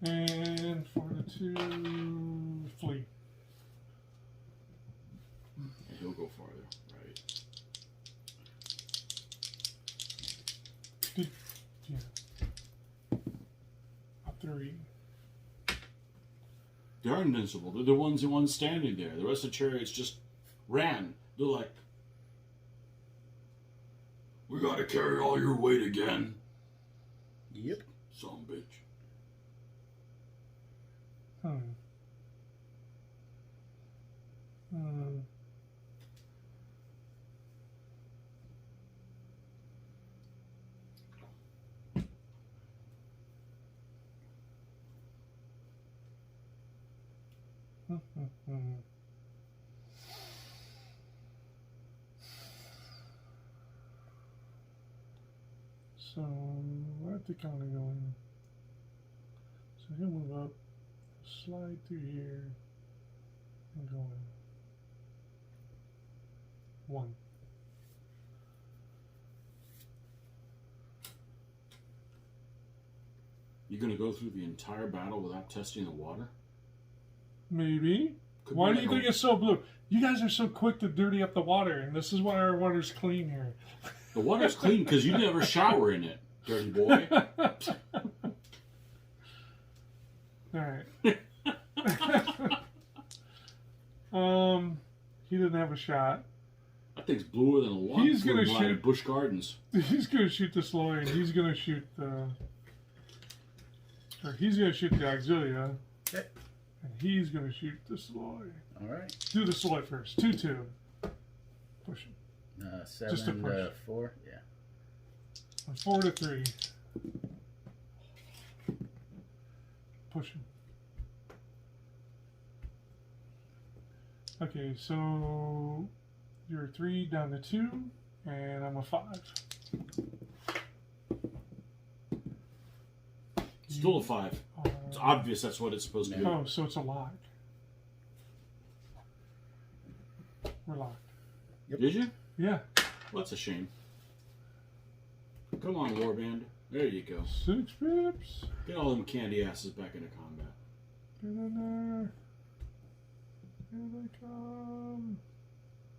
And 4 to 2, flee. He'll go farther. Right. Good. Yeah. A 3. They are invincible. They're the ones standing there. The rest of the chariots just ran. They're like, we gotta carry all your weight again. Yep. Son of a bitch. Hmm. Hmm. So I think I'm gonna go in. So he'll move up, slide through here, and go in. 1. You gonna go through the entire battle without testing the water? Maybe. Could Why be do you like think it's so blue? You guys are so quick to dirty up the water, and this is why our water's clean here. The water's clean because you never shower in it, dirty boy. Alright. He didn't have a shot. That thing's bluer than a log He's gonna flume line shoot- at Busch Gardens. He's gonna shoot this lawyer, and he's gonna shoot the. Or he's gonna shoot the auxilia. Okay. And he's gonna shoot this lawyer. Alright. Do the Sloy first. 2-2. Push him. 7 Just a push. to 4. Yeah. And 4 to 3. Push him. Okay, so you're a 3 down to 2, and I'm a 5. Still a 5. It's obvious that's what it's supposed to be. Oh, so it's a lock. We're locked. Did you? Yeah. Well, that's a shame. Come on, Warband. There you go. 6 pips. Get all them candy asses back into combat. Get in there. Here they come.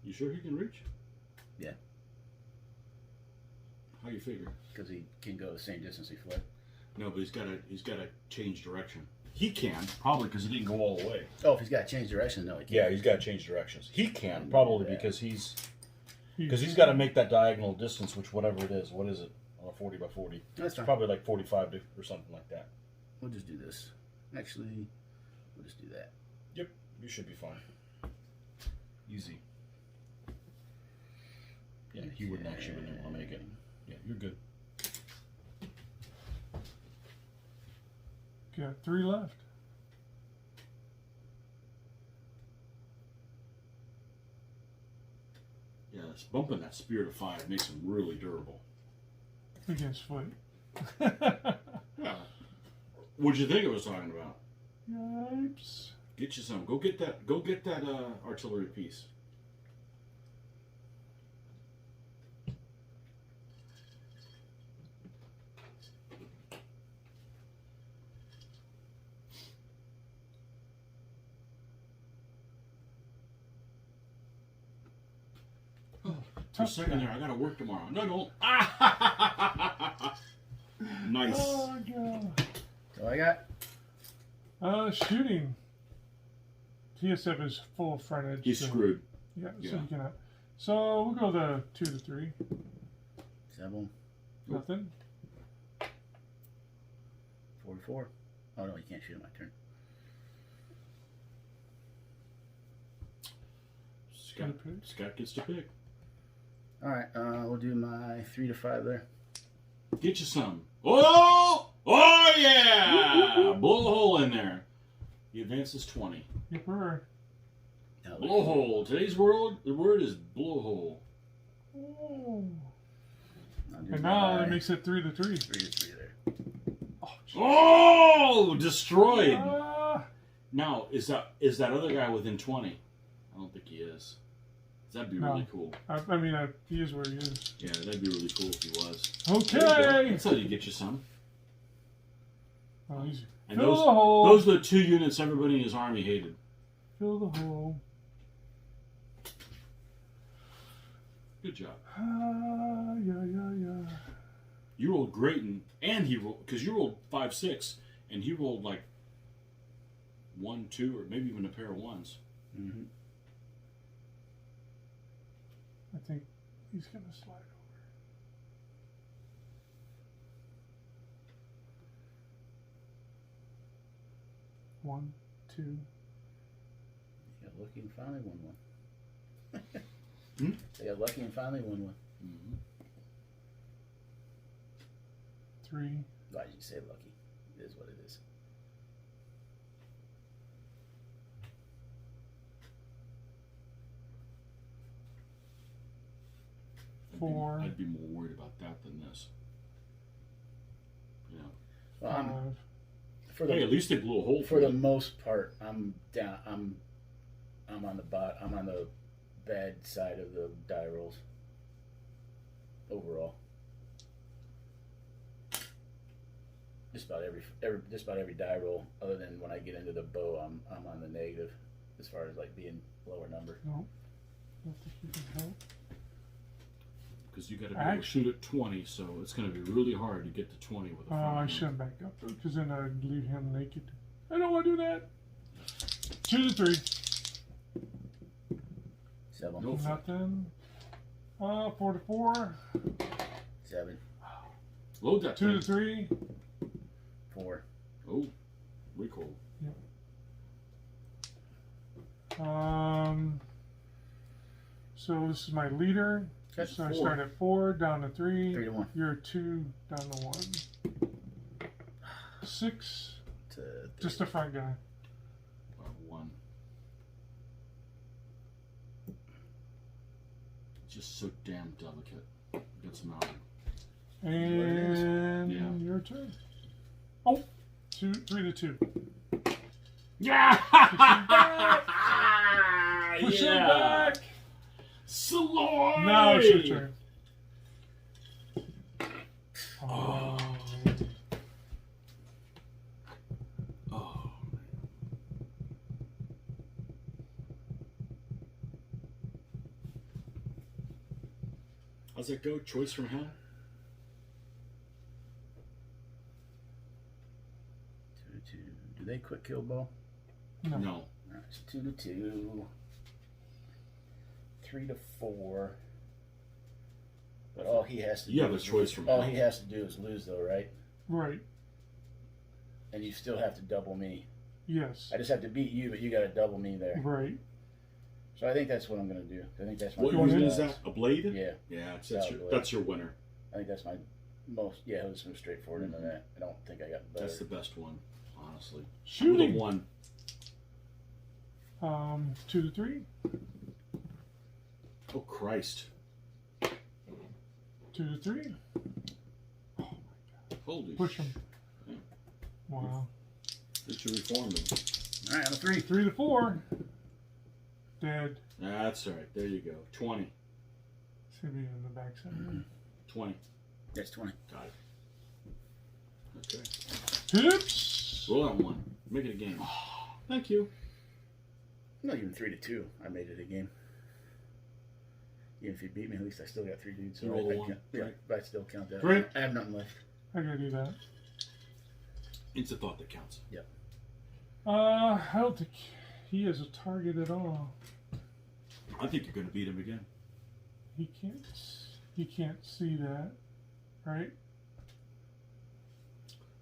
You sure he can reach? Yeah. How you figure? Because he can go the same distance he fled. No, but he's got to change direction. He can probably because he didn't go all the way. Oh, if he's got to change direction, no, he can't. Yeah, he's got to change directions. He can probably Yeah. because he's got to make that diagonal distance, which whatever it is. What is it on a 40 by 40? That's fine. Probably like 45 or something like that. We'll just do this. Actually, we'll just do that. Yep, you should be fine. Easy. Yeah, he wouldn't actually want to make it. Yeah, you're good. Got 3 left. Yeah, it's bumping that Spirit of 5 makes him really durable. Against foot. Yeah. What'd you think it was talking about? Yipes. Get you some. Go get that. Go get that artillery piece. For a second there, I gotta work tomorrow. No, don't. Nice. Oh, God. So I got Shooting. TSF is full frontage. He's so, screwed. Yeah, Yeah. so you cannot. So we'll go the 2 to 3. 7, Nothing. 44. Oh no, you can't shoot on my turn. Scott gets to pick. All right, we'll do my 3 to 5 there. Get you some. Oh! Oh, yeah! Blow a hole in there. He advances 20. Yipper. Now, Blow hole. Today's word, the word is blow hole. Oh. I'll do And now my that makes it 3 to 3. 3 to 3 there. Oh! Destroyed. Ah. Now, is that other guy within 20? I don't think he is. That'd be No. really cool. I mean, he is where he is. Yeah, that'd be really cool if he was. Okay. There you go. That's how you get you some. Oh, easy. And Fill those, the hole. those are the 2 units everybody in his army hated. Fill the hole. Good job. Yeah. You rolled great, and he rolled, because you rolled 5, 6, and he rolled like 1, 2, or maybe even a pair of 1s. Mm-hmm. I think he's going to slide over. 1, 2. Got lucky and finally won one. Hmm? They got lucky and finally won one. Mm-hmm. 3. Why did you say lucky? It is what it is. Four. I'd be more worried about that than this. Yeah. Well, 5. for Hey, the at least they blew a hole for the you. most part, I'm down. I'm on the I'm on the bad side of the die rolls. Overall, just about every die roll, other than when I get into the bow, I'm on the negative, as far as like being lower number. No. Don't think you can help. Because you got to be able to shoot at 20, so it's going to be really hard to get to 20 with a Oh, front I gun. shouldn't back up because then I'd leave him naked. I don't want to do that. 2 to 3. 7, No. Nothing. 4 to 4. 7, Load that 2 to thing. 3. 4. Oh, recoil. So this is my leader. Okay. So I 4. start at 4, down to 3. 3 to 1. You're 2, down to 1. 6. To 3. Just a front guy. 1. Just so damn delicate. Get some out. And Yeah. your turn. Oh, 3 to 2. Yeah! Push him back. Sloy! Now it's your turn. Oh. Oh. How's that go? Choice from hell? 2 to 2. Do they quick kill bow? No. No. Alright, so 2 to 2. 3 to 4. But all he has to You do have a is choice from all hell. he has to do is lose though, right? Right. And you still have to double me. Yes. I just have to beat you, but you got to double me there. Right. So I think that's what I'm going to do. I think that's my What You want unit it? is that? A blade? Yeah, Yeah, that's Solid your blade. that's your winner. I think that's my most. Yeah, I'll just move straight forward into that. I don't think I got better. That's the best one, honestly. With a Shooting. 1. 2 to 3. Oh Christ! 2 to 3. Holy Push him. Yeah. Wow. Did you reform them? All right, on a 3. 3 to 4. Dead. That's all right. There you go. 20. Should be in the backside. 20. That's 20. Got it. Okay. Tips. Roll that 1. Make it a game. Thank you. Not even 3 to 2. I made it a game. Even if you beat me, at least I still got 3 dudes. You roll I a 1. can't- Yeah, Right. but I still count that. Great. I have nothing left. I gotta do that. It's a thought that counts. I don't think he has a target at all. I think you're going to beat him again. He can't see that, right?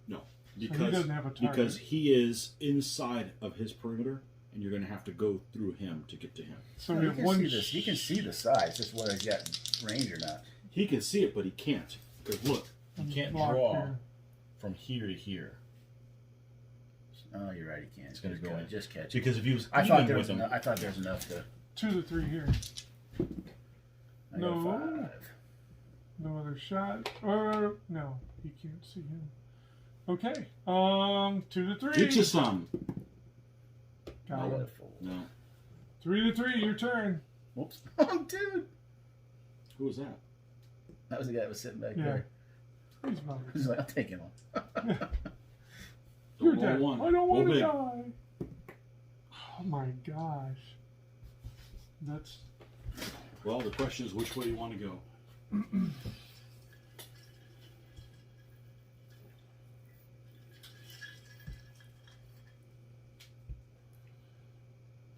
No, he because doesn't have a target. because he is inside of his perimeter, and you're going to have to go through him to get to him. So No, we you have can one. see this. You can see the size. Just whether he's got range or not. He can see it, but he can't. Because look, You can't block draw here. from here to here. Oh, you're right. He can't. It's gonna Just go go in. and just catch it. Because if he was I thought even there with was him, enough. I thought there was enough to. 2 to 3 here. I got No. 5. No other shot. Or no, he can't see him. Okay. 2 to 3. get you some. I Got got a him. 4. No, 3 to 3. Your turn. Whoops. Oh, dude. who was that? That was the guy that was sitting back Yeah. there. He's mine. He's like, I'll take him on. You're Don't roll dead. 1. I don't Roll want to big. die. Oh my gosh. That's Well, the question is, which way you want to go?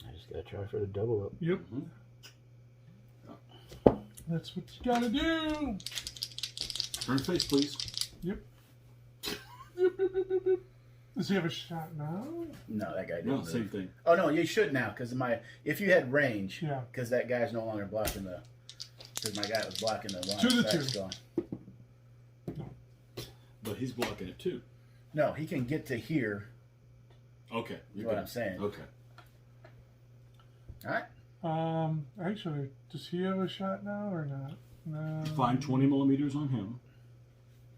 I just gotta try for the double up. yep. Mhm. That's what you gotta do. Turn face, please. Yep. Yep, yep, yep, yep, yep. Does he have a shot now? No, that guy No, didn't. same thing. Oh no, you should now because if you had range, Yeah. because that guy's no longer blocking the. Because my guy was blocking the line. 2 to That's 2. gone. But he's blocking it too. No, he can get to here. Okay. Is you're what good. I'm saying. Okay. All right. Actually, does he have a shot now or not? No. Find 20 millimeters on him.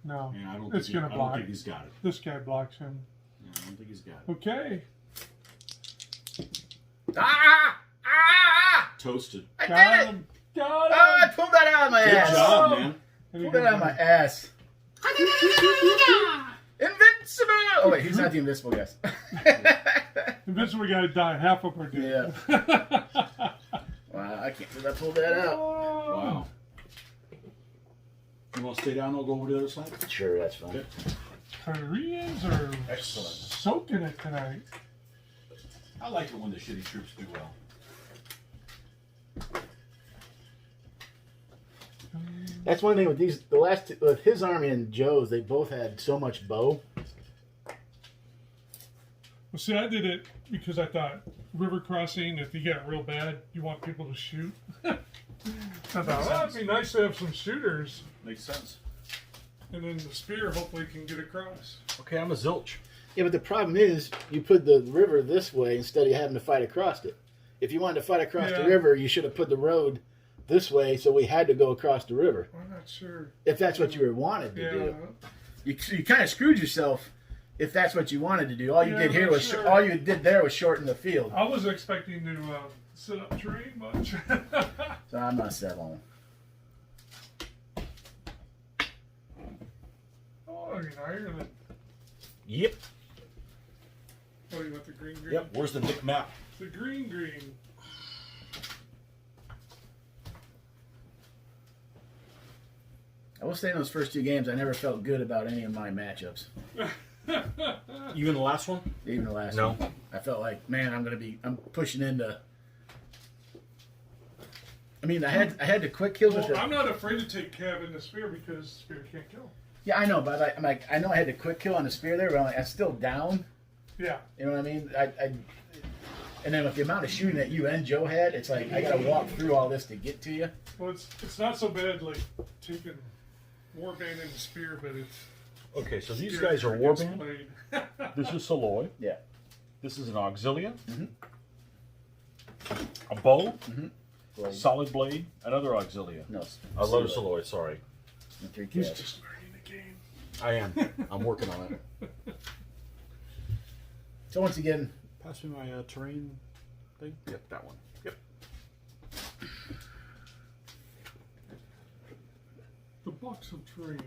No. And I don't It's think gonna I don't block. think he's got it. This guy blocks him. No, I don't think he's got it. Okay. Ah! Ah! Toasted. I did Got it! him. Got Oh, I him. pulled that out of my Good ass. job, man. And he Pulled that out of my ass. Invincible! Oh wait, he's not the invincible guy. Invincible guy died. Half of her did. Wow, I can't believe I pulled that out. Wow. You want to stay down? I'll go over to the other side. Sure, that's fine. Okay. Koreans are Excellent. soaking it tonight. I like it when the shitty troops do well. That's one thing with these. The last two, with his army and Joe's, they both had so much bow. Well, see, I did it because I thought river crossing, if you get real bad, you want people to shoot. I thought, well, it'd be nice to have some shooters. Makes sense. And then the spear hopefully can get across. okay, I'm a zilch. Yeah, but the problem is, you put the river this way instead of having to fight across it. If you wanted to fight across the Yeah. river, you should have put the road this way, so we had to go across the river. I'm not sure. If that's what you were wanted to Yeah. do, you kind of screwed yourself. If that's what you wanted to do, all you Yeah, did here but was sure. all you did there was shorten the field. I wasn't expecting to set up terrain much. So I'm not settling. Oh, you're in Ireland. Yep. Oh, you want the green? Yep. Where's the Nick map? The green. I will say in those first 2 games, I never felt good about any of my matchups. Even the last one? Even the last No. one. I felt like, man, I'm pushing into. I mean, I had the quick kills with Well, the. I'm not afraid to take Cav in the spear because spear can't kill. Yeah, I know, but I'm like, I know I had the quick kill on the spear there, but I'm still down. Yeah. You know what I mean? And then with the amount of shooting that you and Joe had, it's like I got to walk through all this to get to you. Well, it's not so bad like taking warband and the spear, but it's. Okay, so these spear guys are gets warband. played. This is Saloy. Yeah. This is an auxilia. Mhm. A bow. Blade. Solid blade. Another auxilia. No. I love Saloy, sorry. And 3 He's Cav. just learning the game. I am. I'm working on it. So once again, Pass me my terrain thing. Yep, that one. Yep. The box of terrain.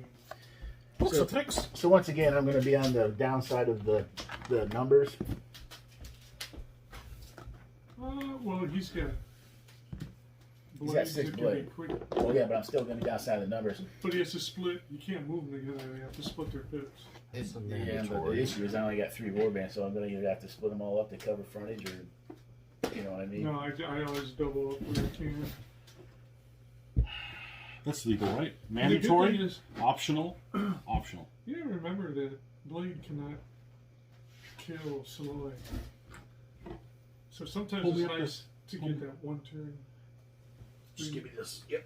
Books So- of tricks. so once again, I'm going to be on the downside of the numbers. Well, he's got. He's got blades 6 that can be blade. quick, Well, yeah, but I'm still going to be downside of the numbers. but he has to split. You can't move them together. They have to split their pips. It's a Yeah, but the issue is I only got 3 warbands, so I'm going to either have to split them all up to cover frontage or, you know what I mean? No, I always double up where I can. That's legal, right? And the good Mandatory, thing is, optional, optional. you gotta remember that blade cannot kill Saloy. So sometimes Hold me it's up nice this- to hold get me- that one turn. Just give me this. Yep.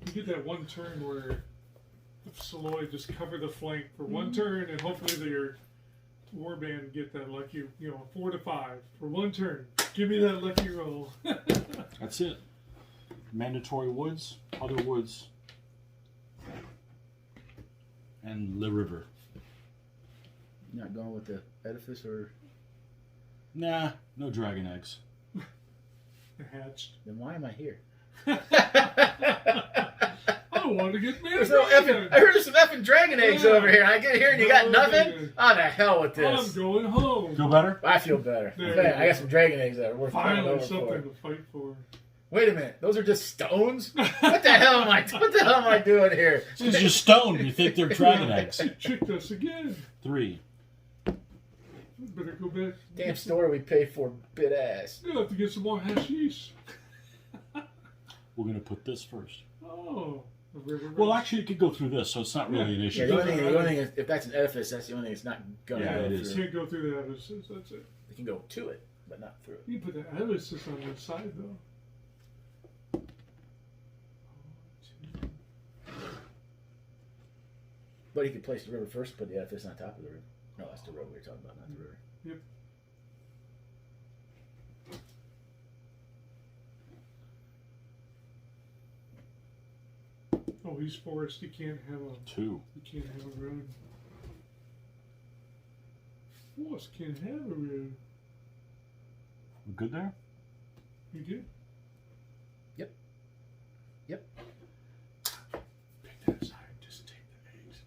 You get that one turn where the Saloy just cover the flank for one turn, and hopefully your warband get that lucky, 4 to 5 for one turn. Give me that lucky roll. That's it. Mandatory woods, other woods, and the river. You're not going with the edifice or. Nah, no dragon eggs. Hatched. Then why am I here? I don't want to get married. There's no effing. I heard there's some effing dragon eggs Yeah. over here. I get here and you got No, nothing? baby. Oh, the hell with I'm this. going home. Feel better? I feel better. There Man, you I go. got some dragon eggs that are worth coming Finally, over something for. to fight for. Wait a minute, those are just stones? What the hell am I? What the hell am I doing here? This is just stone. You think they're dragon eggs? You tricked us again. 3. Better go back. Damn store we pay for bit ass. You'll have to get some more hashish. We're gonna put this first. Oh. The river. Well, actually, it could go through this, so it's not really an Yeah, issue. the only thing is, if that's an edifice, that's the only thing it's not gonna Yeah, go it through. is. You can't go through the edifices, that's it. It can go to it, but not through it. You can put the edifices on the side, though. But he could place the river first, put the edifice on top of the river. No, that's the road we were talking about, not the river. Yep. Oh, he's forest. You can't have a 2. You can't have a road. Forest can't have a road. We good there? You did? Yep. Yep. Pick that side. Just take the eggs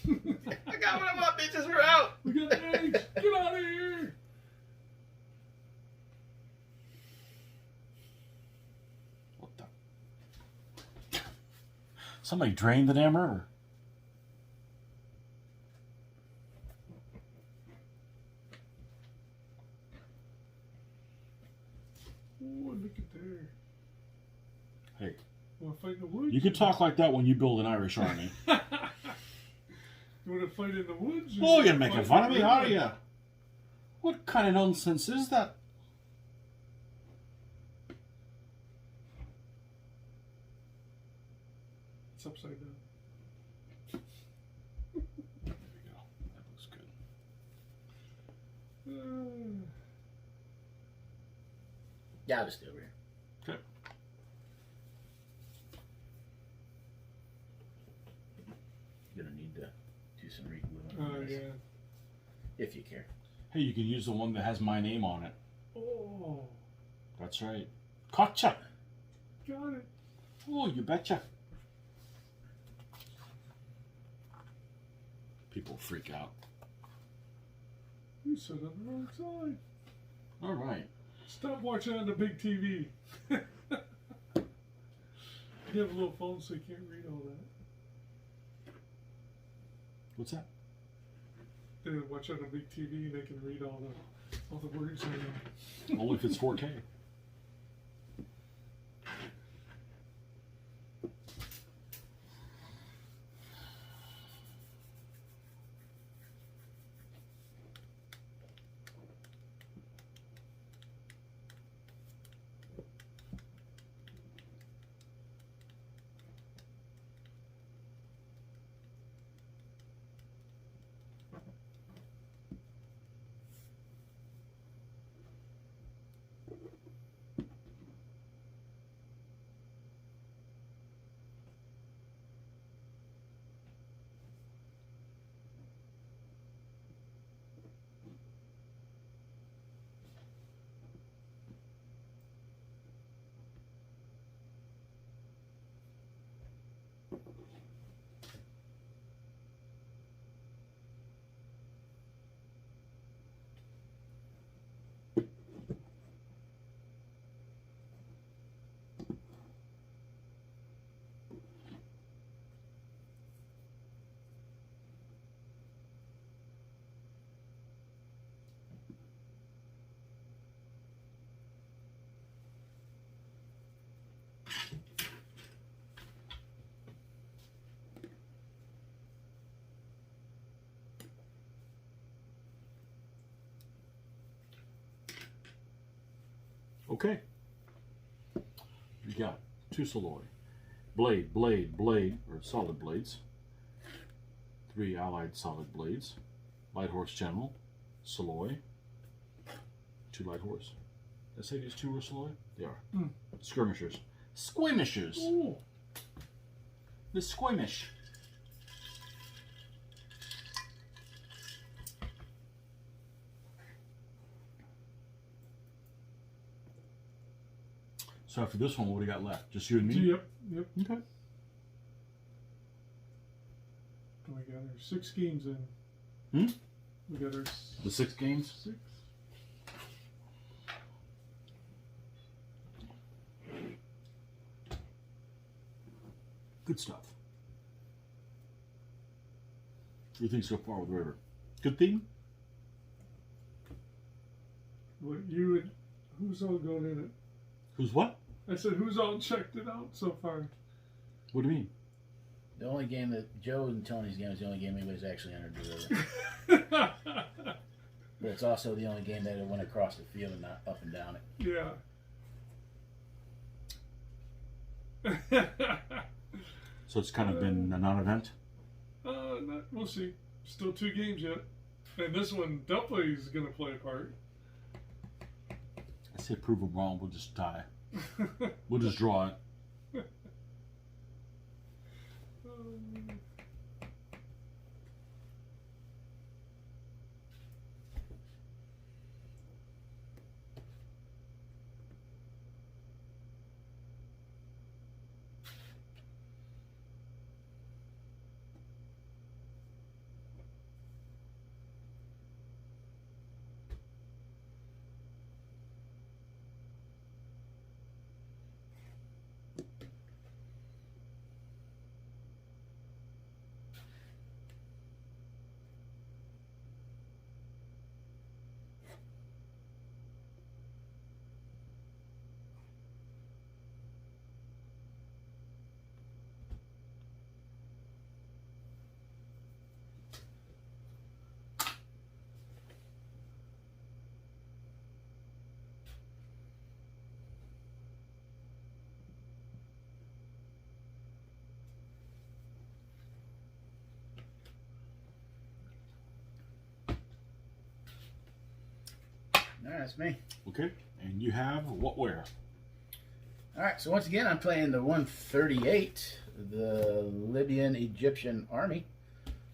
and leave. I got what I want, bitches. We're out. We got eggs. Get out of here. What the? Somebody drained the damn river. Oh, look at there. Hey, Want to fight in the woods? you could talk like that when you build an Irish army. You want to fight in the woods? or Oh, you you're wanna making fight fun of in me, the are river? you? What kind of nonsense is that? It's upside down. There we go. That looks good. Yeah, I'll just stay over here. Okay. You're gonna need to do some regluing. Oh, on this, yeah. If you care. Hey, you can use the one that has my name on it. Oh, That's right. Gotcha. got it. Oh, you betcha. People freak out. You sit on the wrong side. All right. Stop watching on the big TV. You have a little phone so you can't read all that. What's that? They watch on a big TV and they can read all the words in there. Only if it's 4K. Okay. You got 2 Soloi. Blade, blade, blade, or solid blades. 3 allied solid blades. Light horse general. Soloi. 2 light horse. Did I say these 2 were Soloi? They are. Skirmishers. Squimishers. Ooh. The squimish. So after this one, what do we got left? Just you and me? Yep. Okay. And we got our 6 games in. We got our The 6 games? 6. Good stuff. What do you think so far with River? Good theme? What you and who's all going in it? Who's what? I said who's all checked it out so far? What do you mean? The only game that Joe and Tony's game is the only game anybody's actually entered the river. But it's also the only game that it went across the field and not up and down it. Yeah. So it's kind of been a non-event? We'll see. Still 2 games yet. And this one definitely is going to play a part. I say prove them wrong, we'll just die. We'll just draw it. Alright, that's me. Okay. And you have what where? Alright, so once again, I'm playing the 138, the Libyan Egyptian army.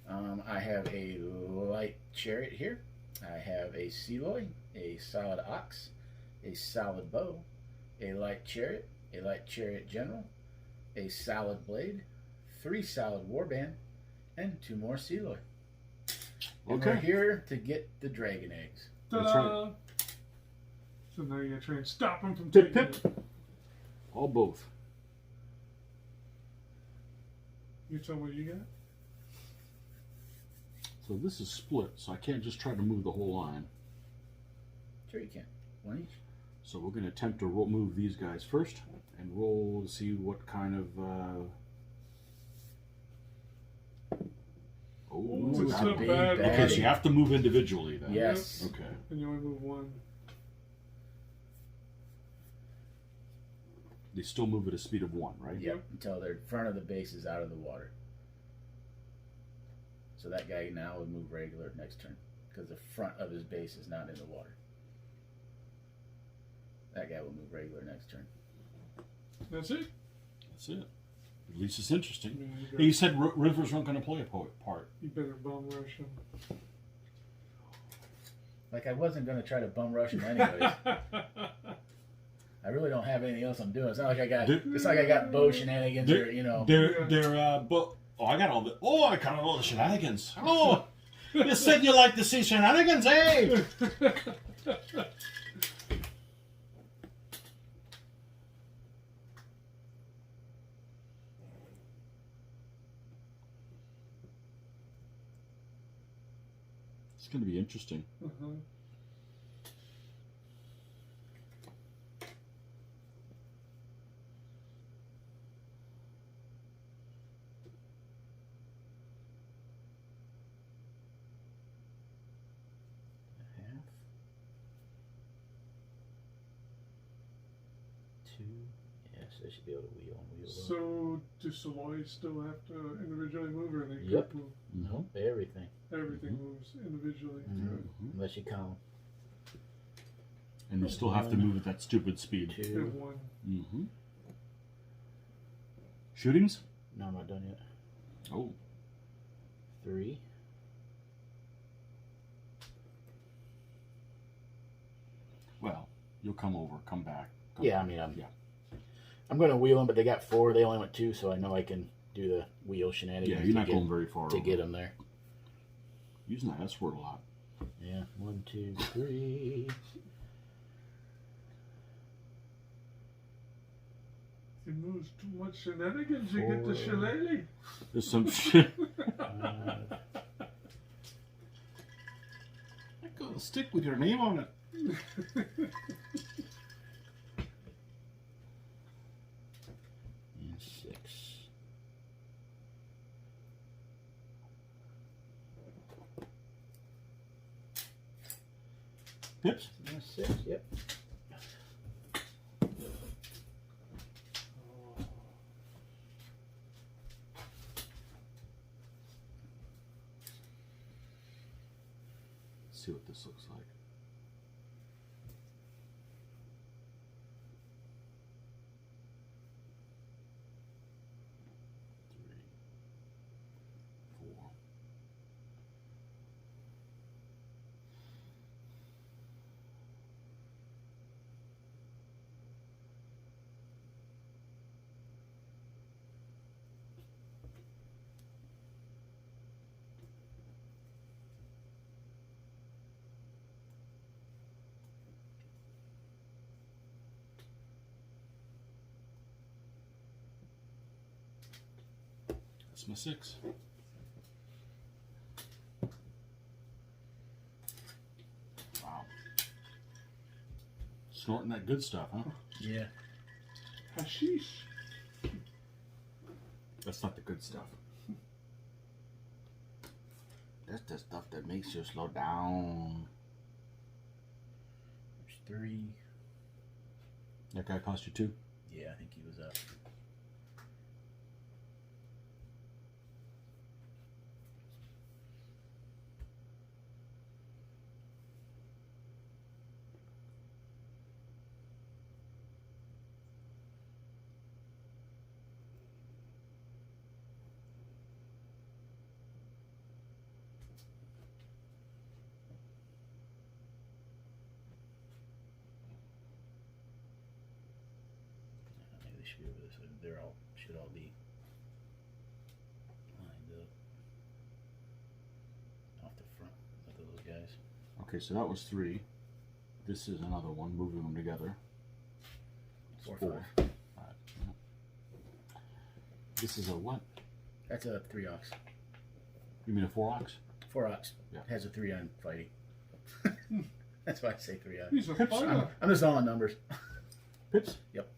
I have a light chariot here. I have a Seloi, a solid ox, a solid bow, a light chariot general, a solid blade, 3 solid warband, and 2 more Seloi. And Okay. we're here to get the dragon eggs. That's Ta-da! right. So now you got to try and stop him from Pip, taking pip. it. All both. You tell me what you got? So this is split, so I can't just try to move the whole line. Sure you can. One each. So we're going to attempt to move these guys first and roll to see what kind of. Ooh, It's it's not not big, bad. bad. Because you have to move individually then. Yes. Okay. And you only move one. They still move at a speed of 1, right? Yep. Until their front of the base is out of the water. So that guy now would move regular next turn because the front of his base is not in the water. That guy will move regular next turn. That's it. That's it. At least it's interesting. I mean, Hey, you said rivers weren't going to play a part. you better bum rush him. Like I wasn't going to try to bum rush him anyways. I really don't have anything else I'm doing. It's not like I got. It's like I got bow shenanigans or you know. I got all the. Oh, I got all the shenanigans. Oh, you said you like to see shenanigans, eh? It's going to be interesting. Uh-huh. Half. 2. Yes, I should be able to wheel and wheel. So do Saloy still have to individually move, or they Yep. could move? Nope, everything. Everything moves individually. Unless you count And you still have to move at that stupid speed. 2. Hit one. Mm-hmm. Shootings? No, I'm not done yet. Oh. 3. Well, you'll come over, come back. Yeah, I mean, I'm going to wheel them, but they got 4. They only went 2, so I know I can do the wheel shenanigans. Yeah, you're not to going very far. to over. get them there. Using that S word a lot. Yeah, 1, 2, 3. He moves too much shenanigans, you get the 4. shillelagh. There's some shit. 5. Go stick with your name on it. And 6. Pips? 6, yep. Let's see what this looks like. 3, 4. That's my 6. Wow. Snorting that good stuff, huh? Yeah. Hashish. That's not the good stuff. That's the stuff that makes you slow down. There's 3. That guy cost you 2? Yeah, I think he was up. Maybe they should be over this way. They're all should all be lined up off the front of those guys. Okay, so that was 3. This is another one, moving them together. 4, 4. 5. This is a what? That's a 3 ox. You mean a 4 ox? 4 ox Yeah. has a 3 on fighting. That's why I say 3 on. He's a fighter. I'm just all on numbers. Pips. Yep.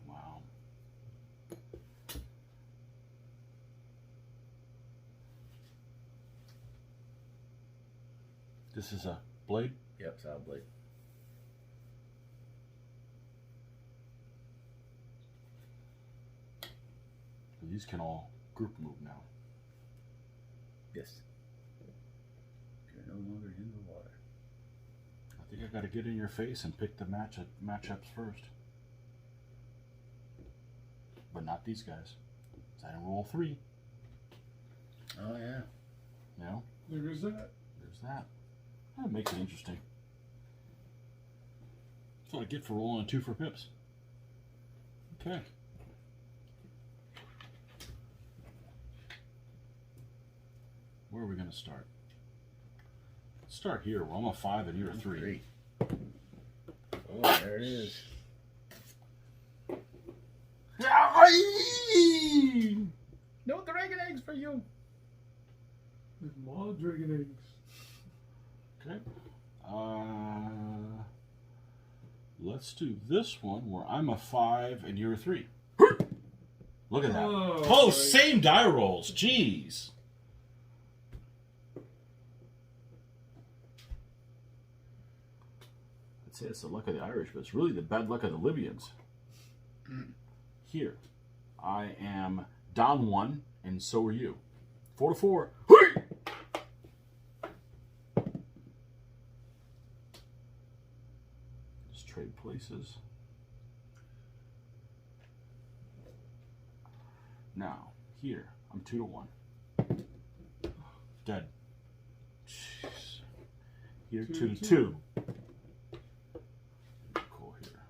Wow. This is a blade. Yep, solid blade. These can all group move now. Yes. You're no longer in the water. I think I got to get in your face and pick the matchups first. But not these guys. I didn't roll 3. Oh yeah. You know, There is that. there's that. That makes it interesting. That's what I get for rolling a 2 for pips. Okay. Where are we going to start? Let's start here. Well, I'm a 5 and you're a 3. Oh, there it is. No dragon eggs for you. There's more dragon eggs. Okay. Let's do this one where I'm a 5 and you're a 3. Look at that. Oh, same die rolls. Jeez. I'd say it's the luck of the Irish, but it's really the bad luck of the Libyans. Here, I am down 1, and so are you. 4 to 4. Just trade places. Now, here, I'm 2 to 1. Dead. Jeez. Here, 2 to 2. Cool here.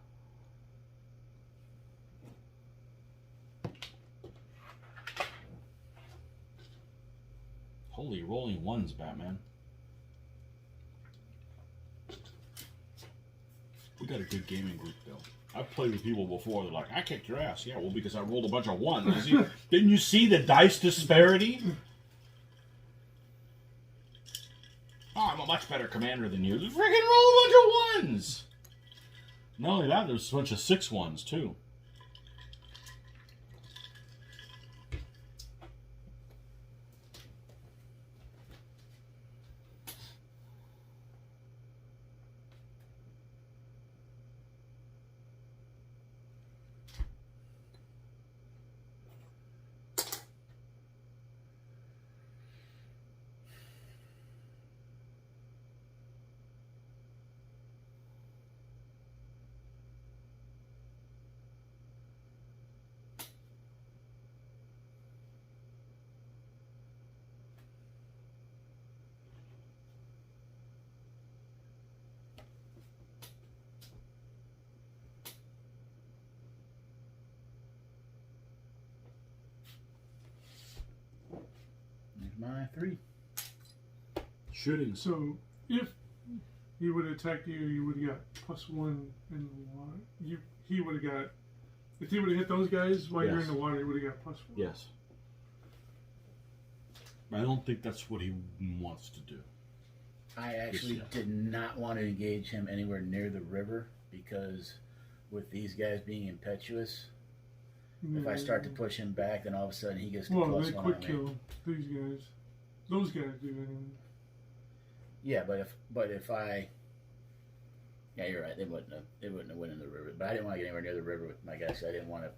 Holy rolling ones, Batman. We got a good gaming group, though. I've played with people before. They're like, I kicked your ass. Yeah, well, because I rolled a bunch of ones. Didn't you see the dice disparity? Oh, I'm a much better commander than you. Just freaking roll a bunch of ones. Not only that, there's a bunch of 6 ones, too. There's my 3. Shooting. So if he would have attacked you, you would have got +1 in the water. He would have got. If he would have hit those guys while you're in Yes. the water, he would have got +1. Yes. I don't think that's what he wants to do. I actually did not want to engage him anywhere near the river because with these guys being impetuous, if I start to push him back, then all of a sudden he gets the Well, +1 they on quick me. kill these guys. Those guys do anyway. Yeah, but if I, yeah, you're right. They wouldn't have went in the river. But I didn't want to get anywhere near the river with my guys. I didn't want to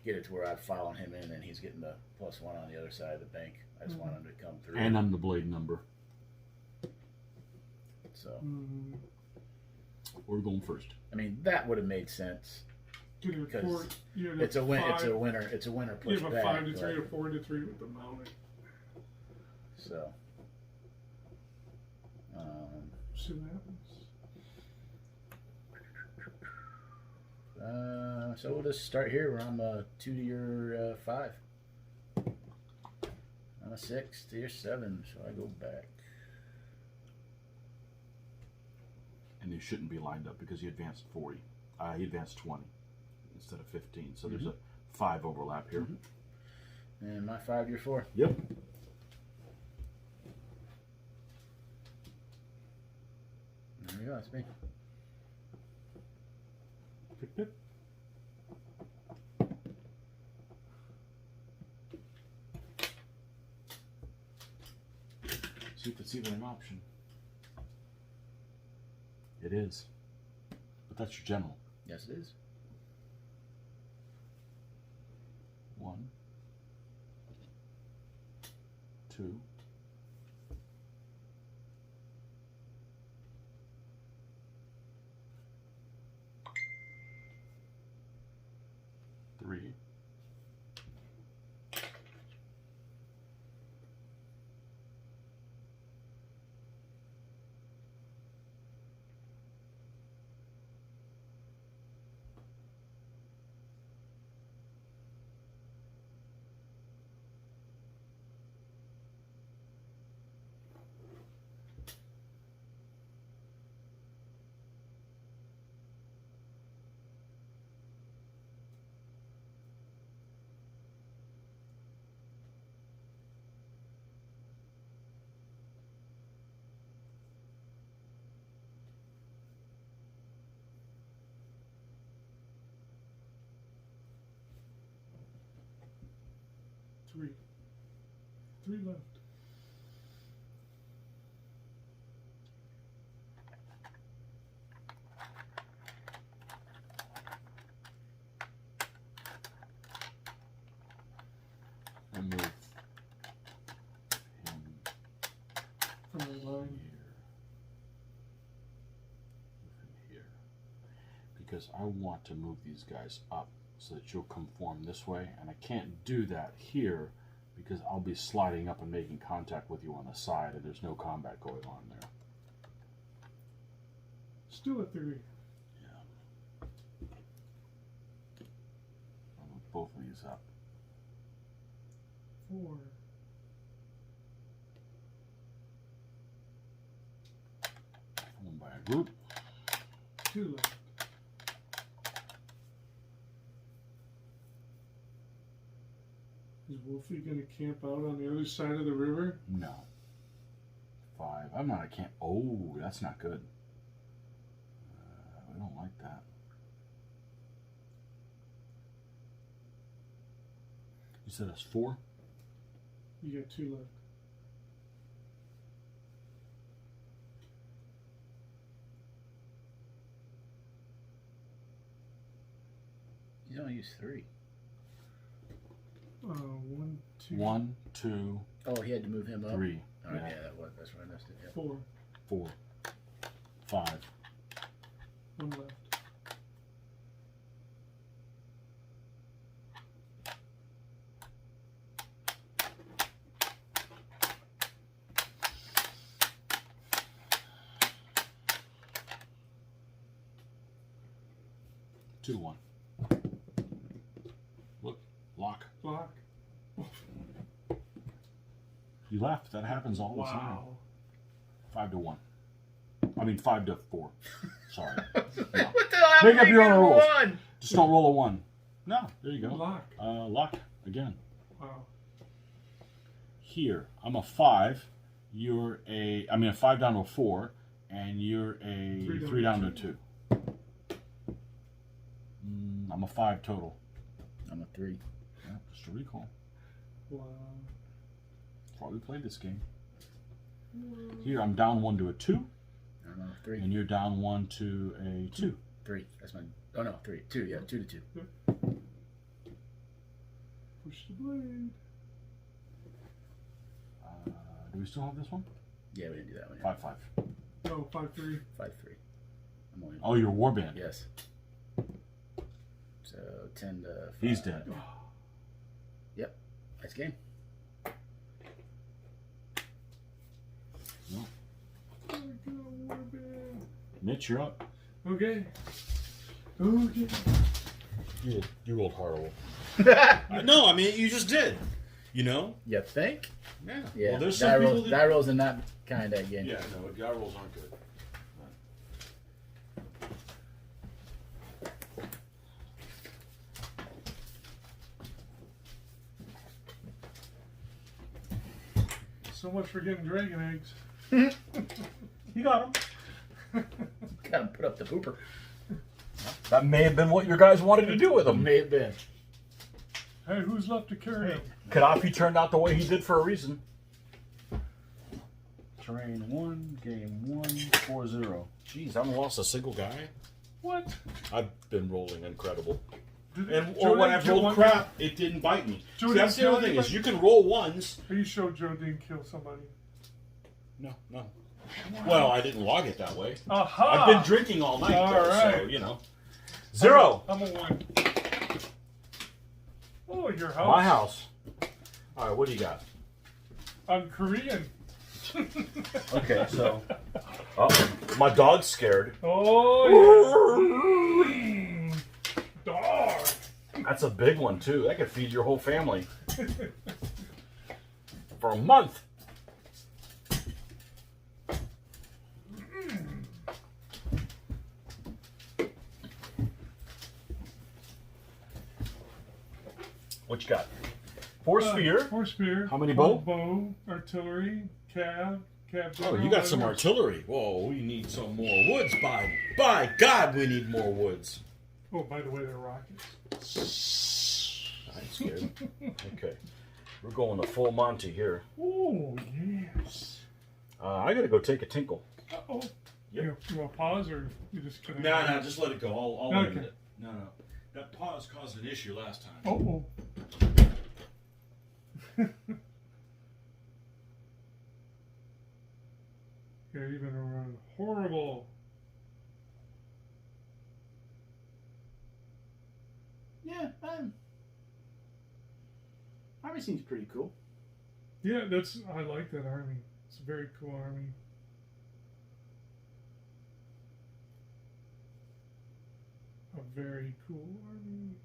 get it to where I'm following him in and he's getting the +1 on the other side of the bank. I just want him to come through. And I'm the blade number. So We're going first. I mean that would have made sense. Because it's a winner. It's a winner push You have a back. 5 to 3 but- or 4 to 3 with the mounted. So. See what happens. So we'll just start here where I'm 2 to your 5. I'm a 6 to your 7, so I go back. And you shouldn't be lined up because he advanced 40. He advanced 20 instead of 15. So there's a 5 overlap here. And my 5, your 4. Yep. There we go, that's me. Pick, pick. See if it's even an option. It is. But that's your general. Yes, it is. 1, 2, 3, 3. 3 left. and move him From the line. here. Move him here. Because I want to move these guys up so that you'll conform this way, and I can't do that here because I'll be sliding up and making contact with you on the side, and there's no combat going on there. Still a 3. Yeah. I'll move both of these up. 4. Formed by a group. 2 left. Is Wolfie gonna camp out on the other side of the river? No. 5. I'm not. I can't. Oh, that's not good. We don't like that. You said it's 4? You got 2 left. You don't use 3. 1, 2. 1, 2, Oh, he had to move him up. 3. Oh, yeah, Yeah. that's where I missed it. Yeah. 4. 4, 5. 1 left. Two, 1. Look, lock. Block. You left. That happens all the time. Wow. 5 to 1. I mean 5 to 4. Sorry. No. What the hell? Make up your own rules. 1. Just don't roll a 1. No, there you go. Lock. Lock again. Wow. Here, I'm a 5. You're a. I mean a 5 down to a 4, and you're a 3 down to a 2. I'm a 5 total. I'm a 3. Yeah, just a recall. Wow. That's why we played this game. Here, I'm down 1 to a 2, I'm a 3. and you're down 1 to a 2. 3. That's my. Oh no, 3. 2. Yeah, 2 to 2. Push the blade. Do we still have this one? Yeah, we didn't do that one yet. 5, 5. No, 5, 3. 5, 3. I'm only. Oh, you're warband. Yes. So 10 to 5. He's dead. Yep. Nice game. No. Mitch, you're up. Okay. Ooh, yeah. You rolled horrible. No, I mean you just did. You know? You think? Yeah. Yeah. Well, there's die some rolls, people that. die rolls are not kind of that game. Yeah, no, die rolls aren't good. So much for getting dragon eggs. You got them. Gotta put up the pooper. That may have been what your guys wanted to do with them. May have been. Hey, who's left to carry them? Gaddafi turned out the way he did for a reason. Terrain 1, game 1, 4-0. Jeez, I haven't lost a single guy. What? I've been rolling incredible. And Joe or when didn't I've kill rolled one crap, it didn't bite me. Joe See, didn't that's the other kill thing is anybody? you can roll ones. Are you sure Joe didn't kill somebody? No. Well, I didn't log it that way. Aha! I've been drinking all night, All though, so right. you know. 0. I'm a 1. Oh, your house. My house. All right, what do you got? I'm Korean. Okay, so Oh, my dog's scared. Oh, yeah. Dog. That's a big one too. That could feed your whole family for a month. What you got? Four spear. 4 spear. How many bow? bow? Bow, artillery, cab. Oh, you got some artillery. Whoa, we need some more woods. By God, we need more woods. Oh, by the way, they're rockets. I'm scared. Okay, we're going to full Monty here. Oh, yes. I gotta go take a tinkle. Uh-oh. Yep. You want to pause or you just gonna... No, just let it go. I'll Okay. limit it. No. That pause caused an issue last time. Oh. You're even run horrible. Yeah, army seems pretty cool. Yeah, I like that army. It's a very cool army. A very cool army.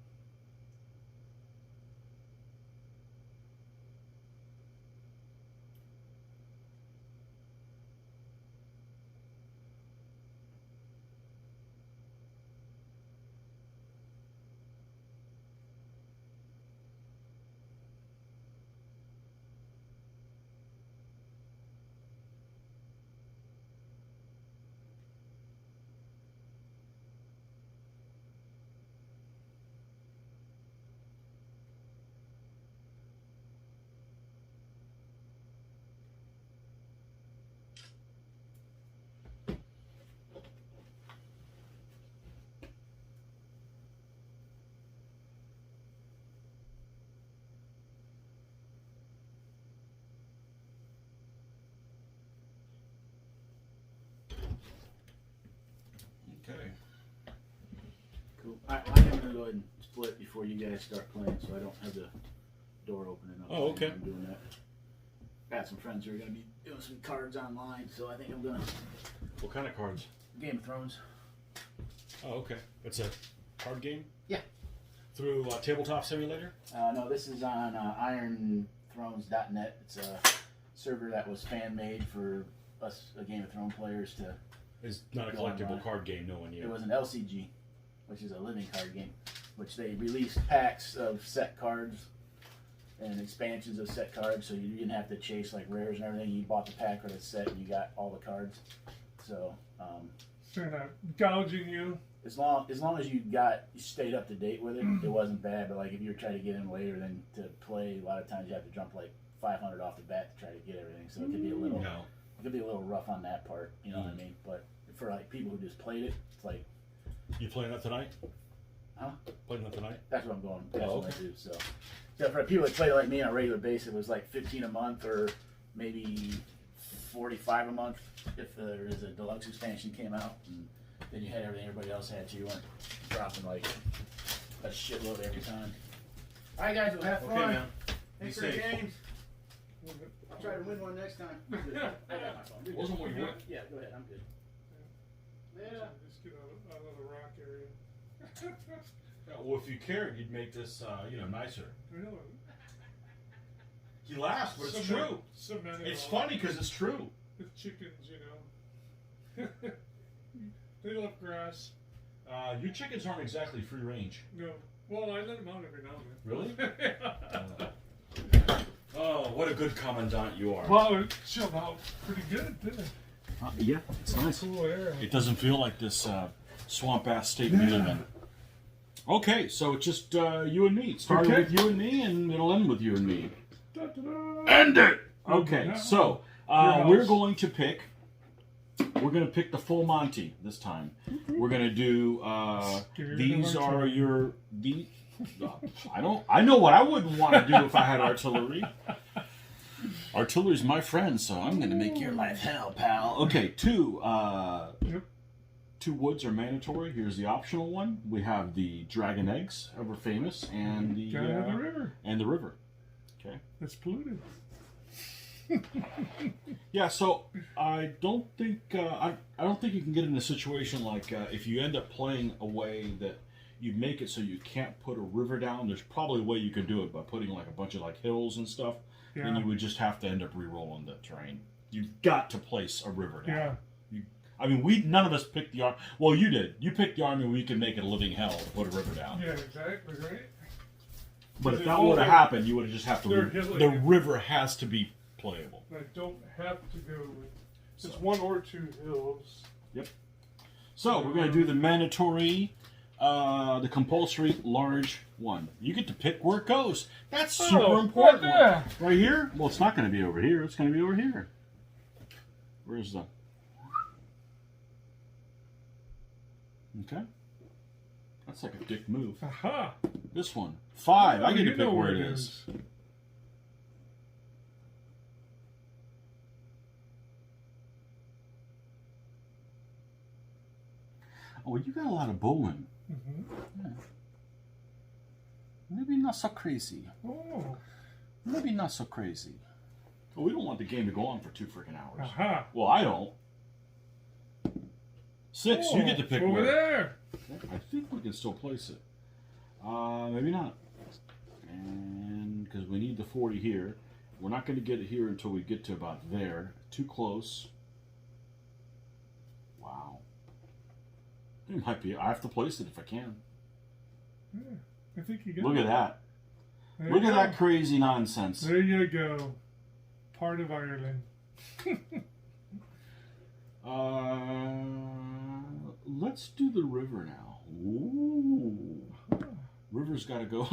Okay. Cool. I'm going to go ahead and split before you guys start playing, so I don't have the door opening up. Oh, okay. I'm doing that. Got some friends who are going to be doing some cards online, so I think I'm going to What kind of cards? Game of Thrones. Oh, okay. It's a card game? Yeah. Through Tabletop Simulator? No, this is on IronThrones.net. It's a server that was fan made for us Game of Thrones players to. It's not a Go collectible online. card game, no one It knew. was an LCG, which is a living card game, which they released packs of set cards and expansions of set cards, so you didn't have to chase like rares and everything. You bought the pack or the set, and you got all the cards. So They're not gouging you. as long as you stayed up to date with it, it wasn't bad. But like if you were trying to get in later than to play, a lot of times you have to jump like 500 off the bat to try to get everything. So it could be a little. No. It could be a little rough on that part, you know what I mean? But for like people who just played it, it's like, You playing that tonight? huh? Playing that tonight? That's what I'm going. That's Oh, what okay. I do. So for people that play like me on a regular basis, it was like 15 a month or maybe 45 a month if there is a deluxe expansion came out. And then you had everything everybody else had, so you weren't dropping like a shitload every time. All right, guys, we'll have fun. Okay, man. Thanks Be for the safe. games. I'll try to win one next time. I got my phone. Wasn't what you want. Yeah, go ahead. I'm good. Yeah. Just get out of the rock area. Yeah, well, if you cared, you'd make this, nicer. Really? He laughs, but it's true. It's funny because it's true. The chickens, they love grass. Your chickens aren't exactly free range. No. Well, I let them out every now and then. Really? Oh, what a good commandant you are. Well, it chilled out pretty good, didn't it? Yeah, it's nice. Cool air. It doesn't feel like this swamp-ass state we live in. Okay, so it's just you and me. It started with you and me, and it'll end with you and me. Da-da-da. End it! Okay, so we're going to pick the full Monty this time. We're going to do, these are your, I know what I wouldn't want to do if I had artillery. Artillery's my friend, so I'm going to make your life hell, pal. Okay, two woods are mandatory. Here's the optional one. We have the dragon eggs, ever famous, and the river. And the river. Okay. It's polluted. Yeah, so I don't think I don't think you can get in a situation like if you end up playing a way that you make it so you can't put a river down. There's probably a way you could do it by putting like a bunch of like hills and stuff. Yeah. And you would just have to end up re-rolling the terrain. You've got to place a river down. Yeah. None of us picked the army. Well, you did. You picked the army where you could make it a living hell to put a river down. Yeah, exactly, right? But if that would have happened, you would have just have to. hilly. The river has to be playable. I don't have to go with just one or two hills. Yep. So we're going to do the mandatory, the compulsory large one. You get to pick where it goes. That's super important. Yeah. Right here? Well, it's not going to be over here. It's going to be over here. Where's the... Okay. That's like a dick move. Aha. This one. 5. I get to You pick know where it is. Oh, you got a lot of bowling. Mm-hmm. Yeah. Maybe not so crazy. Oh. Maybe not so crazy. Well, we don't want the game to go on for 2 freaking hours. Aha. Well, I don't. 6, you get to pick over where. there. I think we can still place it. Maybe not. And because we need the 40 here. We're not going to get it here until we get to about there. Too close. Wow. It might be. I have to place it if I can. Yeah, I think you got Look at that. There Look you at go. that crazy nonsense. There you go. Part of Ireland. Let's do the river now. Ooh. River's got to go.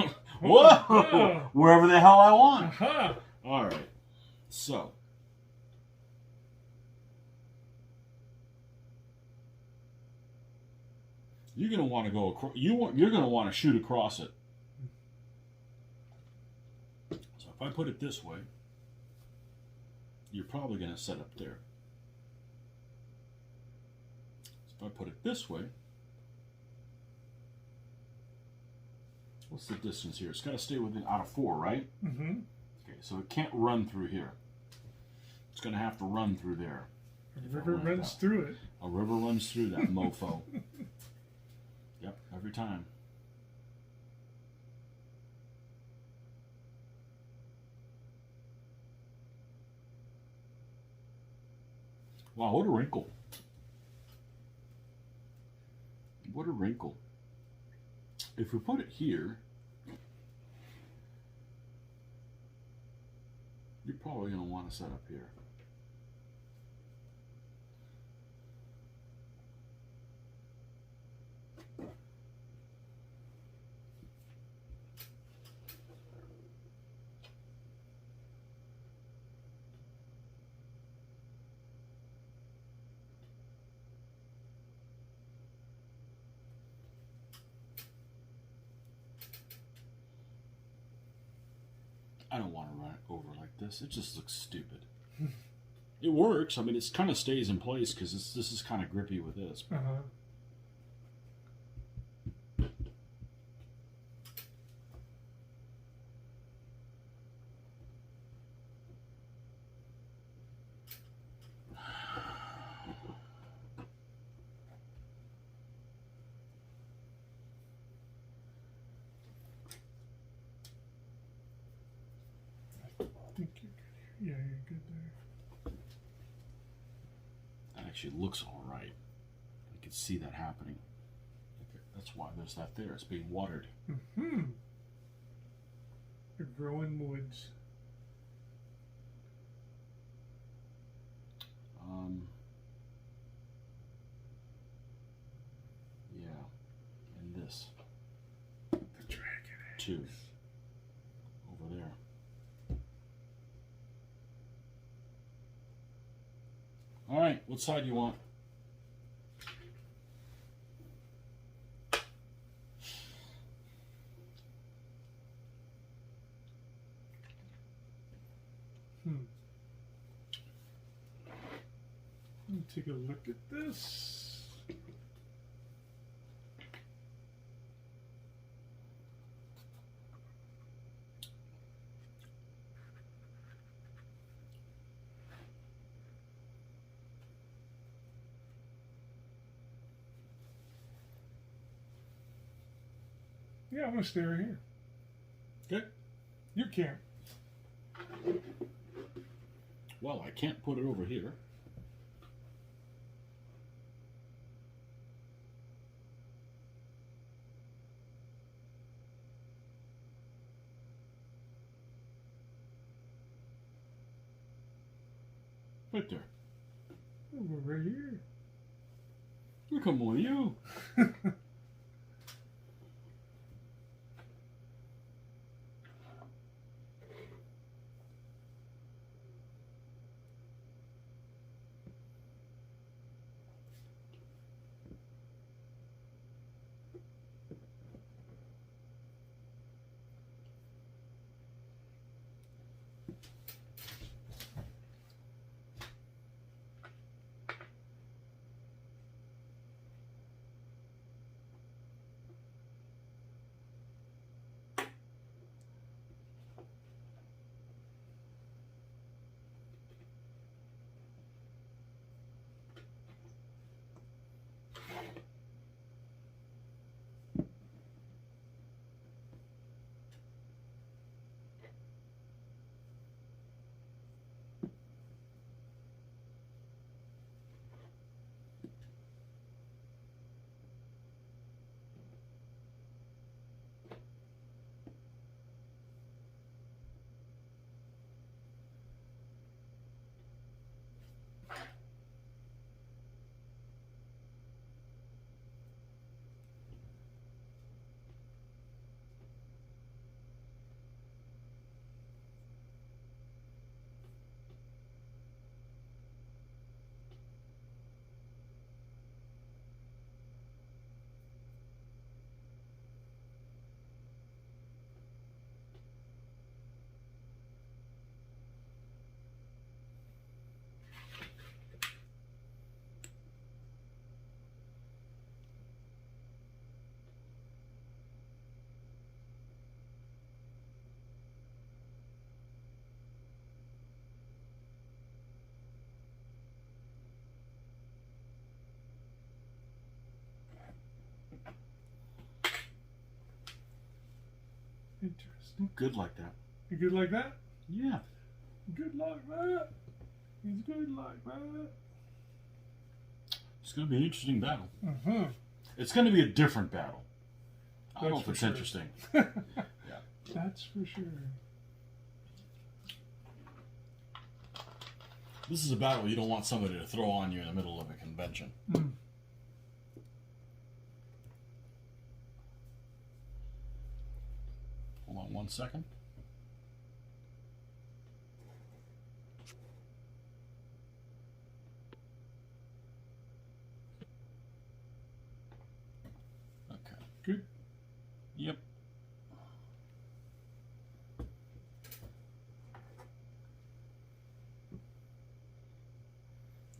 Whoa! Wherever the hell I want. Aha. All right. So. You're going to want to go across. You're going to want to shoot across it. So if I put it this way, you're probably going to set up there. So if I put it this way, what's the distance here? It's got to stay within out of 4, right? Mm-hmm. Okay, so it can't run through here. It's going to have to run through there. The river runs through it. A river runs through that mofo. Yep, every time. Wow, what a wrinkle. What a wrinkle. If we put it here, you're probably going to want to set up here. I don't want to run it over like this. It just looks stupid. It works. I mean, it kind of stays in place because this is kind of grippy with this. Uh-huh. Yeah, you're good there. That actually looks all right. I can see that happening. Okay, that's why there's that there. It's being watered. Mm-hmm. You're growing woods. Yeah, and this The dragon. too. Over there. All right, what side do you want? Let me take a look at this. Yeah, I'm gonna stay right here. Okay. You can't. Well, I can't put it over here. Right there. Over right here. Look, come on, you. Interesting. Good like that. You good like that? Yeah. Good like that. He's good like that. It's going to be an interesting battle. Uh-huh. It's going to be a different battle. I don't know That's if it's for sure. interesting. That's for sure. This is a battle you don't want somebody to throw on you in the middle of a convention. Mm. Hold on 1 second. Okay. Good. Yep.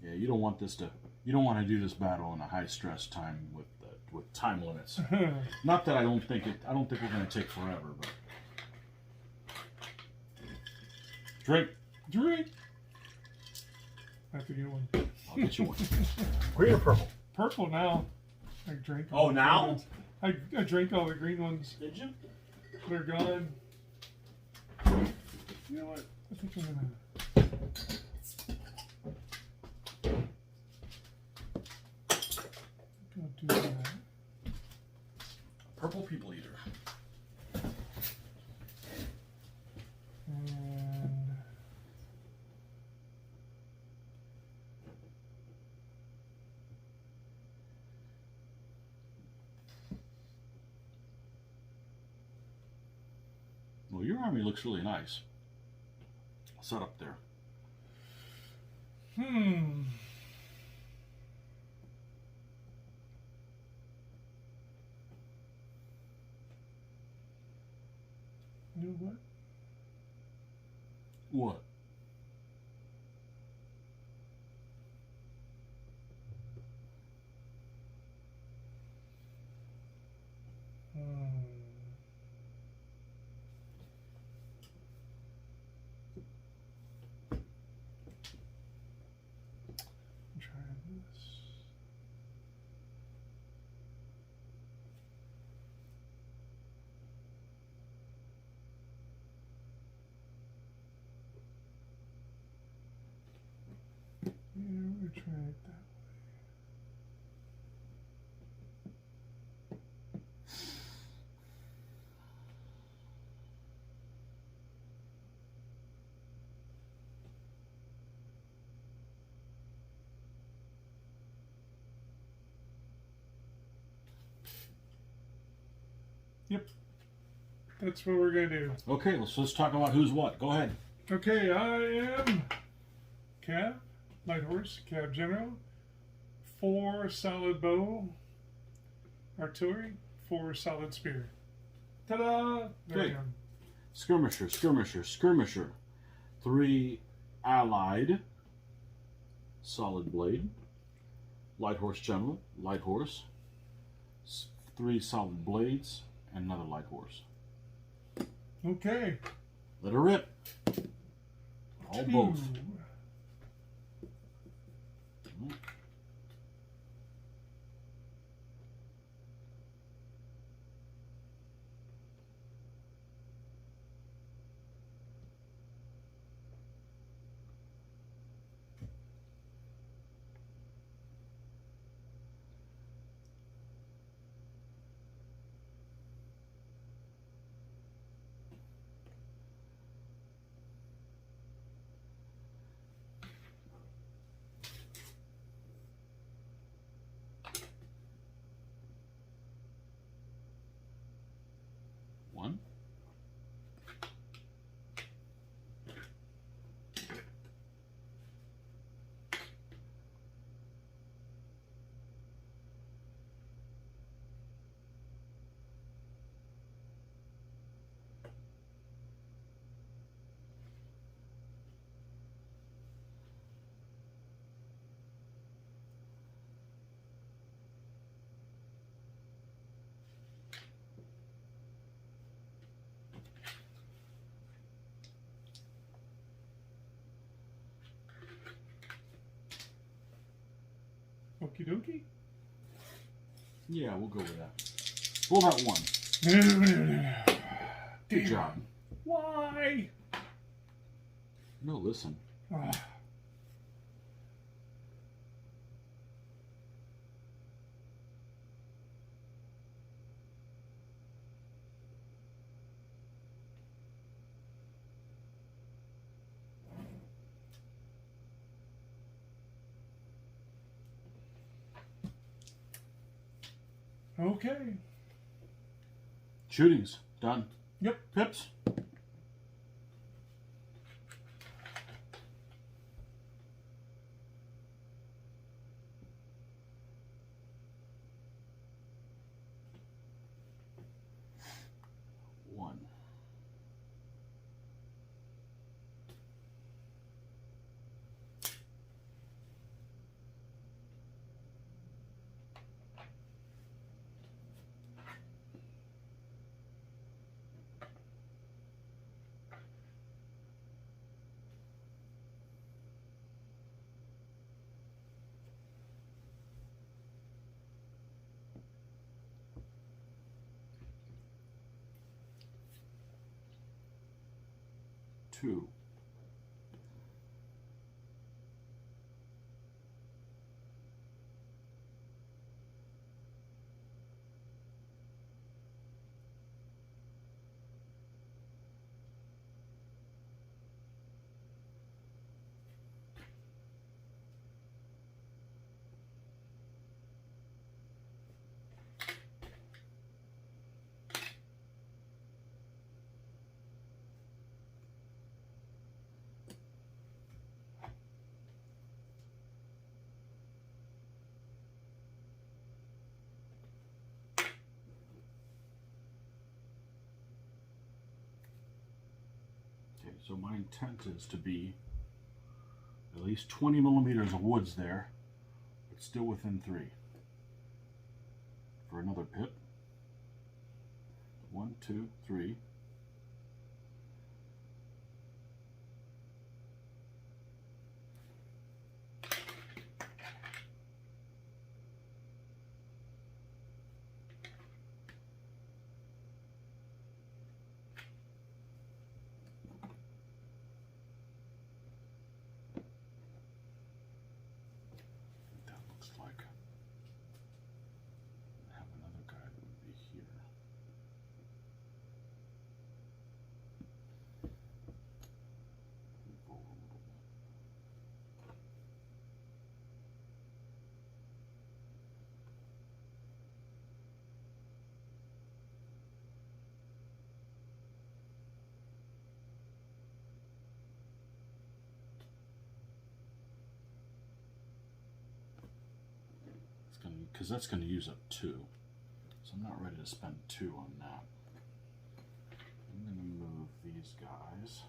Yeah, you don't want this to. You don't want to do this battle in a high stress time with time limits. Not that I don't think it. I don't think we're going to take forever, but. Drink. Drink. I have to get one. I'll get you one. Green or purple? Purple now. I drank. Oh, all the now? green ones. I drank all the green ones. Did you? They're gone. You know what? I think I'm gonna. Go do that. Purple people eater. And Well, your army looks really nice. Set up there. you know what? What? I'm trying this. Yeah, we're trying it that way. Yep. That's what we're gonna do. Okay, let's talk about who's what. Go ahead. Okay, I am Cab, Light Horse, Cab General, 4 solid bow, artillery, 4 solid spear. Ta-da! There Okay. we go. Skirmisher, skirmisher, skirmisher. 3 allied. Solid blade. Light horse general, light horse. 3 solid blades, and another light horse. Okay. Let her rip. All both. 2. One. Okie dokie. Yeah, we'll go with that. We'll have 1. Good job. Why? No, listen. Ah. Okay. Shootings. Done. Yep. Pips. One. Two. so my intent is to be at least 20 millimeters of woods there, but still within 3. For another pip. 1, 2, 3. That looks like I have another guy that would be here. Move over a little bit. It's gonna, because that's going to use up 2. So I'm not ready to spend 2 on that. I'm going to move these guys.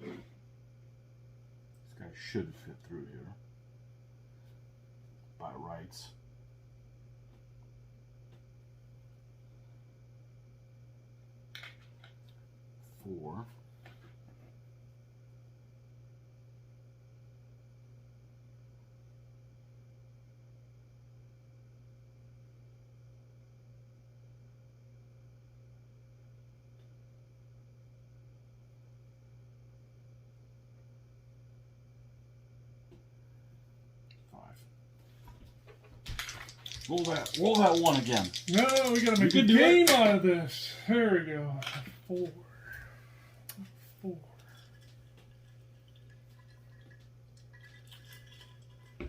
These guys should fit through here by rights. 4. Roll that 1 again. No, we gotta make a can do game out of this. There we go. 4. 4. I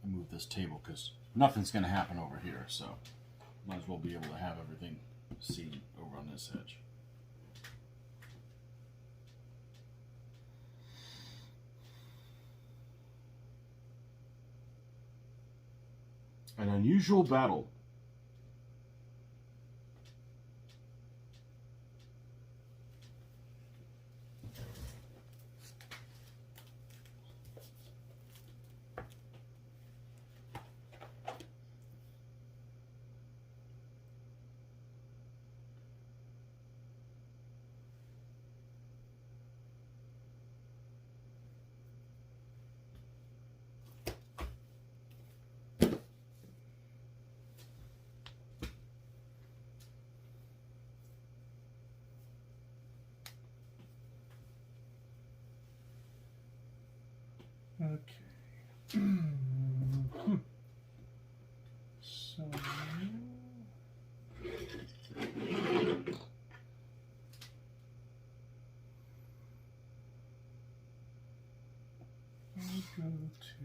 move this table because nothing's going to happen over here, so might as well be able to have everything seen over on this edge. An unusual battle. Okay. So I'll go to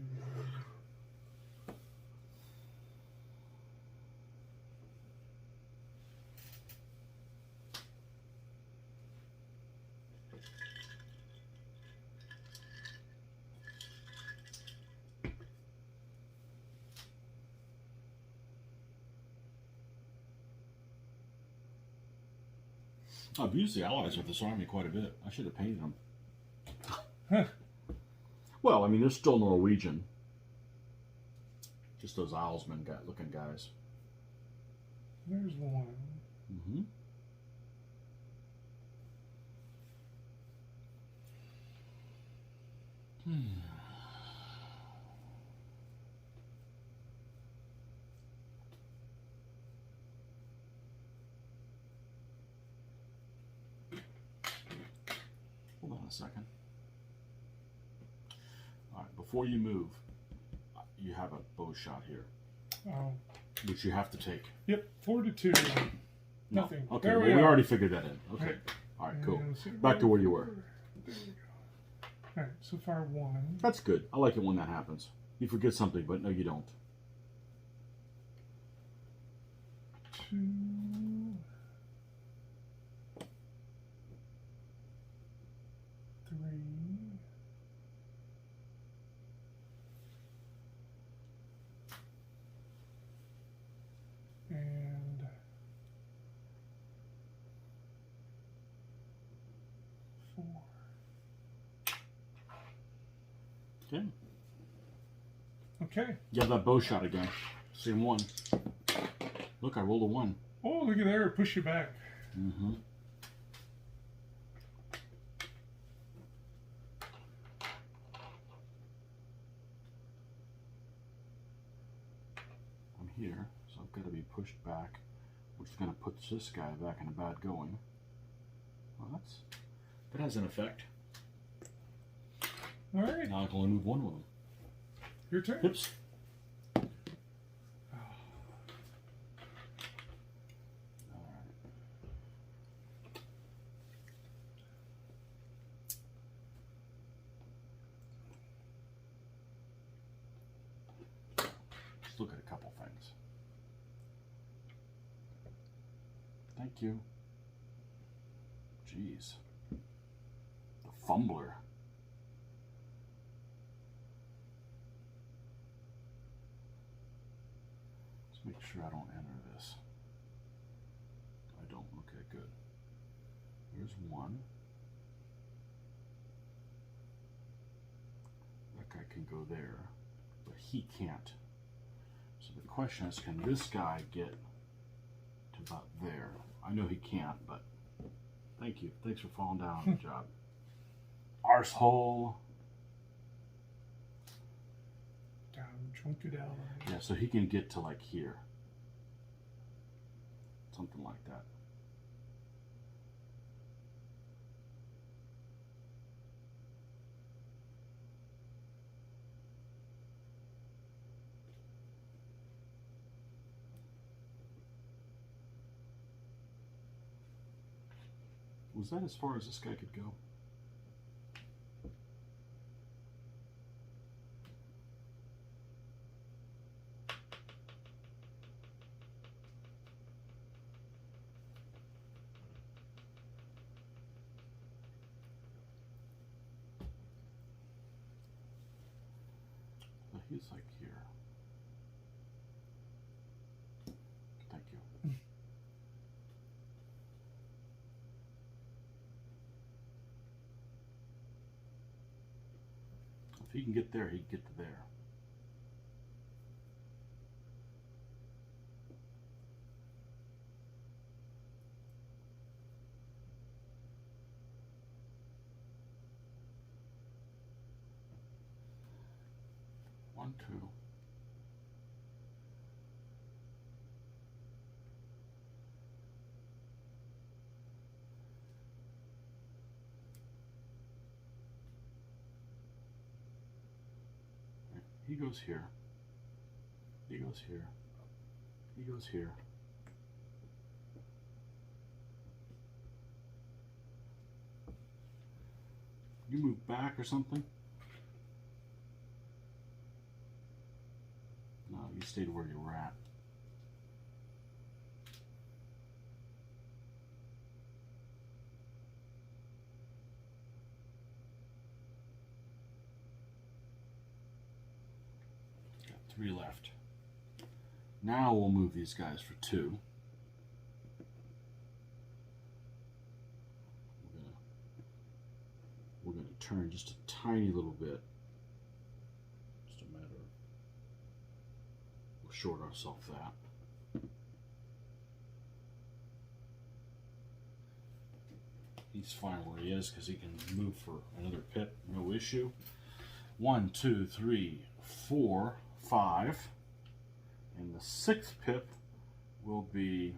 I've used the allies with this army quite a bit. I should have painted them. Well, I mean, they're still Norwegian. Just those Islesman looking guys. there's one. Mm-hmm. Hold on a second. All right, before you move, you have a bow shot here, Oh, which you have to take. yep, 4 to 2. No. Nothing. Okay, There well, we we are. already figured that in. Okay. Right. All right, cool. And so Back to where you were. There we go. All right, so far 1. That's good. I like it when that happens. You forget something, but no, you don't. 2. 3. 4. Okay. Okay. You have that bow shot again. Same one. Look, I rolled a 1. Oh, look at there. Push you back. Mm-hmm. I'm here, so I've got to be pushed back, which is going to put this guy back in a bad going. Well, that has an effect. All right. Now I can only move one with them. Your turn. Hips. Let's look at a couple things. Thank you. Jeez. The fumbler. Let's make sure I don't enter this. I don't. Okay, good. There's one. That guy can go there, but he can't. So the question is, can this guy get to about there? I know he can't, but thank you. Thanks for falling down. Good job. Arsehole. Down, chunk you down. Yeah, so he can get to like here. Something like that. Was that as far as this guy could go? So he's like here. Thank you. If he can get there, he can get to there. One, two. He goes here. He goes here. He goes here. You move back or something? No, you stayed where you were at. Got 3 left. Now we'll move these guys for 2. We're gonna turn just a tiny little bit. Just a matter of, we'll short ourselves that. He's fine where he is because he can move for another pip, no issue. 1, 2, 3, 4, 5. And the 6th pip will be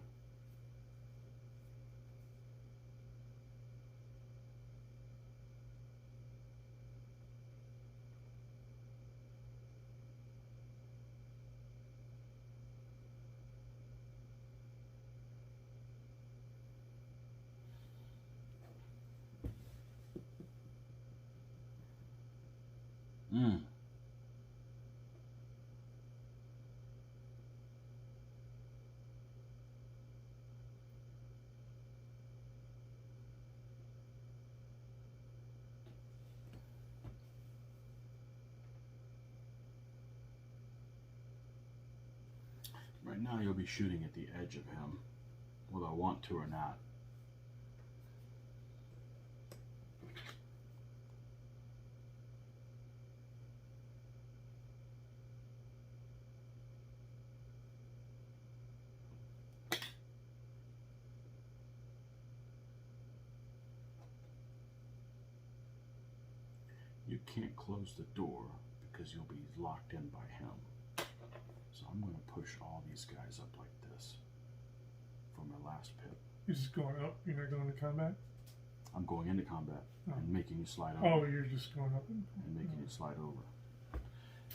right now you'll be shooting at the edge of him, whether I want to or not. you can't close the door because you'll be locked in by him. So I'm going to push all these guys up like this for my last pip. You're just going up. You're not going to combat. I'm going into combat and making you slide over. Oh, you're just going up and Making you slide over.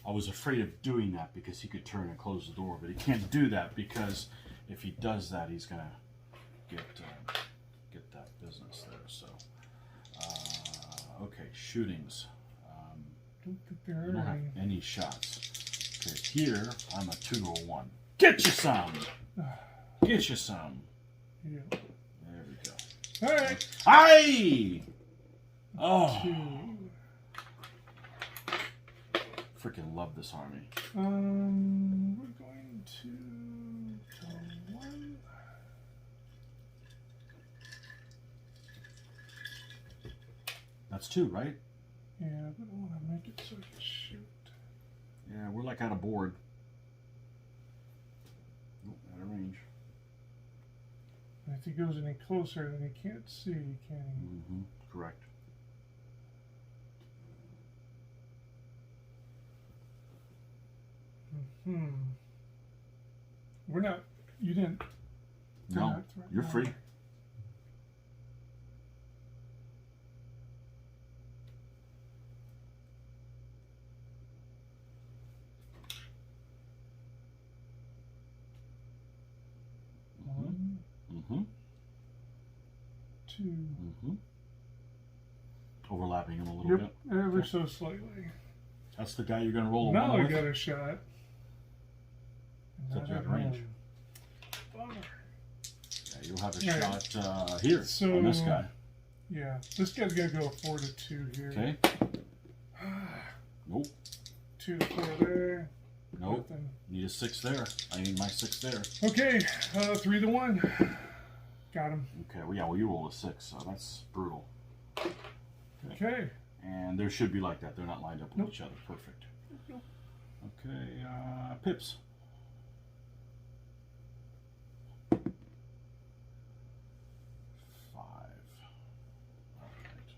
I was afraid of doing that because he could turn and close the door, but he can't do that because if he does that, he's going to get that business there. So, okay, shootings. don't think there You don't are have any. any shots. Okay, here I'm a 2 to a 1. Get you some. Get you some. Yeah. There we go. All right. Aye! Oh, 2. freaking love this army. We're going to 1. That's 2, right? Yeah, but I want to make it so I can shoot. Yeah, we're like out of board. Nope, out of range. And if he goes any closer, then he can't see, can he? Mm-hmm. Correct. Hmm. We're not. You didn't. we're No, not threatening you're free. armor. One, Mm-hmm. 2. Mm-hmm. Overlapping him a little Yep, bit. ever so slightly. That's the guy you're going to roll a Now one I with? got a shot. Except Not you have at range. home. Bummer. Yeah, you'll have a Alright. shot here So, on this guy. Yeah, this guy's gonna go 4 to 2 here. Okay. Nope. 2 to 4 there. Nope. Nothing. Need a 6 there. I need my 6 there. Okay, 3 to 1. Got him. Okay, well, yeah, well, you rolled a 6, so that's brutal. Okay. And there should be like that. They're not lined up with Nope. each other. Perfect. Nope. Okay, pips. 5. All right.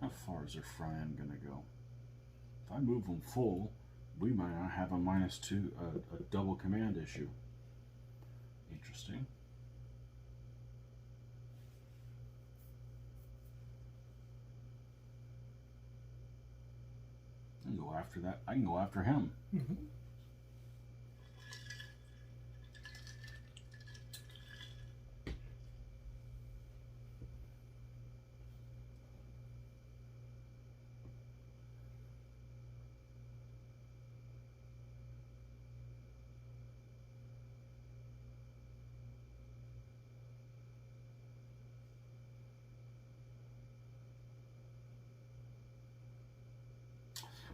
How far is their Fran gonna go? If I move them full, we might not have a -2, a double command issue. Interesting. I can go after that. I can go after him. Mhm.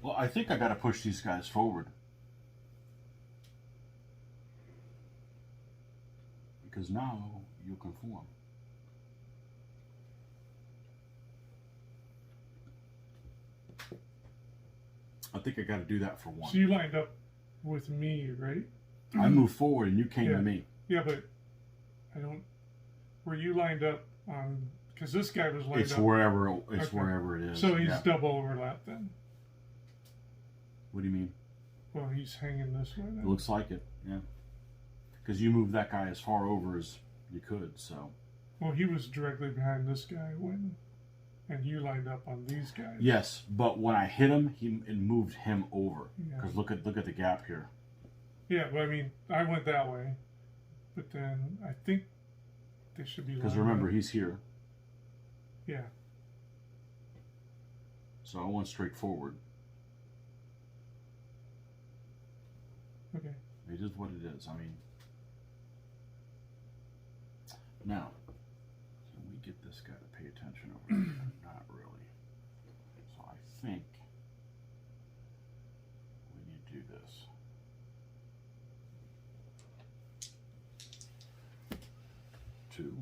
Well, I think I got to push these guys forward. Because now you conform. I think I got to do that for one. So you lined up with me, right? I moved forward and you came Yeah. to me. Yeah, but I don't. Were you lined up on? Because this guy was lined It's up. wherever it is. So he's Yeah. double overlap then. What do you mean? Well, he's hanging this way It then. looks like it, yeah. Because you moved that guy as far over as you could, so. Well, he was directly behind this guy when, and you lined up on these guys. Yes, but when I hit him, it moved him over. Yeah. Because look at the gap here. Yeah, but I mean, I went that way, but then I think they should be. Because lined remember, up. he's here, Yeah. so I went straight forward. Okay. It is what it is. I mean, Now, can we get this guy to pay attention over here? Not really. So I think we need to do this. Two.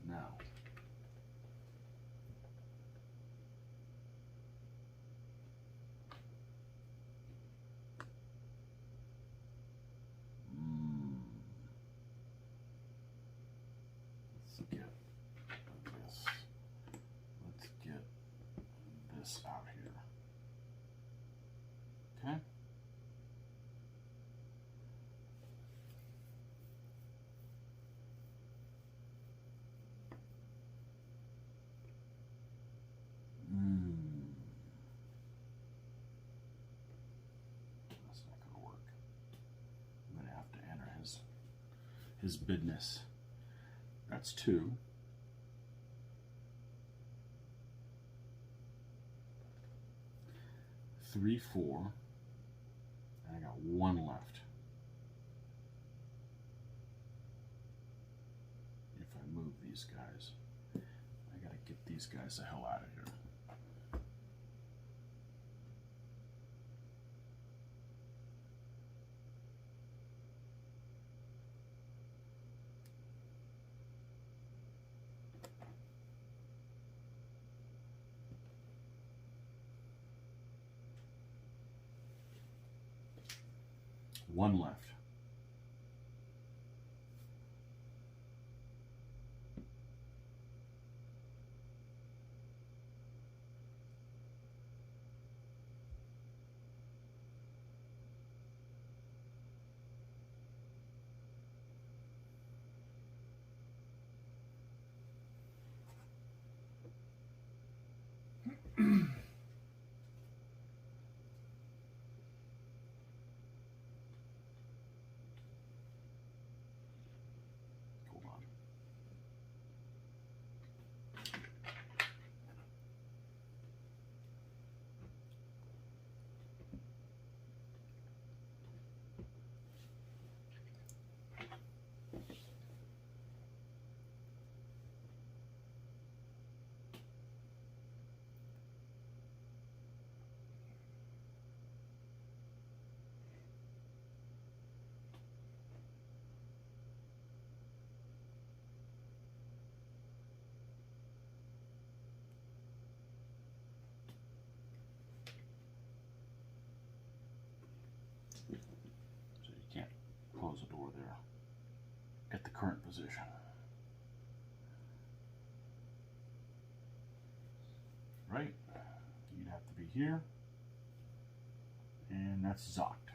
Now. Let's get this. Let's get this out here. Okay. That's not going to work. I'm going to have to enter his business. That's 2. Three, 4. And I got 1 left. If I move these guys, I gotta get these guys the hell out of here. One left. Hold on. So you can't close the door there at the current position. Right? You'd have to be here. And that's zocked.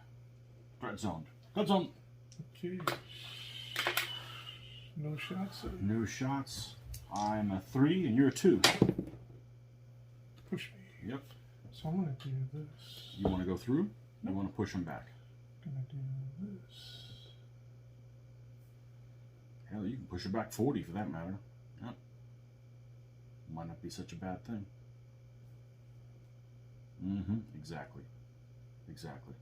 Threat zoned. Threat zone. Okay. No shots. No shots. I'm a 3 and you're a 2. Push me. Yep. So I'm gonna do this. You want to go through? You want to push them back? Gonna do this. Hell, you can push it back 40 for that matter. Yep. Might not be such a bad thing. Mm-hmm. Exactly. Exactly.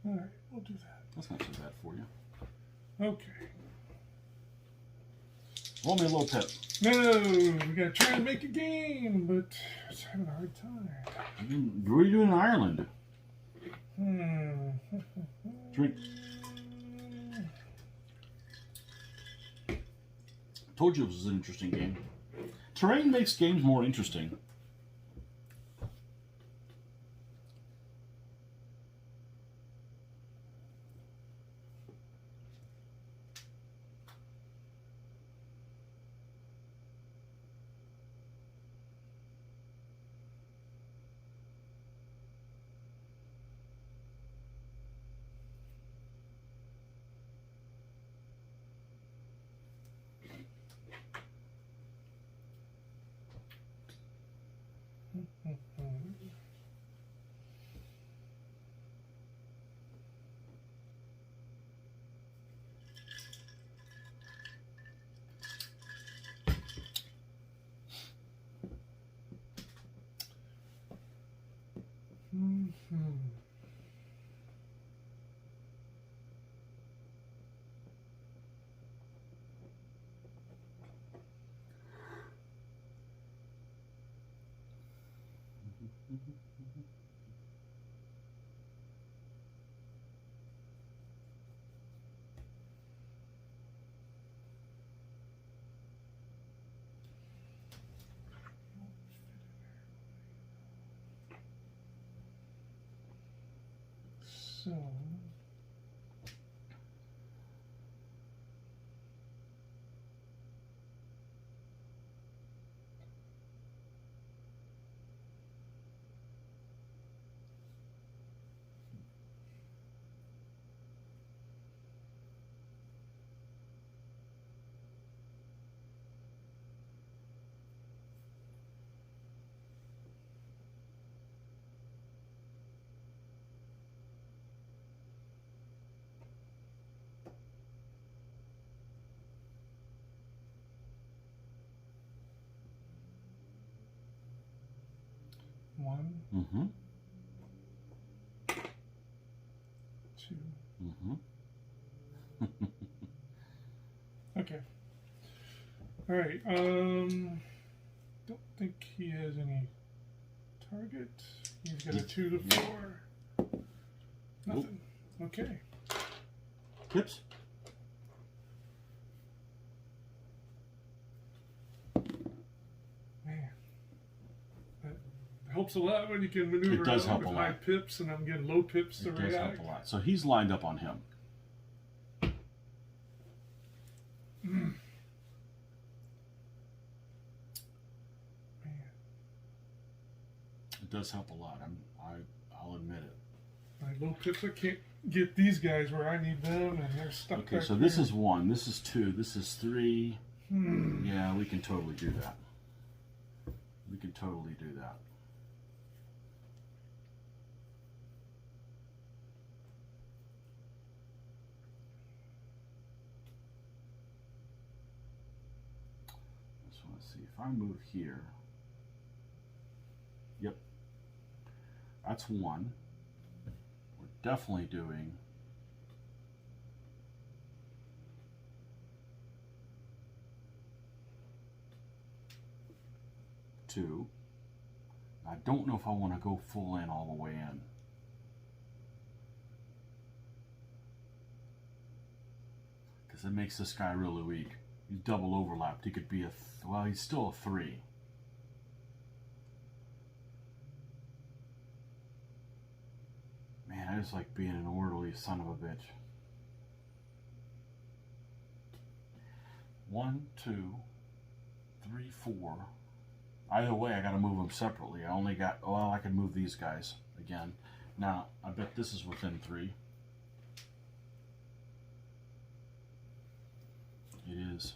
All right, we'll do that. That's not so bad for you. Okay. Roll me a little pip. No, we gotta try and make a game, but it's having a hard time. What are you doing in Ireland? Drink. Told you this was an interesting game. Terrain makes games more interesting. So. One, Mm-hmm. two. Mm-hmm. Okay. All right. Don't think he has any target. He's got a 2 to 4. Nothing. Okay. Pips. Man, that helps a lot when you can maneuver It does around help with a high lot. pips, and I'm getting low pips to It does react. help a lot. So he's lined up on him. Man. It does help a lot. I'll admit it. My low pips, I can't get these guys where I need them, and they're stuck Okay, back so this there. is 1, this is 2, this is 3. Yeah, we can totally do that. We can totally do that. Just want to see if I move here. Yep. That's 1. We're definitely doing 2. I don't know if I want to go full in all the way in. Because it makes this guy really weak. He's double overlapped. He could be well, he's still a 3. Man, I just like being an orderly son of a bitch. 1, 2, 3, 4. Either way, I got to move them separately. I only got, well, I can move these guys again. Now, I bet this is within 3. It is.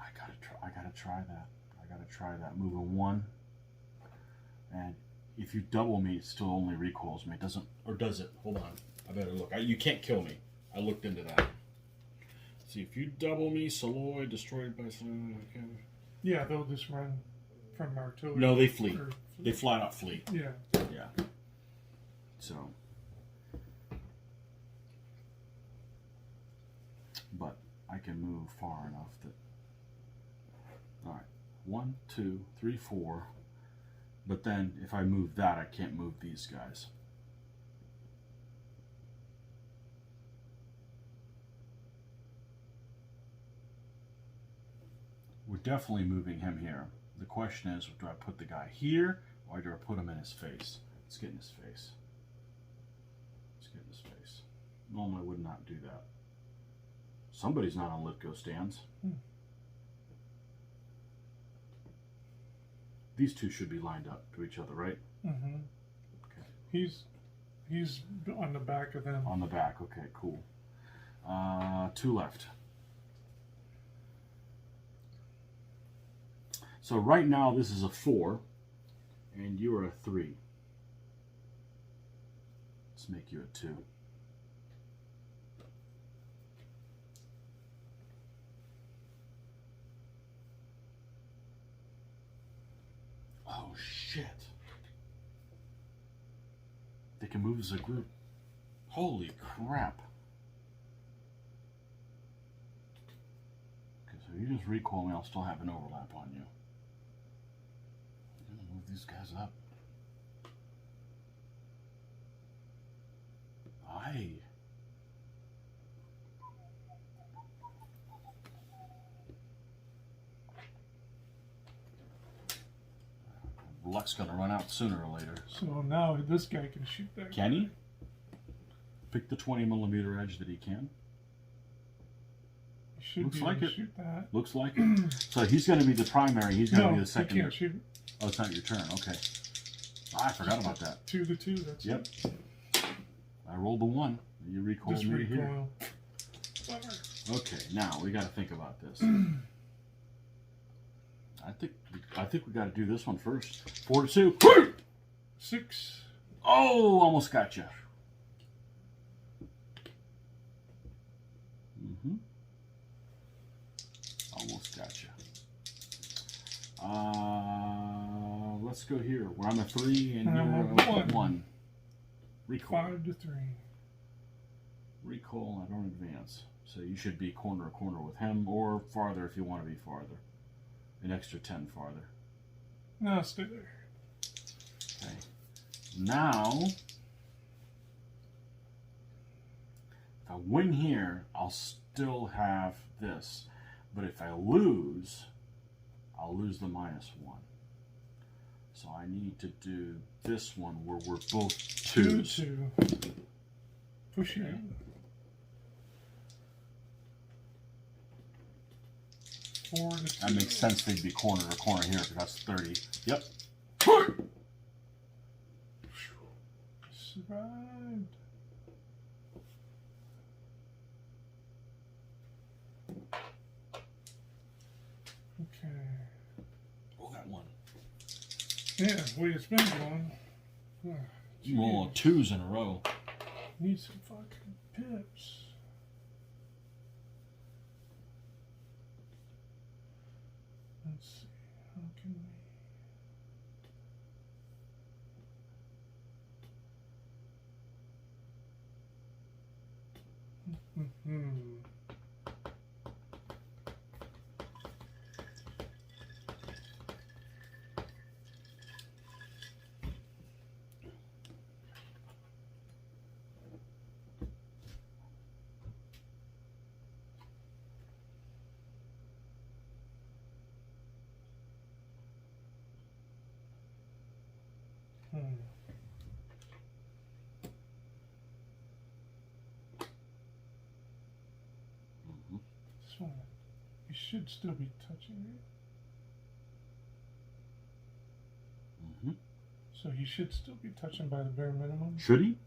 I gotta try that. I gotta try that. Moving 1. And if you double me, it still only recoils me. It doesn't, or does it? Hold on. I better look. You can't kill me. I looked into that. See, if you double me, Saloy, destroyed by Saloy. Okay. Yeah, they'll just run from artillery. No, they flee. or- They flat out flee. Yeah. Yeah. So. But I can move far enough that. Alright. 1, 2, 3, 4. But then if I move that, I can't move these guys. We're definitely moving him here. The question is, do I put the guy here, or do I put him in his face? Let's get in his face. Let's get in his face. Normally I would not do that. Somebody's not on Litgo stands. These two should be lined up to each other, right? Mm-hmm. Okay. He's on the back of them. On the back, okay, cool. 2 left. So right now this is a 4, and you are a 3. Let's make you a 2. Oh shit. They can move as a group. Holy crap. Okay, so you just recoil me, I'll still have an overlap on you. I'm gonna move these guys up. Aye. luck's gonna run out sooner or later. So now this guy can shoot that. Can he? Pick the 20mm edge that he can. He should Looks be like able to it. shoot that. Looks like it. So he's going to be the primary. He's going to No, be the he secondary. can't shoot. Oh, it's not your turn. Okay. I forgot about that. 2 to 2. That's Yep. it. I rolled a 1. You recall Just me here. recoil. Okay, now we got to think about this. I think we got to do this one first. 4 to 2. 6. Oh, almost got you. Almost got you. Let's go here where I'm a 3 and you're a 1. Recall. 5 to 3. Recall. I don't advance. So you should be corner to corner with him, or farther if you want to be farther. An extra 10 farther. No, stay there. Okay. Now, if I win here, I'll still have this. But if I lose, I'll lose the -1. So I need to do this one where we're both 2 twos. 2. Push you. Four to 2. That makes sense. They'd be corner to corner here because that's 30. Yep. Survived. Okay. Oh, that one. Yeah, way it's been going. Oh, Well, geez. 2s in a row. Need some fucking pips. Let's see. How can we? This one, you should still be touching it. So he should still be touching by the bare minimum. Should he?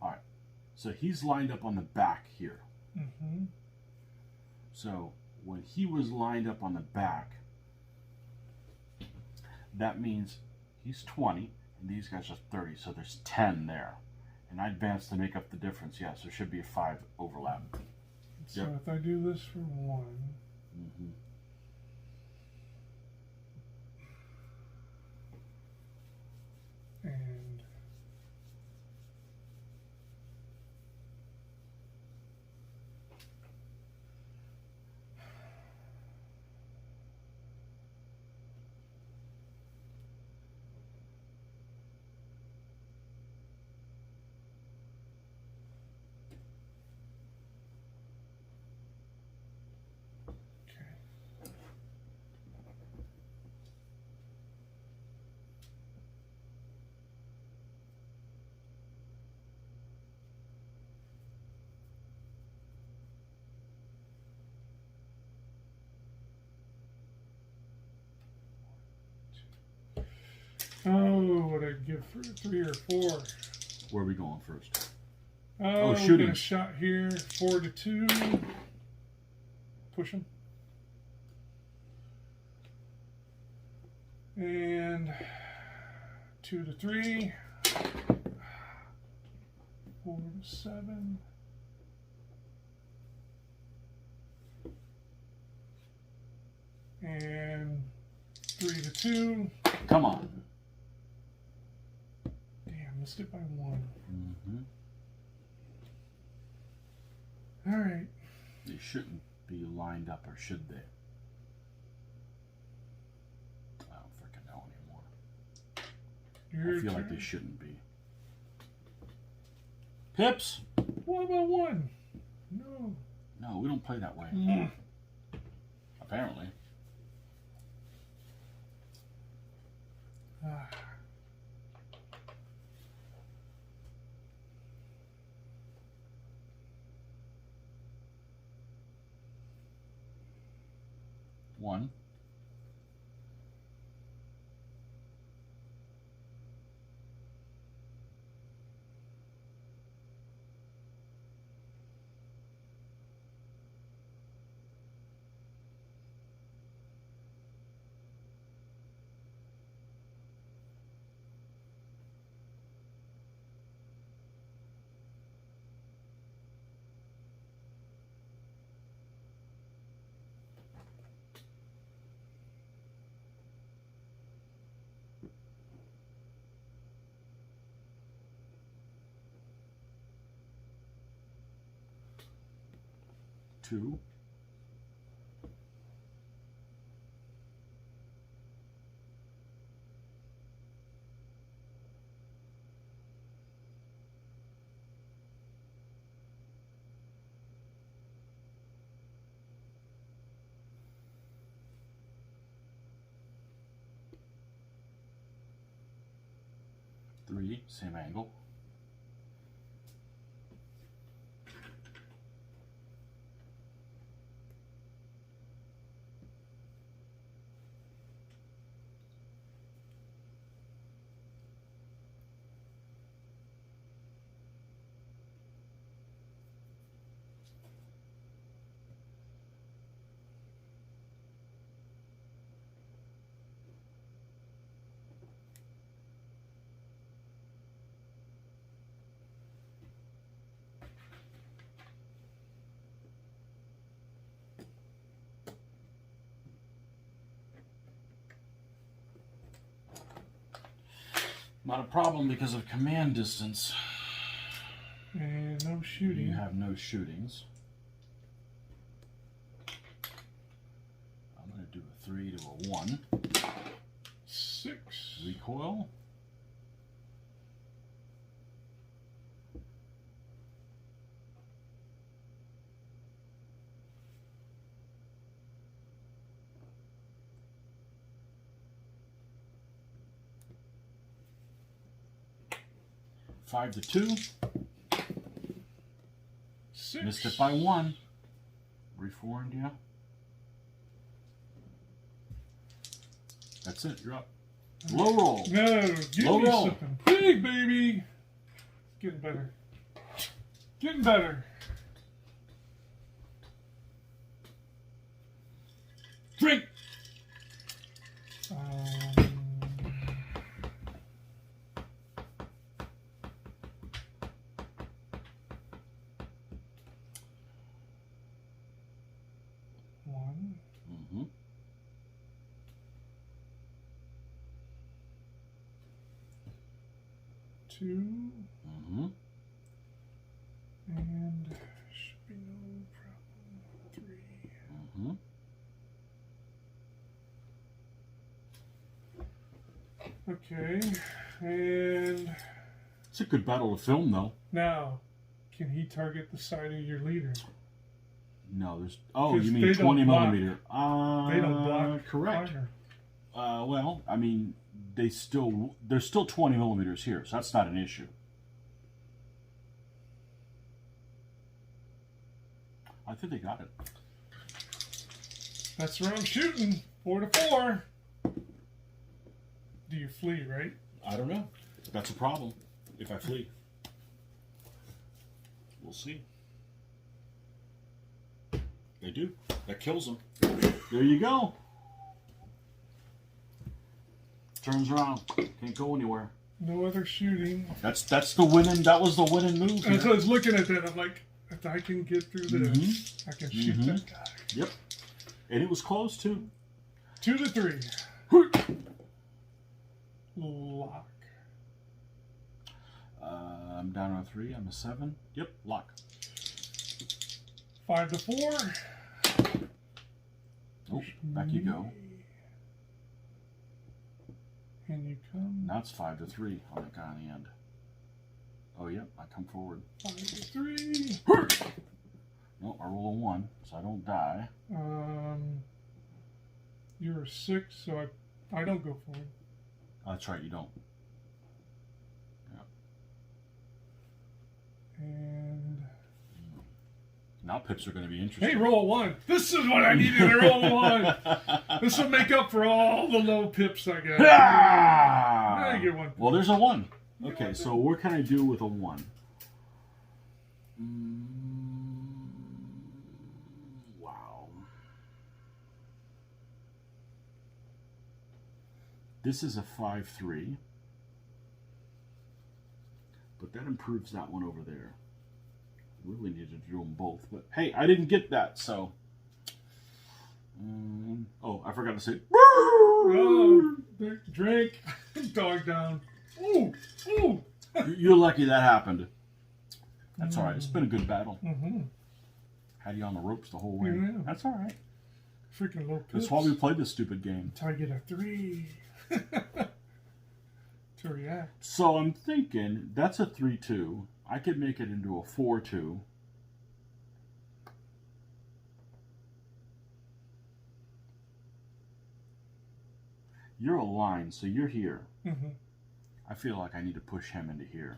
All right. So he's lined up on the back here. Mm-hmm. So when he was lined up on the back, that means he's 20 and these guys are 30. So there's 10 there. And I advanced to make up the difference. Yes, there should be a 5 overlap. So Yep. if I do this for 1, and oh, what I'd give for 3 or 4. Where are we going first? Oh, shooting. we got a shot here. 4 to 2. Push him. And 2 to 3. 4 to 7. And 3 to 2. Come on. Damn, missed it by 1. Mm-hmm. All right. They shouldn't be lined up, or should they? I don't freaking know anymore. Your I feel like turn. they shouldn't be. Pips? What about 1? No. No, we don't play that way. Mm. Apparently. One. Two. Three, same angle. Not a problem because of command distance. And no shooting. You have no shootings. I'm going to do a 3 to a 1. 6. Recoil. Five to 2. 6. Missed it by 1. Reformed, yeah. That's it. You're up. Low roll. No, give Low me roll. something big, baby. Getting better. Getting better. Drink. One. Mm-hmm. Two. Mm-hmm. And should be no problem. 3. Mm-hmm. Okay. And It's a good battle to film, though. now, can he target the side of your leader? No, there's. Oh, 'Cause you they mean don't 20 block. millimeter? They don't block Correct. fire. Well, I mean, there's still 20 millimeters here, so that's not an issue. I think they got it. That's where I'm shooting. 4 to 4. Do you flee, right? I don't know. That's a problem if I flee. We'll see. They do. That kills them. There you go. Turns around. Can't go anywhere. No other shooting. That's the winning. That was the winning move. And as I Here. was looking at that, I'm like, if I can get through this, I can shoot Mhm. that guy. Yep. And it was close too. 2 to 3. Lock. I'm down on 3. I'm a 7. Yep. Lock. 5 to 4. Oh, back you go. And you come. Now it's 5 to 3 on the guy on the end. Oh, yep. I come forward. 5 to 3. No, I roll a 1, so I don't die. You're a 6, so I don't go forward. That's right, you don't. And Now pips are going to be interesting. hey, roll 1. This is what I needed to roll 1. This will make up for all the low pips I got. Ah! I get 1. Well, there's a 1. Okay, so what can I do with a 1? Wow. This is a 5-3. But that improves that one over there. Really needed to do them both. But hey, I didn't get that, so... oh, I forgot to say... Oh, drink. Dog down. Ooh, ooh. You're lucky that happened. That's all right. It's been a good battle. Mm-hmm. Had you on the ropes the whole way. Yeah. That's all right. Freaking low pips. That's why we played this stupid game. Until I get a 3. To react. So I'm thinking that's a 3-2. I could make it into a 4-2. You're a line, so you're here. Mm-hmm. I feel like I need to push him into here.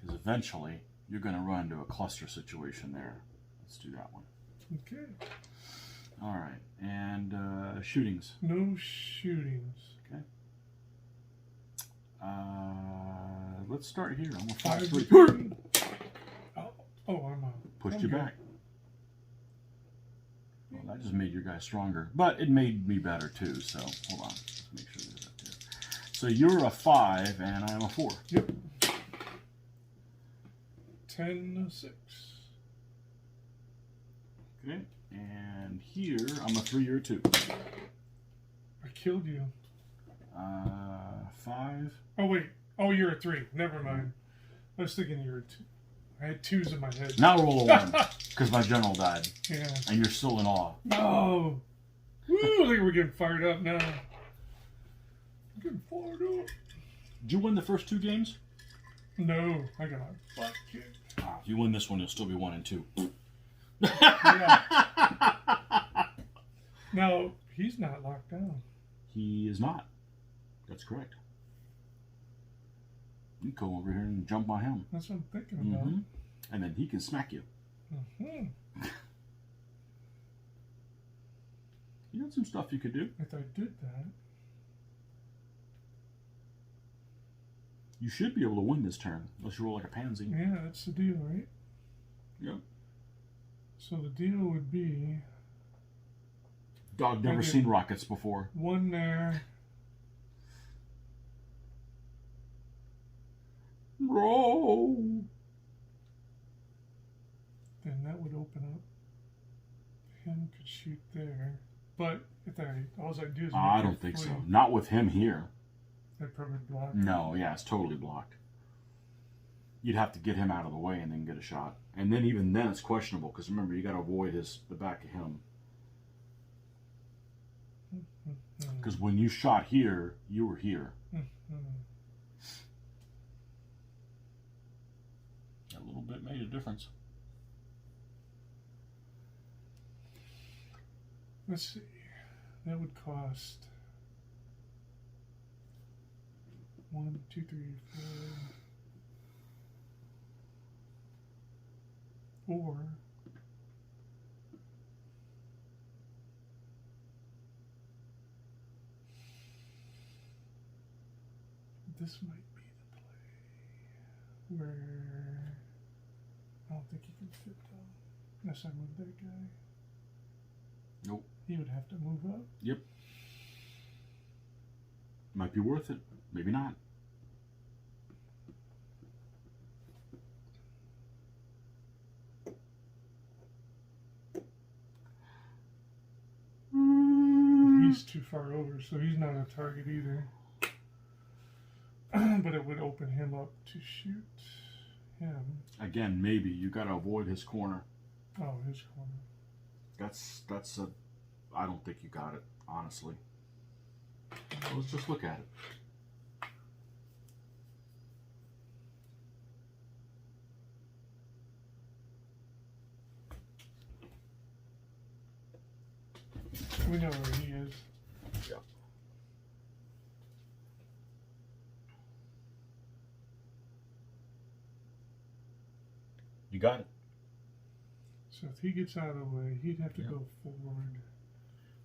Because eventually, you're going to run into a cluster situation there. Let's do that one. Okay. All right. And shootings. No shootings. Okay. Let's start here. I'm a 5-3. 5-3. Oh, I'm a... Pushed you back. Well, that just made your guy stronger. But it made me better too, so hold on. Let's make sure there's that there. So you're a 5 and I'm a 4. Yep. 10-6. Okay. And here I'm a 3 or a 2. I killed you. 5. Oh, wait. Oh, you're a 3. Never mind. I was thinking you were a 2. I had 2s in my head. Now roll a 1. Because my general died. Yeah. And you're still in awe. Oh. Woo, I think we're getting fired up now. Getting fired up. Did you win the first 2 games? No, I got a butt kick. If you win this one, you'll still be 1 and 2. Yeah. No, he's not locked down. He is not. That's correct. You can go over here and jump on him. That's what I'm thinking about. Mm-hmm. And then he can smack you. Mm-hmm. You got some stuff you could do. If I did that. You should be able to win this turn, unless you roll like a pansy. Yeah, that's the deal, right? Yep. So the deal would be Dog never Okay. seen rockets before. 1 there. Roll. Then that would open up. Him could shoot there. But if all I do is I make don't it think so. free, Not with him here. That probably block. No, yeah, it's totally blocked. You'd have to get him out of the way and then get a shot. And then even then it's questionable, because remember, you got to avoid the back of him. Because when you shot here, you were here. A little bit made a difference. Let's see. That would cost 1, 2, 3, 4. Or this might be the play where I don't think he can fit down unless I move that guy. Nope. He would have to move up. Yep. Might be worth it. Maybe not. He's too far over, so he's not a target either. But it would open him up to shoot him. Again, maybe. You got to avoid his corner. Oh, his corner. That's a... I don't think you got it, honestly. Let's just look at it. We know where he is. Yep. You got it. So if he gets out of the way, he'd have to Yeah. go forward.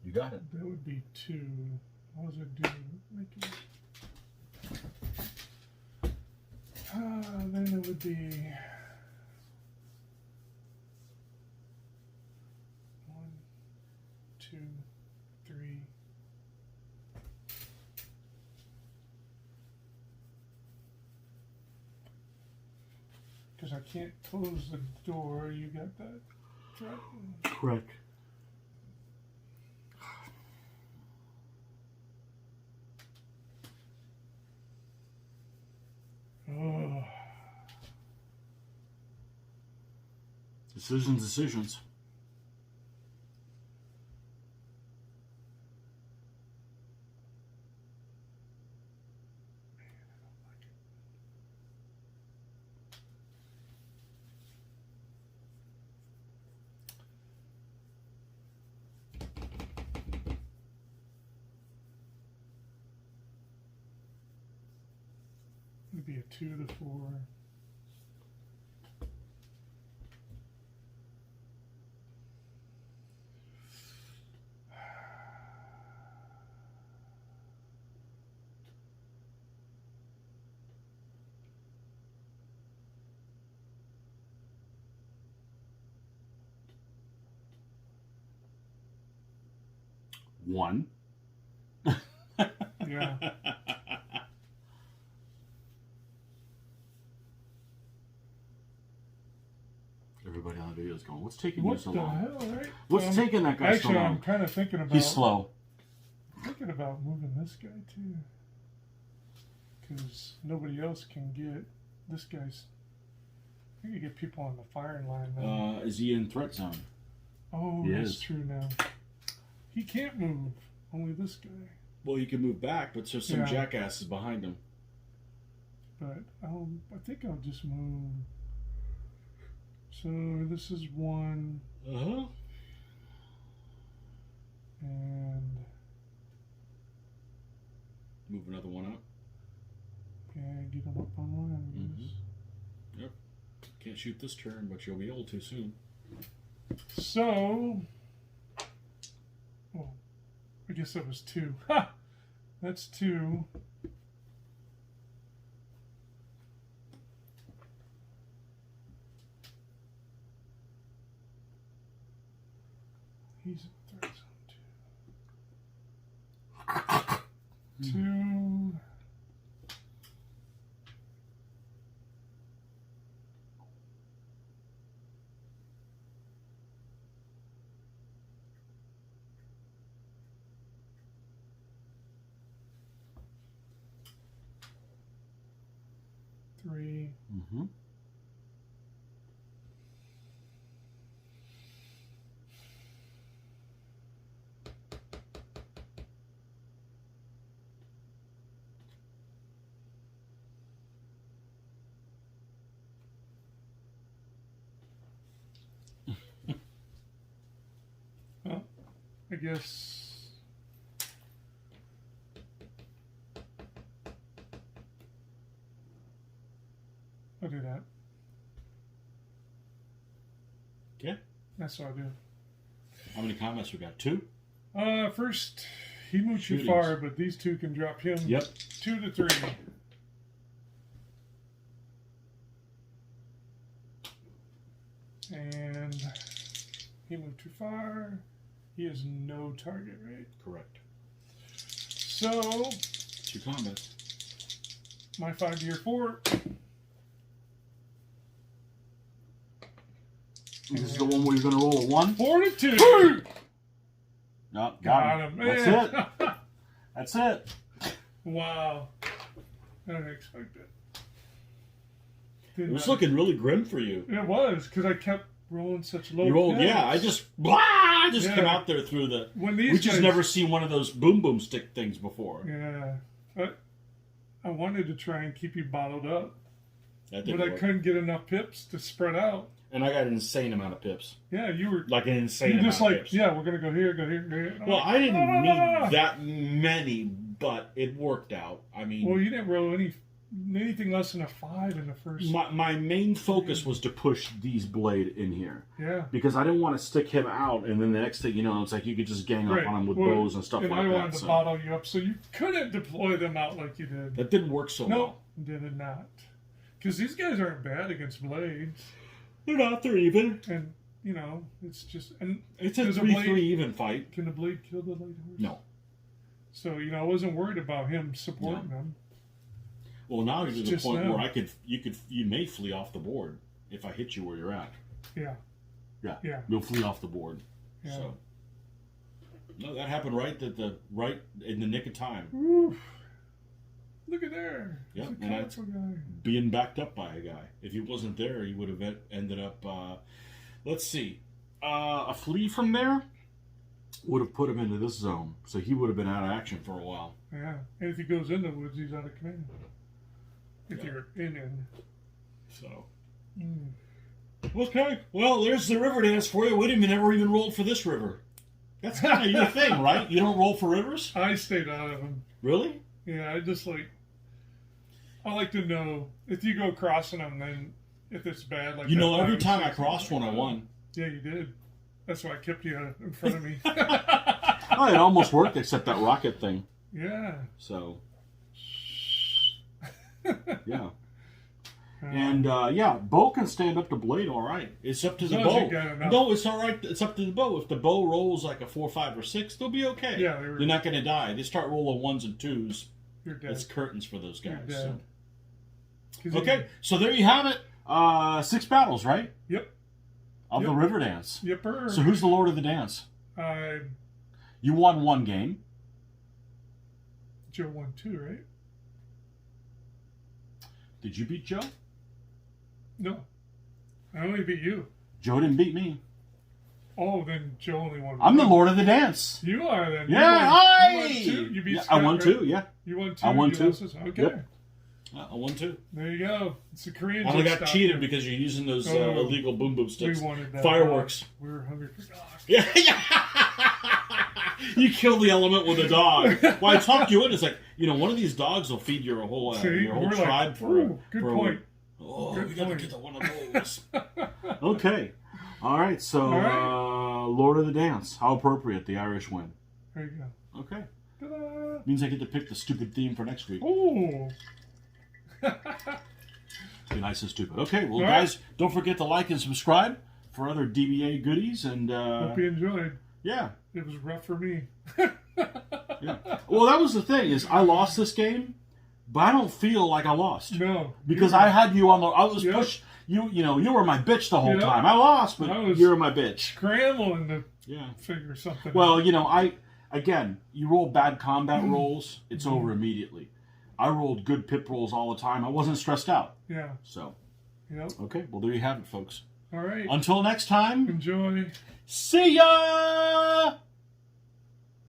You got it. That would be 2. What was I doing? Making... then it would be 1, 2, 3. Because I can't close the door. You got that? Right? Correct. Oh. Decisions. It'd be a 2 to 4. One. Yeah. Everybody on the video is going, what's taking What you so the long? hell, right? What's taking that guy so Actually, long? I'm kind of thinking about... He's slow. Thinking about moving this guy too, because nobody else can get this guy's. I can get people on the firing line now. Is he in threat zone? Oh, he that's is. true now. He can't move. Only this guy. Well, you can move back, but there's some Yeah. jackasses behind him. But I think I'll just move. So this is 1, Uh-huh. and Move another one up. yeah, get him up on line. I Mhm. guess. Yep. Can't shoot this turn, but you'll be able to soon. So, well, I guess that was 2. Ha! That's 2. He's in threat zone 2. 2. Three. Mm-hmm. Well, I guess. I'll do that. Okay. That's what I'll do. How many comments we got? 2? First, he moved too Shootings. far, but these 2 can drop him. Yep. 2 to 3. And he moved too far. He has no target, right? Correct. So, 2 comments. my 5-year 4. This is the one where you're going to roll a 1? 4 to 2. No, Got him. That's Man. it. That's it. Wow. I didn't expect it. It was looking really grim for you. It was, because I kept rolling such low You rolled, kills. yeah. I just Yeah. came out there through the. When these We just guys- never seen one of those boom boom stick things before. Yeah. But I wanted to try and keep you bottled up. That But didn't I work. couldn't get enough pips to spread out. And I got an insane amount of pips. Yeah, you were. Like an insane You amount just of like, pips. yeah, we're going to go here, go here, go here. And I'm Well, like, I didn't "No, no, no, no, no." need that many, but it worked out. I mean, Well, you didn't roll any. anything less than a 5 in the first. My main focus was to push these blade in here. Yeah. Because I didn't want to stick him out, and then the next thing you know, it's like you could just gang up on him with bows and stuff like that. And I wanted to bottle you up so you couldn't deploy them out like you did. That didn't work so well. No, did it not. Because these guys aren't bad against blades. They're not. They're even. And, you know, it's just... And it's a 3-3 even fight. Can the blade kill the light horse? No. So, you know, I wasn't worried about him supporting them. Well, now you're to the point where you may flee off the board if I hit you where you're at. Yeah. Yeah. You'll flee off the board. Yeah. So. No, that happened right in the nick of time. Oof. Look at there. Yeah, and that's being backed up by a guy. If he wasn't there, he would have ended up. Let's see, a flee from there would have put him into this zone, so he would have been out of action for a while. Yeah, and if he goes in the woods, he's out of command. If you're in. So. Okay, well, there's the Riverdance for you. We never even rolled for this river. That's kind of your thing, right? You don't roll for rivers? I stayed out of them. Really? Yeah, I like to know if you go crossing them, then if it's bad, like every time I crossed one, I won. Yeah, you did. That's why I kept you in front of me. Oh, it almost worked, except that rocket thing. Yeah. So. Yeah. And bow can stand up to blade, all right. It's up to the bow. No, it's all right. It's up to the bow. If the bow rolls like a 4, 5, or 6, they'll be okay. Yeah, you're not going to die. They start rolling 1s and 2s. You're dead. It's curtains for those guys. You're dead. So. Okay, so there you have it. 6 battles, right? Yep. Of the Riverdance. Yep. So who's the Lord of the Dance? You won 1 game. Joe won 2, right? Did you beat Joe? No. I only beat you. Joe didn't beat me. Oh, then Joe only won 1. I'm the Lord of the Dance. You are then. Yeah, you won 2. You beat Scott, I won 2, right? yeah. You won 2. I won 2. Okay. Yep. I won 2. There you go. It's a Korean. I only got cheated because you're using those illegal boom boom sticks. We wanted that. Fireworks. We were hungry for dogs. Yeah. You kill the element with a dog. Well, I talked you in. It's like, one of these dogs will feed your whole tribe for good point. We got to get one of those. Okay. All right. So, Lord of the Dance. How appropriate. The Irish win. There you go. Okay. Ta-da. Means I get to pick the stupid theme for next week. Oh. Be nice and stupid. Okay. Well, guys, don't forget to like and subscribe for other DBA goodies. And hope you enjoyed. Yeah. It was rough for me. Yeah. Well, that was the thing is I lost this game, but I don't feel like I lost. No. Because I had you on the. I was pushed. You were my bitch the whole time. I lost, but you were my bitch. Scrambling to figure something out. Well, you roll bad combat rolls, it's over immediately. I rolled good pip rolls all the time. I wasn't stressed out. Yeah. So. Yep. Okay. Well, there you have it, folks. All right. Until next time. Enjoy. See ya!